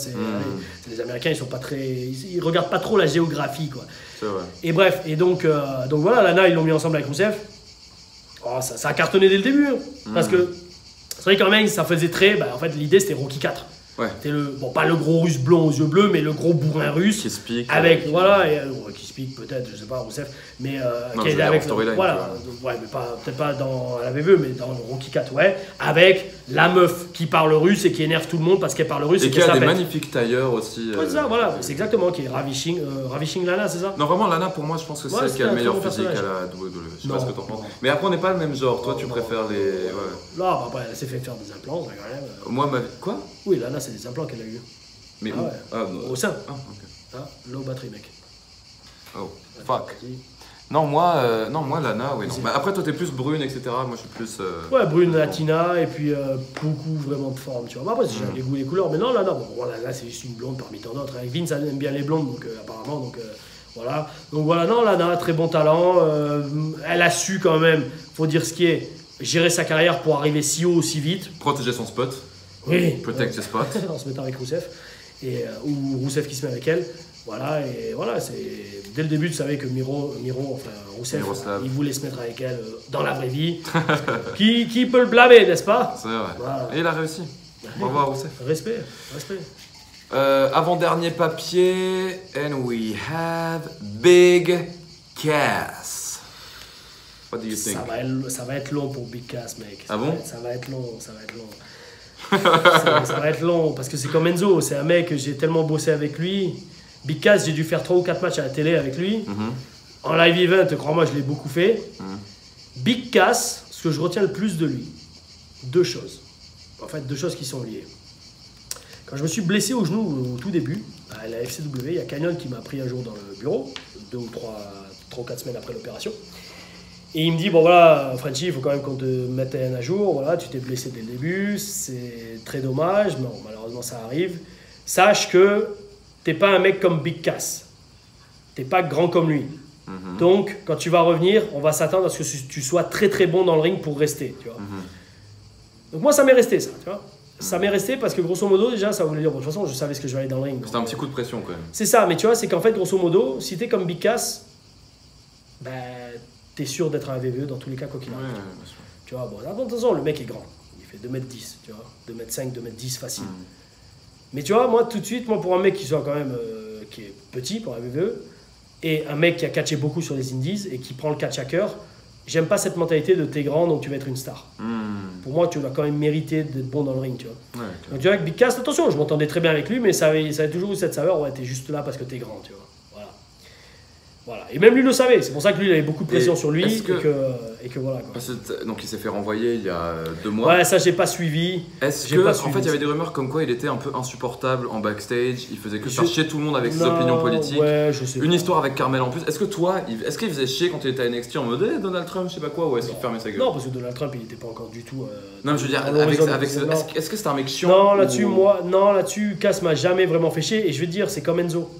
les Américains, ils sont pas très, ils regardent pas trop la géographie, quoi. C'est vrai. Et bref, et donc voilà, Lana, ils l'ont mis ensemble avec Rousseff. Oh, ça a cartonné dès le début, parce que c'est vrai quand même, ça faisait très. En fait, l'idée c'était Rocky 4. Ouais. C'était pas le gros russe blond aux yeux bleus, mais le gros bourrin russe. Qui speak. Avec, voilà, qui speak peut-être, je sais pas, Rousseff. Mais qui est avec. Voilà, ouais, mais peut-être pas dans la VVE, mais dans Rocky 4, ouais. Avec la meuf qui parle russe et qui énerve tout le monde parce qu'elle parle russe. Et qui a des magnifiques tailleurs aussi. Ouais, c'est ça, voilà, c'est exactement, qui est Ravishing Lana, c'est ça? Non, vraiment, Lana, pour moi, je pense que c'est celle qui a le meilleur physique à la WWE. Je sais pas ce que t'en penses. Mais après, on n'est pas le même genre. Toi, tu préfères les. Là, après, elle s'est fait faire des implants, quand même. Moi, quoi? Oui, Lana, c'est des implants qu'elle a eu. Mais au sein. Ah, ok. Low battery, mec. Oh, fuck. Non, moi, Lana, oui, non. Bah, après, toi, t'es plus brune, etc. Moi, je suis plus. Ouais, brune, latina, et puis beaucoup vraiment de forme, tu vois. Après, j'ai les goûts et les couleurs, mais non, Lana, Lana, c'est juste une blonde parmi tant d'autres. Avec Vince, elle aime bien les blondes, donc apparemment, donc voilà. Donc voilà, non, Lana, très bon talent. Elle a su quand même, faut dire ce qui est, gérer sa carrière pour arriver si haut, aussi vite. Protéger son spot. Oui. Protect the spot. En se mettant avec Rousseff. Ou Rousseff qui se met avec elle. Voilà, et voilà, dès le début, tu savais que Rousseff, il voulait se mettre avec elle dans la vraie vie. Qui peut le blâmer, n'est-ce pas? C'est vrai. Voilà. Et il a réussi. Bravo à Rousseff. Respect. Avant-dernier papier, and we have Big Cass. What do you think? Ça va être long pour Big Cass, mec. Ah bon? Ça va être long. ça va être long, parce que c'est comme Enzo, c'est un mec que j'ai tellement bossé avec lui. Big Cass, j'ai dû faire 3 ou 4 matchs à la télé avec lui. En live event, crois-moi, je l'ai beaucoup fait. Big Cass, ce que je retiens le plus de lui, 2 choses. En fait, 2 choses qui sont liées. Quand je me suis blessé au genou au tout début, à la FCW, il y a Canyon qui m'a pris un jour dans le bureau, 2 ou 3 ou 4 semaines après l'opération. Et il me dit, bon voilà, Frenchy, il faut quand même qu'on te mette à jour, voilà, tu t'es blessé dès le début, c'est très dommage, mais bon, malheureusement ça arrive. Sache que t'es pas un mec comme Big Cass, t'es pas grand comme lui. Donc, quand tu vas revenir, on va s'attendre à ce que tu sois très très bon dans le ring pour rester, tu vois. Donc moi, ça m'est resté ça, tu vois. Ça m'est resté parce que grosso modo, déjà, ça voulait dire, bon, de toute façon, je savais ce que je vais aller dans le ring. C'était un petit coup de pression quand même. C'est ça, mais tu vois, c'est qu'en fait, grosso modo, si t'es comme Big Cass, ben, t'es sûr d'être à la VVE dans tous les cas, quoi qu'il arrive. Tu vois, bon, de toute façon, le mec est grand. Il fait 2m10, tu vois. 2m5, 2m10 facile. Mais tu vois, moi, tout de suite, pour un mec qui soit quand même, qui est petit pour la VVE, et un mec qui a catché beaucoup sur les indies et qui prend le catch à cœur, j'aime pas cette mentalité de t'es grand, donc tu vas être une star. Pour moi, tu vas quand même mériter d'être bon dans le ring, tu vois. Donc tu vois, avec Big Cass, attention, je m'entendais très bien avec lui, mais ça avait toujours eu cette saveur, ouais, t'es juste là parce que t'es grand, tu vois. Voilà. Et même lui le savait, c'est pour ça que lui il avait beaucoup de pression sur lui et que voilà. Quoi. Donc il s'est fait renvoyer il y a 2 mois. Ouais, ça j'ai pas suivi. Est-ce que, en fait, il y avait des rumeurs comme quoi il était un peu insupportable en backstage, il faisait que faire chier tout le monde avec ses opinions politiques. Ouais, je sais Une histoire avec Carmel en plus. Est-ce que toi, est-ce qu'il faisait chier quand il était à NXT en mode Donald Trump, je sais pas quoi, ou est-ce qu'il fermait sa gueule? Non, parce que Donald Trump il était pas encore du tout. Non, mais je veux dire, est-ce que c'était un mec chiant? Non, là-dessus, Cass m'a jamais vraiment fait chier et je vais te dire, c'est comme Enzo.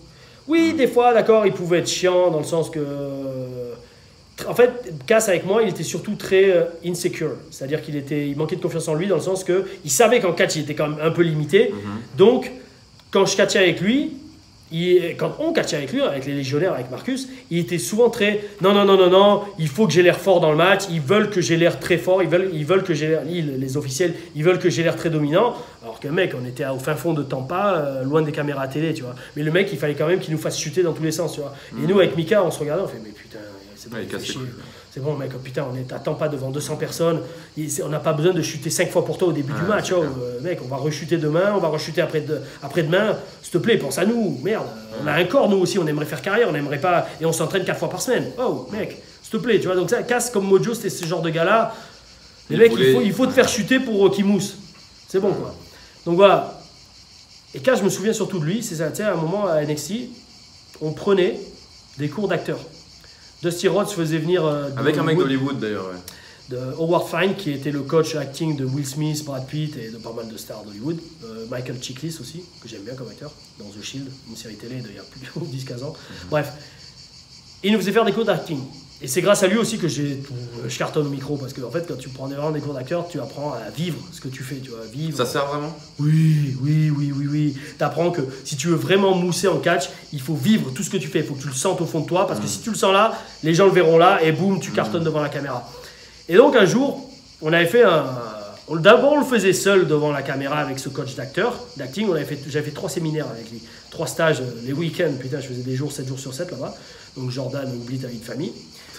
Oui, des fois, d'accord, il pouvait être chiant dans le sens que... En fait, Cass avec moi, il était surtout très insecure. C'est-à-dire il manquait de confiance en lui dans le sens qu'il savait qu'en catch, il était quand même un peu limité. Donc, quand je catchais avec lui, quand on catchait avec lui, avec les légionnaires, avec Marcus, il était souvent très non, il faut que j'ai l'air fort dans le match, ils veulent que j'ai l'air très fort, ils veulent que j'ai l'air, les officiels, ils veulent que j'ai l'air très dominant, alors que mec, on était au fin fond de Tampa, loin des caméras télé, tu vois. Mais le mec, il fallait quand même qu'il nous fasse chuter dans tous les sens, tu vois. Et nous, avec Mika, on se regardait, on fait mais putain, c'est bon, c'est bon mec, oh, putain, on est à Tampa devant 200 personnes, on n'a pas besoin de chuter 5 fois pour toi au début du match, oh, mec, on va rechuter demain, on va rechuter après-demain, s'il te plaît, pense à nous, merde, on a un corps nous aussi, on aimerait faire carrière, on aimerait pas, et on s'entraîne 4 fois par semaine, oh mec, s'il te plaît, tu vois, donc ça, Cass comme Mojo, c'était ce genre de gars-là, les mecs, il faut te faire chuter pour qu'ils moussent, c'est bon quoi. Donc voilà, et Cass, je me souviens surtout de lui, c'est ça, tu sais, à un moment à NXT, on prenait des cours d'acteurs. Dusty Rhodes faisait venir avec un mec d'Hollywood d'ailleurs, ouais. De Howard Fine qui était le coach acting de Will Smith, Brad Pitt et de pas mal de stars d'Hollywood. Michael Chiklis aussi, que j'aime bien comme acteur, dans The Shield, une série télé d'il y a plus de 10-15 ans. Bref, il nous faisait faire des cours d'acting. Et c'est grâce à lui aussi que je cartonne au micro, parce que en fait, quand tu prends vraiment des cours d'acteur, tu apprends à vivre ce que tu fais, tu vois, vivre. Ça sert vraiment ? Oui. T'apprends que si tu veux vraiment mousser en catch, il faut vivre tout ce que tu fais, il faut que tu le sentes au fond de toi, parce que si tu le sens là, les gens le verront là, et boum, tu cartonnes devant la caméra. Et donc un jour, on avait fait d'abord, on le faisait seul devant la caméra avec ce coach d'acting. J'avais fait 3 séminaires avec lui, 3 stages, les week-ends, putain, je faisais des jours, 7 jours sur 7 là-bas. Donc Jordan, oublie ta vie de famille.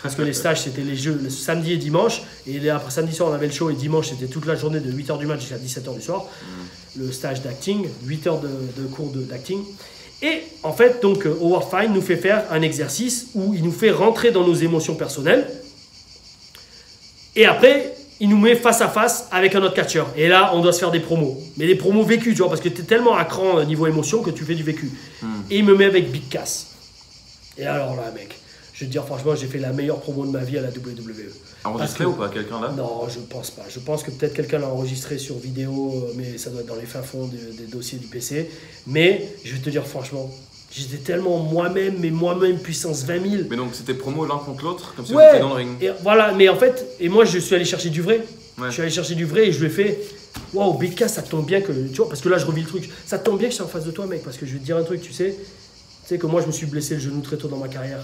Parce que les stages, c'était les jeux le samedi et dimanche. Et après samedi soir, on avait le show. Et dimanche, c'était toute la journée de 8h du match jusqu'à 17h du soir. Le stage d'acting, 8 heures de cours d'acting. Et en fait, donc, Howard Fine nous fait faire un exercice où il nous fait rentrer dans nos émotions personnelles. Et après, il nous met face à face avec un autre catcheur. Et là, on doit se faire des promos. Mais des promos vécus, tu vois, parce que tu es tellement à cran niveau émotion que tu fais du vécu. Et il me met avec Big Cass. Et alors là, mec, je vais te dire franchement, j'ai fait la meilleure promo de ma vie à la WWE. Enregistré ou pas, quelqu'un là ? Non, je pense pas. Je pense que peut-être quelqu'un l'a enregistré sur vidéo, mais ça doit être dans les fins fonds des dossiers du PC. Mais je vais te dire franchement, j'étais tellement moi-même puissance 20 000. Mais donc c'était promo l'un contre l'autre, comme si on était dans le ring. Et voilà, mais en fait, et moi je suis allé chercher du vrai. Ouais. Je suis allé chercher du vrai et je lui ai fait waouh, BK, ça tombe bien que. Tu vois, parce que là je revis le truc. Ça tombe bien que je suis en face de toi, mec, parce que je vais te dire un truc, tu sais. Tu sais que moi je me suis blessé le genou très tôt dans ma carrière.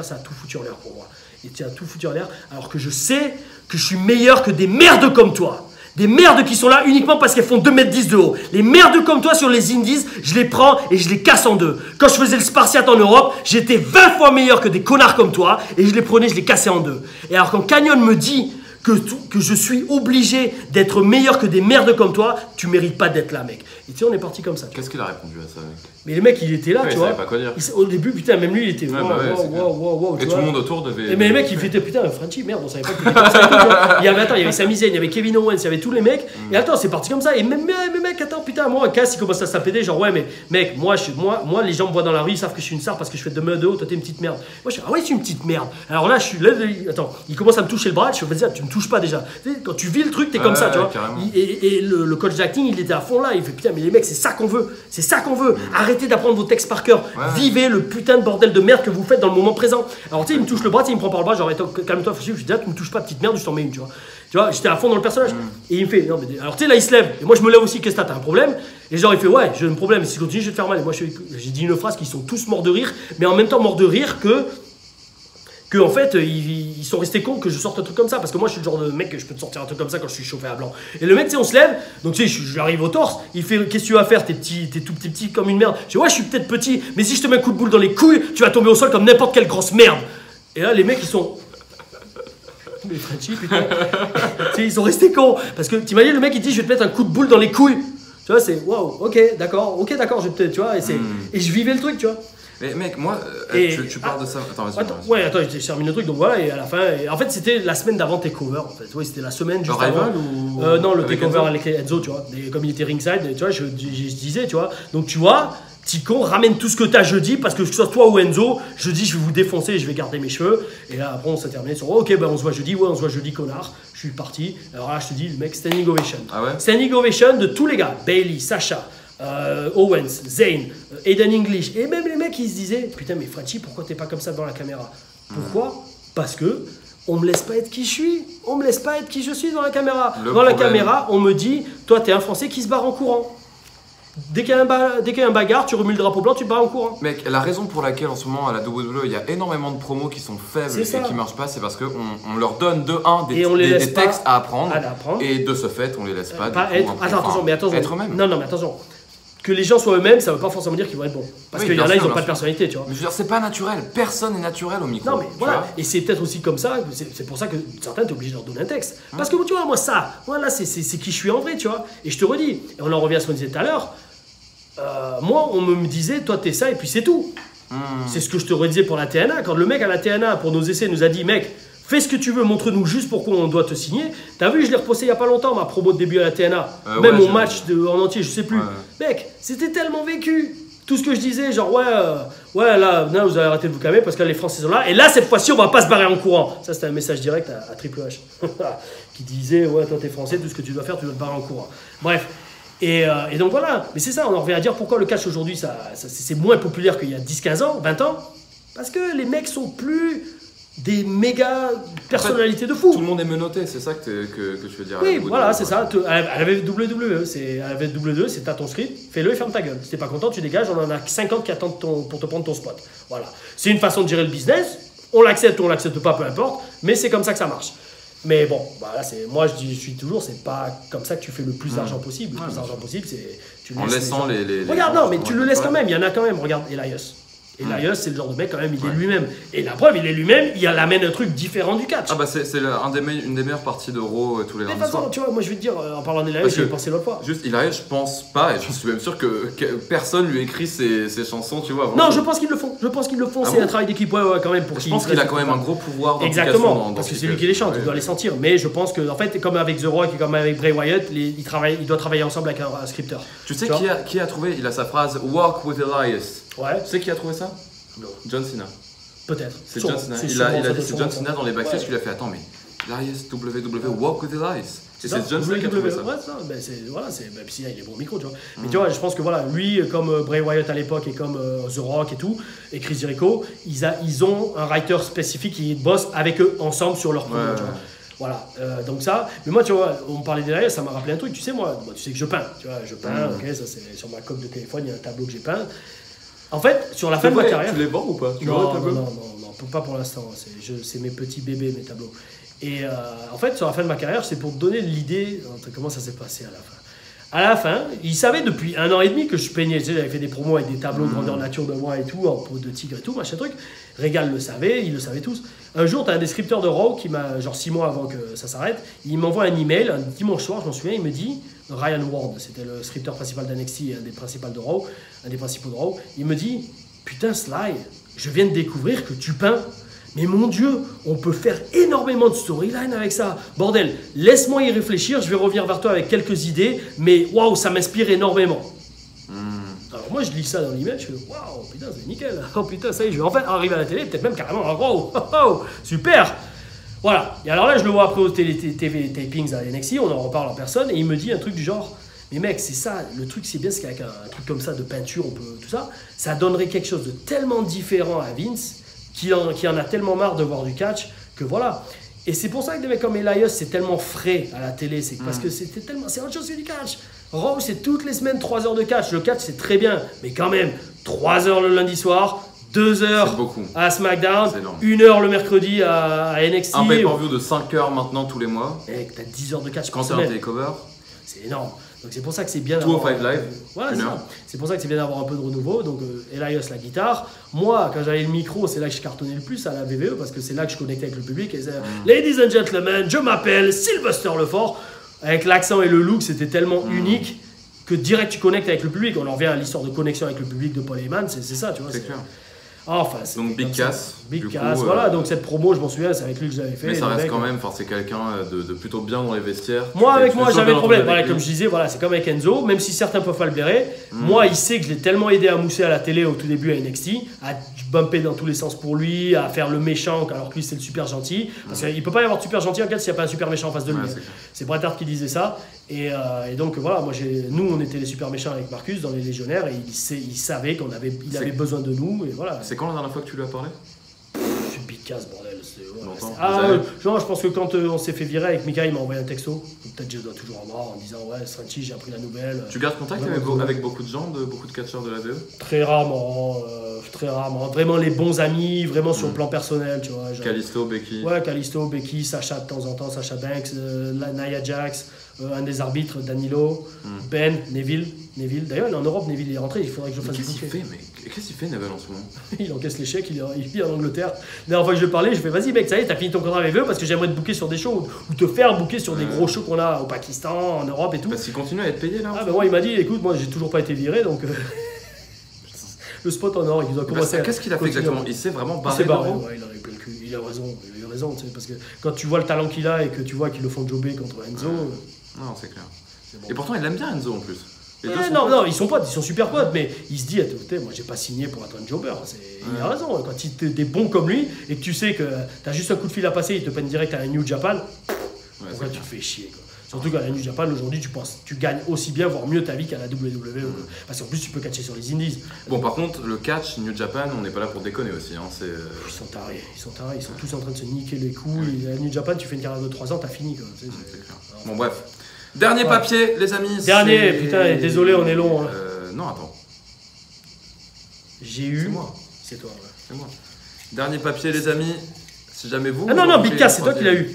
Ça a tout foutu en l'air pour moi. Et tu as tout foutu en l'air, alors que je sais que je suis meilleur que des merdes comme toi. Des merdes qui sont là uniquement parce qu'elles font 2m10 de haut. Les merdes comme toi sur les indies, je les prends et je les casse en deux. Quand je faisais le Spartiate en Europe, j'étais 20 fois meilleur que des connards comme toi et je les prenais, je les cassais en deux. Et alors quand Canyon me dit que je suis obligé d'être meilleur que des merdes comme toi, tu mérites pas d'être là, mec. Et tu sais, on est parti comme ça. Qu'est-ce qu'il a répondu à ça, mec ? Mais le mec, il était là, tu vois. Il savait pas quoi dire. Au début, putain, même lui, il était wow. Et tout le monde autour devait. Mais le mec, il fait putain, Frenchy, merde, on savait pas qu'il était comme ça. Il y avait Sami Zayn, il y avait Kevin Owens, il y avait tous les mecs. Et attends, c'est parti comme ça. Et même mec, attends, putain, moi, Cass, il commence à s'appéder, genre, ouais, mais mec, moi, les gens me voient dans la rue, ils savent que je suis une star parce que je fais 2 m de haut, toi, t'es une petite merde. Moi, je fais, ah ouais, c'est une petite merde. Alors là, je suis là, attends, il commence à me toucher le bras, je fais, vas-y, tu me touches pas déjà. Quand tu vis le truc, t'es comme ça, tu vois. Et le coach d'acting, il était à fond là, il fait, putain, mais les mecs, c'est ça qu'on veut. Arrêtez d'apprendre vos textes par cœur. Vivez le putain de bordel de merde que vous faites dans le moment présent. Alors, tu sais, il me touche le bras, il me prend par le bras, genre, calme-toi, je dis, tu me touches pas, petite merde, je t'en mets une, tu vois. Tu vois, j'étais à fond dans le personnage. Et il me fait, non, mais alors, tu sais, là, il se lève. Et moi, je me lève aussi, qu'est-ce que t'as un problème? Et genre, il fait, ouais, j'ai un problème, et si tu continues, je vais te faire mal. Et moi, j'ai dit une phrase qui sont tous morts de rire, mais en même temps morts de rire que en fait, ils sont restés cons que je sorte un truc comme ça. Parce que moi, je suis le genre de mec que je peux te sortir un truc comme ça quand je suis chauffé à blanc. Et le mec, tu sais, on se lève. Donc, tu sais, je lui arrive au torse. Il fait, qu'est-ce que tu vas faire? T'es tout petit comme une merde. Je dis, ouais, je suis peut-être petit. Mais si je te mets un coup de boule dans les couilles, tu vas tomber au sol comme n'importe quelle grosse merde. Et là, les mecs, ils sont. Mais Frenchy, putain. Tu sais, ils sont restés cons. Parce que, t'imagines, le mec, il dit, je vais te mettre un coup de boule dans les couilles. Tu vois, c'est waouh, ok, d'accord, je vais peut-être, tu vois. Et je vivais le truc, tu vois. Mais mec, moi, tu parles de ça. Attends, vas-y. Ouais, attends, je termine le truc. Donc voilà, et à la fin, en fait, c'était la semaine d'avant Takeover. En fait, ouais, c'était la semaine juste avant. Ou... non, le Takeover avec Enzo, tu vois. Et comme il était ringside, tu vois, je disais, tu vois. Donc tu vois, petit con, ramène tout ce que t'as jeudi, parce que ce soit toi ou Enzo, jeudi, je vais vous défoncer et je vais garder mes cheveux. Et là, après, on s'est terminé sur, ok, ben on se voit jeudi, ouais, on se voit jeudi, connard. Je suis parti. Alors là, je te dis, le mec, standing ovation. Ah ouais? Standing ovation de tous les gars. Bayley, Sasha. Owens, Zayn, Aiden English, et même les mecs ils se disaient putain mais Frenchy pourquoi t'es pas comme ça devant la caméra? Pourquoi? Parce que on me laisse pas être qui je suis, on me laisse pas être qui je suis dans la caméra. Dans la caméra on me dit toi t'es un Français qui se barre en courant. Dès qu'il y a un bagarre, tu remues le drapeau blanc, tu te barres en courant. Mec, la raison pour laquelle en ce moment à la WWE il y a énormément de promos qui sont faibles et qui marchent pas, c'est parce qu'on leur donne de 1 des textes à apprendre, et de ce fait on les laisse pas. Attention, être eux-mêmes. Non, mais attention. Que les gens soient eux-mêmes, ça veut pas forcément dire qu'ils vont être bons. Parce qu'il y en a, ils ont pas de personnalité, tu vois. Mais je veux dire, c'est pas naturel. Personne n'est naturel au micro. Non, mais voilà. Et c'est peut-être aussi comme ça, c'est pour ça que certains, t'es obligé de leur donner un texte. Parce que tu vois, moi, là, c'est qui je suis en vrai, tu vois. Et je te redis, et on en revient à ce qu'on disait tout à l'heure. Moi, on me disait, toi, t'es ça, et puis c'est tout. C'est ce que je te redisais pour la TNA. Quand le mec à la TNA, pour nos essais, nous a dit, mec, fais ce que tu veux, montre-nous juste pourquoi on doit te signer. T'as vu, je l'ai reposté il y a pas longtemps, ma promo de début à la TNA. Même mon match en entier, je sais plus. Mec, c'était tellement vécu. Tout ce que je disais, genre, là, vous avez arrêté de vous calmer parce que là, les Français sont là. Et là, cette fois-ci, on va pas se barrer en courant. Ça, c'était un message direct à Triple H. Qui disait, ouais, toi, t'es Français, tout ce que tu dois faire, tu dois te barrer en courant. Bref. Et donc voilà. Mais c'est ça, on en revient à dire pourquoi le catch aujourd'hui, c'est moins populaire qu'il y a 10-15 ans, 20 ans. Parce que les mecs sont plus des méga personnalités de fou. Tout le monde est menotté, c'est ça que je veux dire. Oui, voilà, c'est ça. À la WWE, c'est t'as ton script, fais-le et ferme ta gueule. Si t'es pas content, tu dégages, on en a 50 qui attendent pour te prendre ton spot. Voilà. C'est une façon de gérer le business, on l'accepte ou on l'accepte pas, peu importe, mais c'est comme ça que ça marche. Mais bon, voilà, moi je suis toujours, c'est pas comme ça que tu fais le plus d'argent possible. Le plus d'argent possible, c'est tu en laissant les Regarde, non, mais tu le laisses quand même, il y en a quand même. Regarde, Elias. Elias, c'est le genre de mec quand même, il est lui-même. Et la preuve, il est lui-même, il amène un truc différent du catch. Ah bah c'est une des meilleures parties de Raw tous les lundis soirs. Tu vois, moi je vais te dire, en parlant d'Elias, j'y ai pensé l'autre fois. Juste, Elias, je pense pas, et je suis même sûr que personne lui écrit ses chansons, tu vois. Non, je pense qu'ils le font. C'est un travail d'équipe, quand même. Je pense qu'il a quand même un gros pouvoir. Exactement, parce que c'est lui qui les chante, il doit les sentir. Mais je pense que, en fait, comme avec The Rock et comme avec Bray Wyatt, il doit travailler ensemble avec un scripteur. Tu sais qui a trouvé, il a sa phrase Walk with Elias. Ouais. Tu sais qui a trouvé ça? Non. John Cena. Peut-être. C'est John Cena. Il a dit c'est John Cena dans les backstage qui lui a fait attends mais Elias WWE Walk with Elias. C'est John Cena qui a trouvé ça. Ouais, puis il est bon au micro, tu vois. Mais tu vois, je pense que voilà, lui, comme Bray Wyatt à l'époque et comme The Rock et tout, et Chris Jericho, ils ont un writer spécifique qui bosse avec eux ensemble sur leur promo, tu vois. Voilà, donc ça. Mais moi, tu vois, on me parlait d'Elias, ça m'a rappelé un truc. Tu sais, moi, tu sais que je peins. Tu vois, je peins, ok, ça c'est sur ma coque de téléphone, il y a un tableau que j'ai peint. En fait, sur la fin de ma carrière. Tu les vends ou pas? Non, pas pour l'instant. C'est mes petits bébés, mes tableaux. Et en fait, sur la fin de ma carrière, c'est pour te donner l'idée de comment ça s'est passé à la fin. À la fin, ils savaient depuis 1 an et demi que je peignais. Tu sais, j'avais fait des promos avec des tableaux grandeur nature de moi et tout, en peau de tigre et tout, machin truc. Régal le savait, ils le savaient tous. Un jour, t'as un des scripteurs de Raw qui m'a, genre 6 mois avant que ça s'arrête, il m'envoie un email, un dimanche soir, je m'en souviens, il me dit, Ryan Ward, c'était le scripteur principal d'NXT et un des principaux de Raw, il me dit, putain Sly, je viens de découvrir que tu peins. Mais mon Dieu, on peut faire énormément de storyline avec ça. Bordel, laisse-moi y réfléchir, je vais revenir vers toi avec quelques idées, mais waouh, ça m'inspire énormément. Alors moi, je lis ça dans l'email, je fais waouh, putain, c'est nickel. Oh putain, ça y est, je vais enfin arriver à la télé, peut-être même carrément, wow, super. Voilà. Et alors là, je le vois après au TV tapings à NXT, on en reparle en personne, et il me dit un truc du genre, mais mec, c'est ça, le truc, c'est bien, c'est qu'avec un truc comme ça de peinture, on peut, tout ça, ça donnerait quelque chose de tellement différent à Vince. Qui en a tellement marre de voir du catch que voilà. Et c'est pour ça que des mecs comme Elias, c'est tellement frais à la télé. C'est parce que c'est autre chose que du catch. Raw, c'est toutes les semaines 3 heures de catch. Le catch, c'est très bien. Mais quand même, 3 heures le lundi soir, 2 heures à SmackDown, 1 heure le mercredi à NXT. Un pay-per-view de 5 heures maintenant tous les mois. Et t'as 10 heures de catch quand t'as un takeover. C'est énorme. Donc c'est pour ça que c'est bien d'avoir... 205 Live, voilà, c'est pour ça que c'est bien d'avoir un peu de renouveau. Donc Elias la guitare. Moi, quand j'avais le micro, c'est là que je cartonnais le plus à la VVE parce que c'est là que je connectais avec le public. Et Ladies and gentlemen, je m'appelle Sylvester Lefort. Avec l'accent et le look, c'était tellement unique que direct tu connectes avec le public. On en revient à l'histoire de connexion avec le public de Paul Heyman, c'est ça, tu vois. C'est clair. Enfin, donc Big Cass. Big Cass, voilà, donc cette promo, je m'en souviens, c'est avec lui que j'avais fait. Mais ça reste quand même, c'est quelqu'un de plutôt bien dans les vestiaires. Moi, avec moi, j'avais le problème. Voilà, comme je disais, voilà, c'est comme avec Enzo, même si certains peuvent pas le blairer. Moi, il sait que je l'ai tellement aidé à mousser à la télé au tout début à NXT, à bumper dans tous les sens pour lui, à faire le méchant alors que lui c'est le super gentil. Parce qu'il peut pas y avoir de super gentil en cas s'il n'y a pas un super méchant en face de lui. C'est Bret Hart qui disait ça. Et donc voilà, nous on était les super méchants avec Marcus dans les Légionnaires et il savait qu'il avait besoin de nous et voilà. C'est quand la dernière fois que tu lui as parlé? Big Cass, bordel. longtemps. Genre, je pense que quand on s'est fait virer avec Mika, il m'a envoyé un texto. Peut-être je dois toujours avoir en disant ouais, Stranchi, j'ai appris la nouvelle. Tu gardes contact avec beaucoup de gens, beaucoup de catcheurs de la VE? Très rarement, très rarement. Vraiment les bons amis, vraiment sur le plan personnel, tu vois. Genre, Kalisto, Becky. Ouais, Kalisto, Becky, Sacha de temps en temps, Sacha Banks, Nia Jax, un des arbitres, Danilo, Ben, Neville. D'ailleurs, il est en Europe, Neville, il est rentré, il faudrait que je fasse Qu'est-ce qu'il fait, Neville, en ce moment? Il encaisse les chèques, il est en Angleterre. La dernière fois que je lui parlais, je fais vas-y mec, ça y est, t'as fini ton contrat avec eux parce que j'aimerais te booker sur des shows ou te faire booker sur des gros shows qu'on a au Pakistan, en Europe et tout. Parce qu'il continue à être payé là. Ah ben moi il m'a dit écoute, moi j'ai toujours pas été viré donc le spot en or, il doit commencer. Qu'est-ce qu'il a fait exactement? Il s'est vraiment barré. Il s'est barré, ouais, il a réglé le cul. Il a raison, tu sais, parce que quand tu vois le talent qu'il a et que tu vois qu'ils le font jobber contre Enzo. Non, c'est clair. Bon. Et pourtant il aime bien Enzo en plus. Non, ils sont potes, ils sont super potes, mais il se dit, moi j'ai pas signé pour être un jobber. Il a raison, quand tu es bon comme lui et que tu sais que t'as juste un coup de fil à passer, il te peine direct à un New Japan, pourquoi tu te fais chier quoi. Surtout qu'à la New Japan aujourd'hui, tu gagnes aussi bien, voire mieux ta vie qu'à la WWE. Parce qu'en plus, tu peux catcher sur les indies. Bon, par contre, le catch, New Japan, on n'est pas là pour déconner aussi. Hein, Ils sont tarés, ils sont tous en train de se niquer les couilles. La New Japan, tu fais une carrière de 3 ans, t'as fini quoi. Bon, bref. Dernier papier, les amis. Dernier, putain, désolé, on est long. Hein. Non, attends. J'ai eu. C'est moi. C'est toi, ouais. C'est moi. Dernier papier, les amis. Si jamais vous. Ah non, Big Cass, c'est toi qui l'as eu.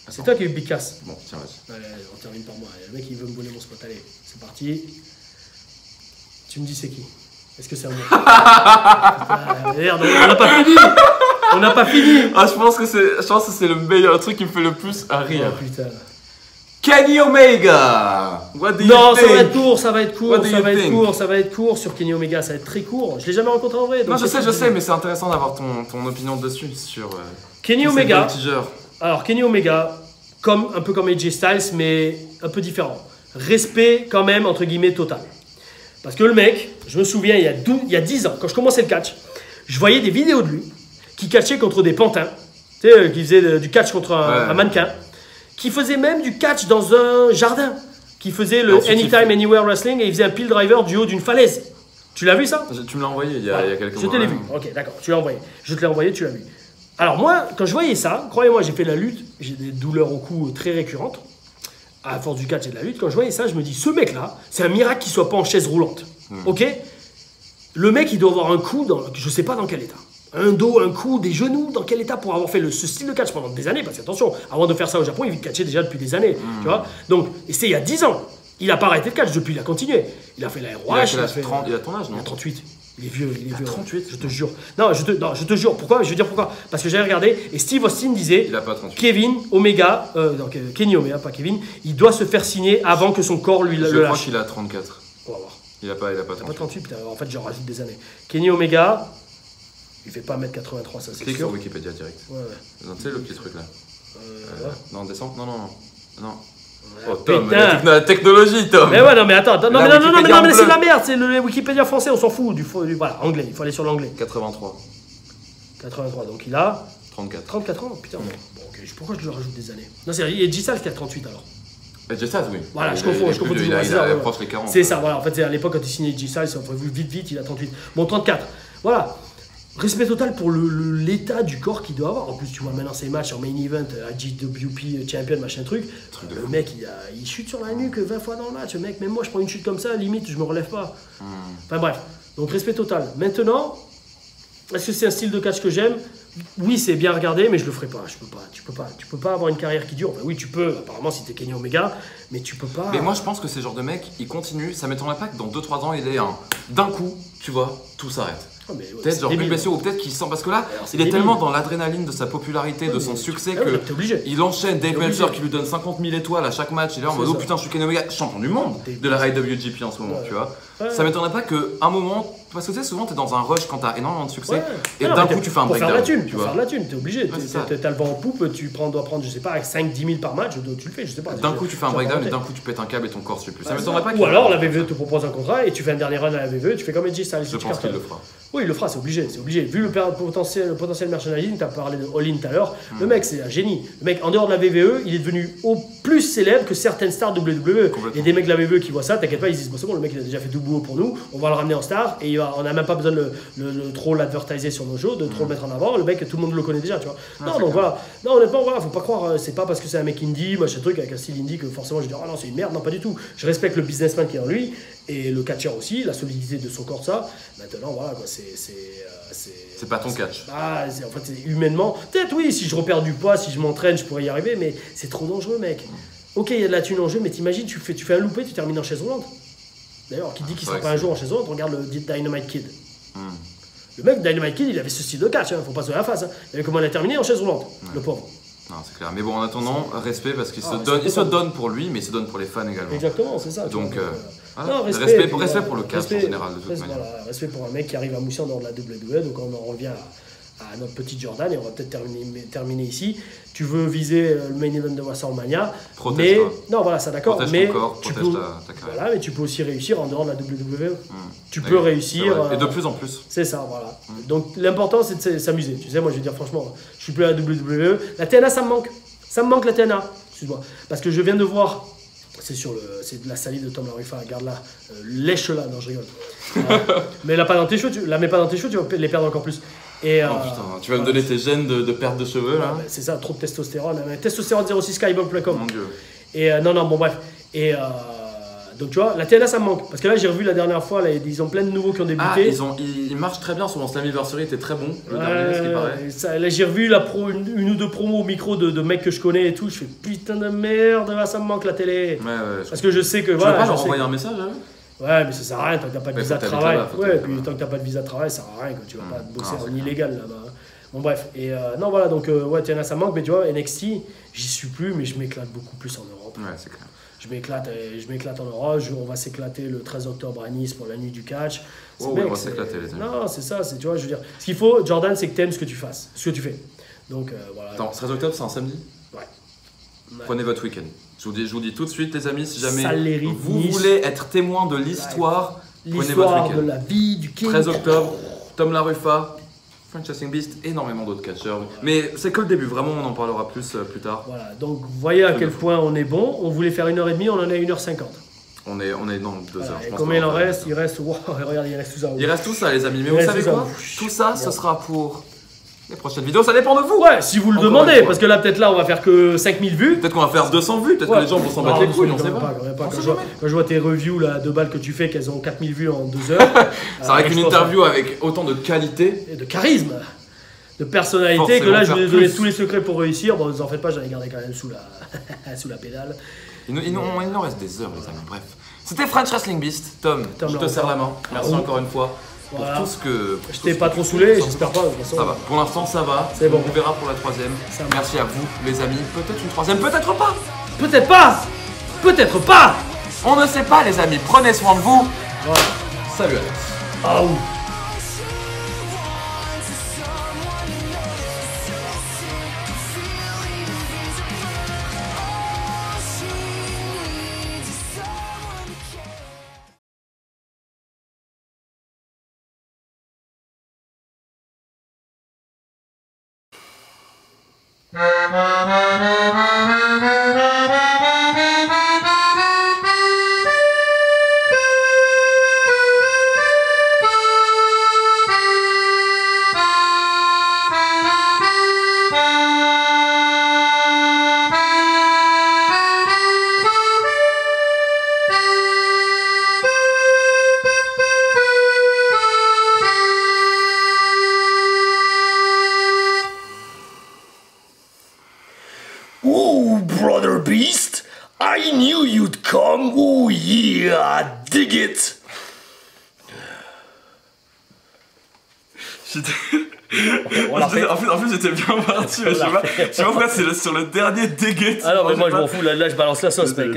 C'est toi qui as eu Big Cass. Bon, tiens, vas-y. Allez, on termine par moi. Le mec, il veut me voler mon spot. Allez, c'est parti. Tu me dis c'est qui? Est-ce que c'est un moi? Putain, merde, on n'a pas fini. On n'a pas fini. Ah, je pense que c'est le meilleur truc qui me fait le plus rire. Oh, putain. Kenny Omega. What do you non, think? Ça va être court sur Kenny Omega, ça va être très court. Je l'ai jamais rencontré en vrai. Donc non, je sais, mais c'est intéressant d'avoir ton opinion dessus sur Kenny Omega. Alors Kenny Omega, un peu comme AJ Styles, mais un peu différent. Respect quand même, entre guillemets, total. Parce que le mec, je me souviens, il y a 10 ans, quand je commençais le catch, je voyais des vidéos de lui qui catchait contre des pantins, tu sais, qui faisait du catch contre un mannequin, qui faisait même du catch dans un jardin, qui faisait le Anytime Anywhere Wrestling et il faisait un pile driver du haut d'une falaise. Tu l'as vu ça? Tu me l'as envoyé il y a quelques mois. Je te l'ai vu, ok d'accord, tu l'as envoyé. Je te l'ai envoyé, tu l'as vu. Alors moi, quand je voyais ça, croyez-moi, j'ai fait la lutte, j'ai des douleurs au cou très récurrentes, à force du catch et de la lutte, quand je voyais ça, je me dis, ce mec-là, c'est un miracle qu'il soit pas en chaise roulante, ok? Le mec, il doit avoir un cou, je sais pas dans quel état. Un dos, un cou, des genoux, dans quel état pour avoir fait ce style de catch pendant des années, parce qu'attention, avant de faire ça au Japon, il catchait déjà depuis des années, tu vois? Donc, et c'était il y a 10 ans. Il a pas arrêté de catch depuis, il a continué. Il a fait la ROH, il a ton âge, non? Il a 38. Il est vieux, il est vieux. 38, je te jure. Non, je te jure. Pourquoi? Je vais dire pourquoi. Parce que j'avais regardé et Steve Austin disait il a pas 38. Kenny Omega, pas Kevin, il doit se faire signer avant que son corps lui le lâche. Je crois qu'il a 34. On va voir. Il a pas 38, putain. En fait, j'en rajoute des années. Kenny Omega, il fait pas 1m83, ça c'est sûr. sûr. Sur Wikipédia direct. Ouais. Non, tu sais le petit truc là. Non, descends. Non. Oh Tom, la technologie, Tom. Mais ouais, non, mais attends, non, mais c'est de la merde, c'est le Wikipédia français, on s'en fout voilà, anglais, il faut aller sur l'anglais. 83, donc il a 34 ans, putain. Bon, ok, pourquoi je lui rajoute des années? Non, c'est J-Sals qui a 38 alors. J-Sals, oui. Voilà, je confonds toujours. Il approche les 40. C'est ça, voilà, en fait, à l'époque quand il signait J-Sals, vite, il a 38. Bon, 34, voilà. Respect total pour l'état du corps qu'il doit avoir. En plus, tu vois maintenant ses matchs en main event, IWGP Champion, machin truc. Le mec, il chute sur la nuque 20 fois dans le match. Le mec, même moi, je prends une chute comme ça, limite, je me relève pas. Enfin bref, donc respect total. Maintenant, est-ce que c'est un style de catch que j'aime? Oui, c'est bien regardé, mais je le ferai pas. Tu peux pas avoir une carrière qui dure. Enfin, oui, tu peux, apparemment, si t'es Kenny Omega, mais tu peux pas. Mais moi, je pense que ces genres de mecs, ils continuent. Ça m'étonnerait pas que dans 2-3 ans, il ait d'un coup, tu vois, tout s'arrête. Peut-être genre une blessure ou peut-être qu'il sent parce que là il est tellement dans l'adrénaline de sa popularité, de son succès que il enchaîne Dave Meltzer qui lui donne 50 000 étoiles à chaque match. Il est là en mode oh putain je suis Kenny Omega, champion du monde de la IWGP en ce moment, tu vois. Ça m'étonnerait pas qu'un moment, parce que tu sais souvent t'es dans un rush quand t'as énormément de succès et d'un coup tu fais un breakdown. Pour faire de la thune, t'es obligé. T'as le vent en poupe, tu dois prendre je sais pas 5-10 000 par match, tu le fais, je sais pas. D'un coup tu fais un breakdown et d'un coup tu pètes un câble et ton corps suit plus. Ça m'étonnerait pas. Ou alors la WWE te propose un contrat et tu fais un dernier run à la WWE, tu fais comme AJ Styles. Je pense qu'il le fera. Oui, il le fera, c'est obligé. Vu le potentiel merchandising, tu as parlé de All-In tout à l'heure, le mec, c'est un génie. Le mec, en dehors de la WWE, il est devenu plus célèbre que certaines stars WWE. Et des mecs de la WWE qui voient ça, t'inquiète pas, ils disent bon, c'est bon, le mec il a déjà fait tout le boulot pour nous, on va le ramener en star et on n'a même pas besoin de trop l'advertiser sur nos shows, de trop le mettre en avant. Le mec, tout le monde le connaît déjà, tu vois. Non, donc voilà. Non, honnêtement, voilà, faut pas croire, c'est pas parce que c'est un mec indie, machin truc avec un style indie que forcément je dis ah non, c'est une merde. Non, pas du tout. Je respecte le businessman qui est en lui et le catcheur aussi, la solidité de son corps, ça. Maintenant, voilà, quoi, c'est pas ton catch. Ah, en fait, c'est humainement. Peut-être, oui, si je repère du poids, si je m'entraîne, je pourrais y arriver, mais c'est trop dangereux, mec. Ok, il y a de la thune en jeu, mais t'imagines, tu fais un loupé, tu termines en chaise roulante. D'ailleurs, qui dit qu'il sera pas un jour en chaise roulante, regarde le Dynamite Kid. Le mec, Dynamite Kid, il avait ce style de catch, hein, faut pas se la face. Hein. Il avait comment il a terminé en chaise roulante, le pauvre. Non, c'est clair. Mais bon, en attendant, respect parce qu'il se donne pour lui, mais il se donne pour les fans également. Exactement, c'est ça. Donc, non, respect pour le cast en général, de toute manière. Voilà, respect pour un mec qui arrive à mousser en dehors de la WWE, donc on en revient à notre petit Jordan et on va peut-être terminer ici. Tu veux viser le main event de WrestleMania, mais non, voilà, ça d'accord, mais tu peux, voilà, mais tu peux aussi réussir en dehors de la WWE. Tu peux réussir et de plus en plus. C'est ça, voilà. Donc l'important c'est de s'amuser. Tu sais, moi je vais dire franchement, je suis plus à la WWE. La TNA ça me manque la TNA. Excuse-moi, parce que je viens de voir. C'est de la salive de Tom Larifa, regarde là, lèche-la, non je rigole. Mais la mets pas dans tes cheveux, tu vas les perdre encore plus. Et, oh putain, tu vas me donner tes gènes de perte de cheveux là. C'est ça, trop de testostérone. Testostérone 06skybob.com. Mon dieu. Et non, bon bref. Et donc tu vois, la TNA ça me manque. Parce que là j'ai revu la dernière fois, là, ils ont plein de nouveaux qui ont débuté. Ah, ils marchent très bien, son Slammiversary était très bon, le dernier, ce qui paraît. Là j'ai revu une ou deux promos au micro de mecs que je connais et tout. Je fais putain de merde, là ça me manque la télé. Ouais, parce que je sais que. Tu voilà, veux pas leur envoyer un message hein. Ouais, mais ça sert à rien tant que t'as pas de visa de travail. Ouais, puis tant que t'as pas de visa de travail, ça sert à rien que tu vas pas bosser en illégal là-bas. Bon, bref. Et non, voilà, donc, ouais, TNA ça manque, mais tu vois, NXT, j'y suis plus, mais je m'éclate beaucoup plus en Europe. Ouais, c'est clair. Je m'éclate en Europe. On va s'éclater le 13 octobre à Nice pour la nuit du catch. Oh, on va s'éclater, les amis. Non, c'est ça, tu vois, je veux dire. Ce qu'il faut, Jordan, c'est que t'aimes ce que tu fais. Donc, voilà. Attends, 13 octobre, c'est un samedi ? Ouais. Prenez votre week-end. Je vous dis tout de suite, les amis, si jamais vous Nice. voulez être témoin de l'histoire, prenez votre l'histoire week-end. de la vie du King. 13 octobre, Tom Larifa, French Wrestling Beast, énormément d'autres catcheurs. Mais c'est que le début, vraiment, on en parlera plus tard. Voilà, donc vous voyez à quel point on est bon. On voulait faire 1h30, on en est à 1h50. On est dans 2 heures. Et combien il en reste ? Il reste, wow, regarde, il reste tout ça. Il reste tout ça, les amis. Mais vous savez quoi ? Tout ça, ce sera pour les prochaines vidéos. Ça dépend de vous. Ouais, si vous le demandez. Parce que là, peut-être là, on va faire que 5000 vues. Peut-être qu'on va faire 200 vues. Peut-être que les gens vont s'en battre les couilles. On sait pas. Quand je vois tes reviews là, 2 balles que tu fais, qu'elles ont 4000 vues en 2 heures. C'est vrai qu'une interview avec autant de qualité. Et de charisme. De personnalité, que là je vais donner tous les secrets pour réussir. Bon, ne vous en faites pas, j'en ai gardé quand même sous la pédale. Il nous reste des heures, les amis. Bref. C'était French Wrestling Beast. Tom, je te serre la main. Merci encore une fois pour tout ce que. Je t'ai pas trop saoulé, j'espère pas. De toute façon. Ça va. Pour l'instant, ça va. C'est bon. On verra pour la 3e. Merci à vous, les amis. Peut-être une 3e, peut-être pas. Peut-être pas. Peut-être pas. On ne sait pas, les amis. Prenez soin de vous. Voilà. Salut, Alex. Ah, Oh, Brother Beast, I knew you'd come. Oh yeah, dig it. En plus j'étais bien parti, mais je sais pas pourquoi c'est sur le dernier dig it. Ah non, mais moi je m'en fous, là je balance la sauce, mec.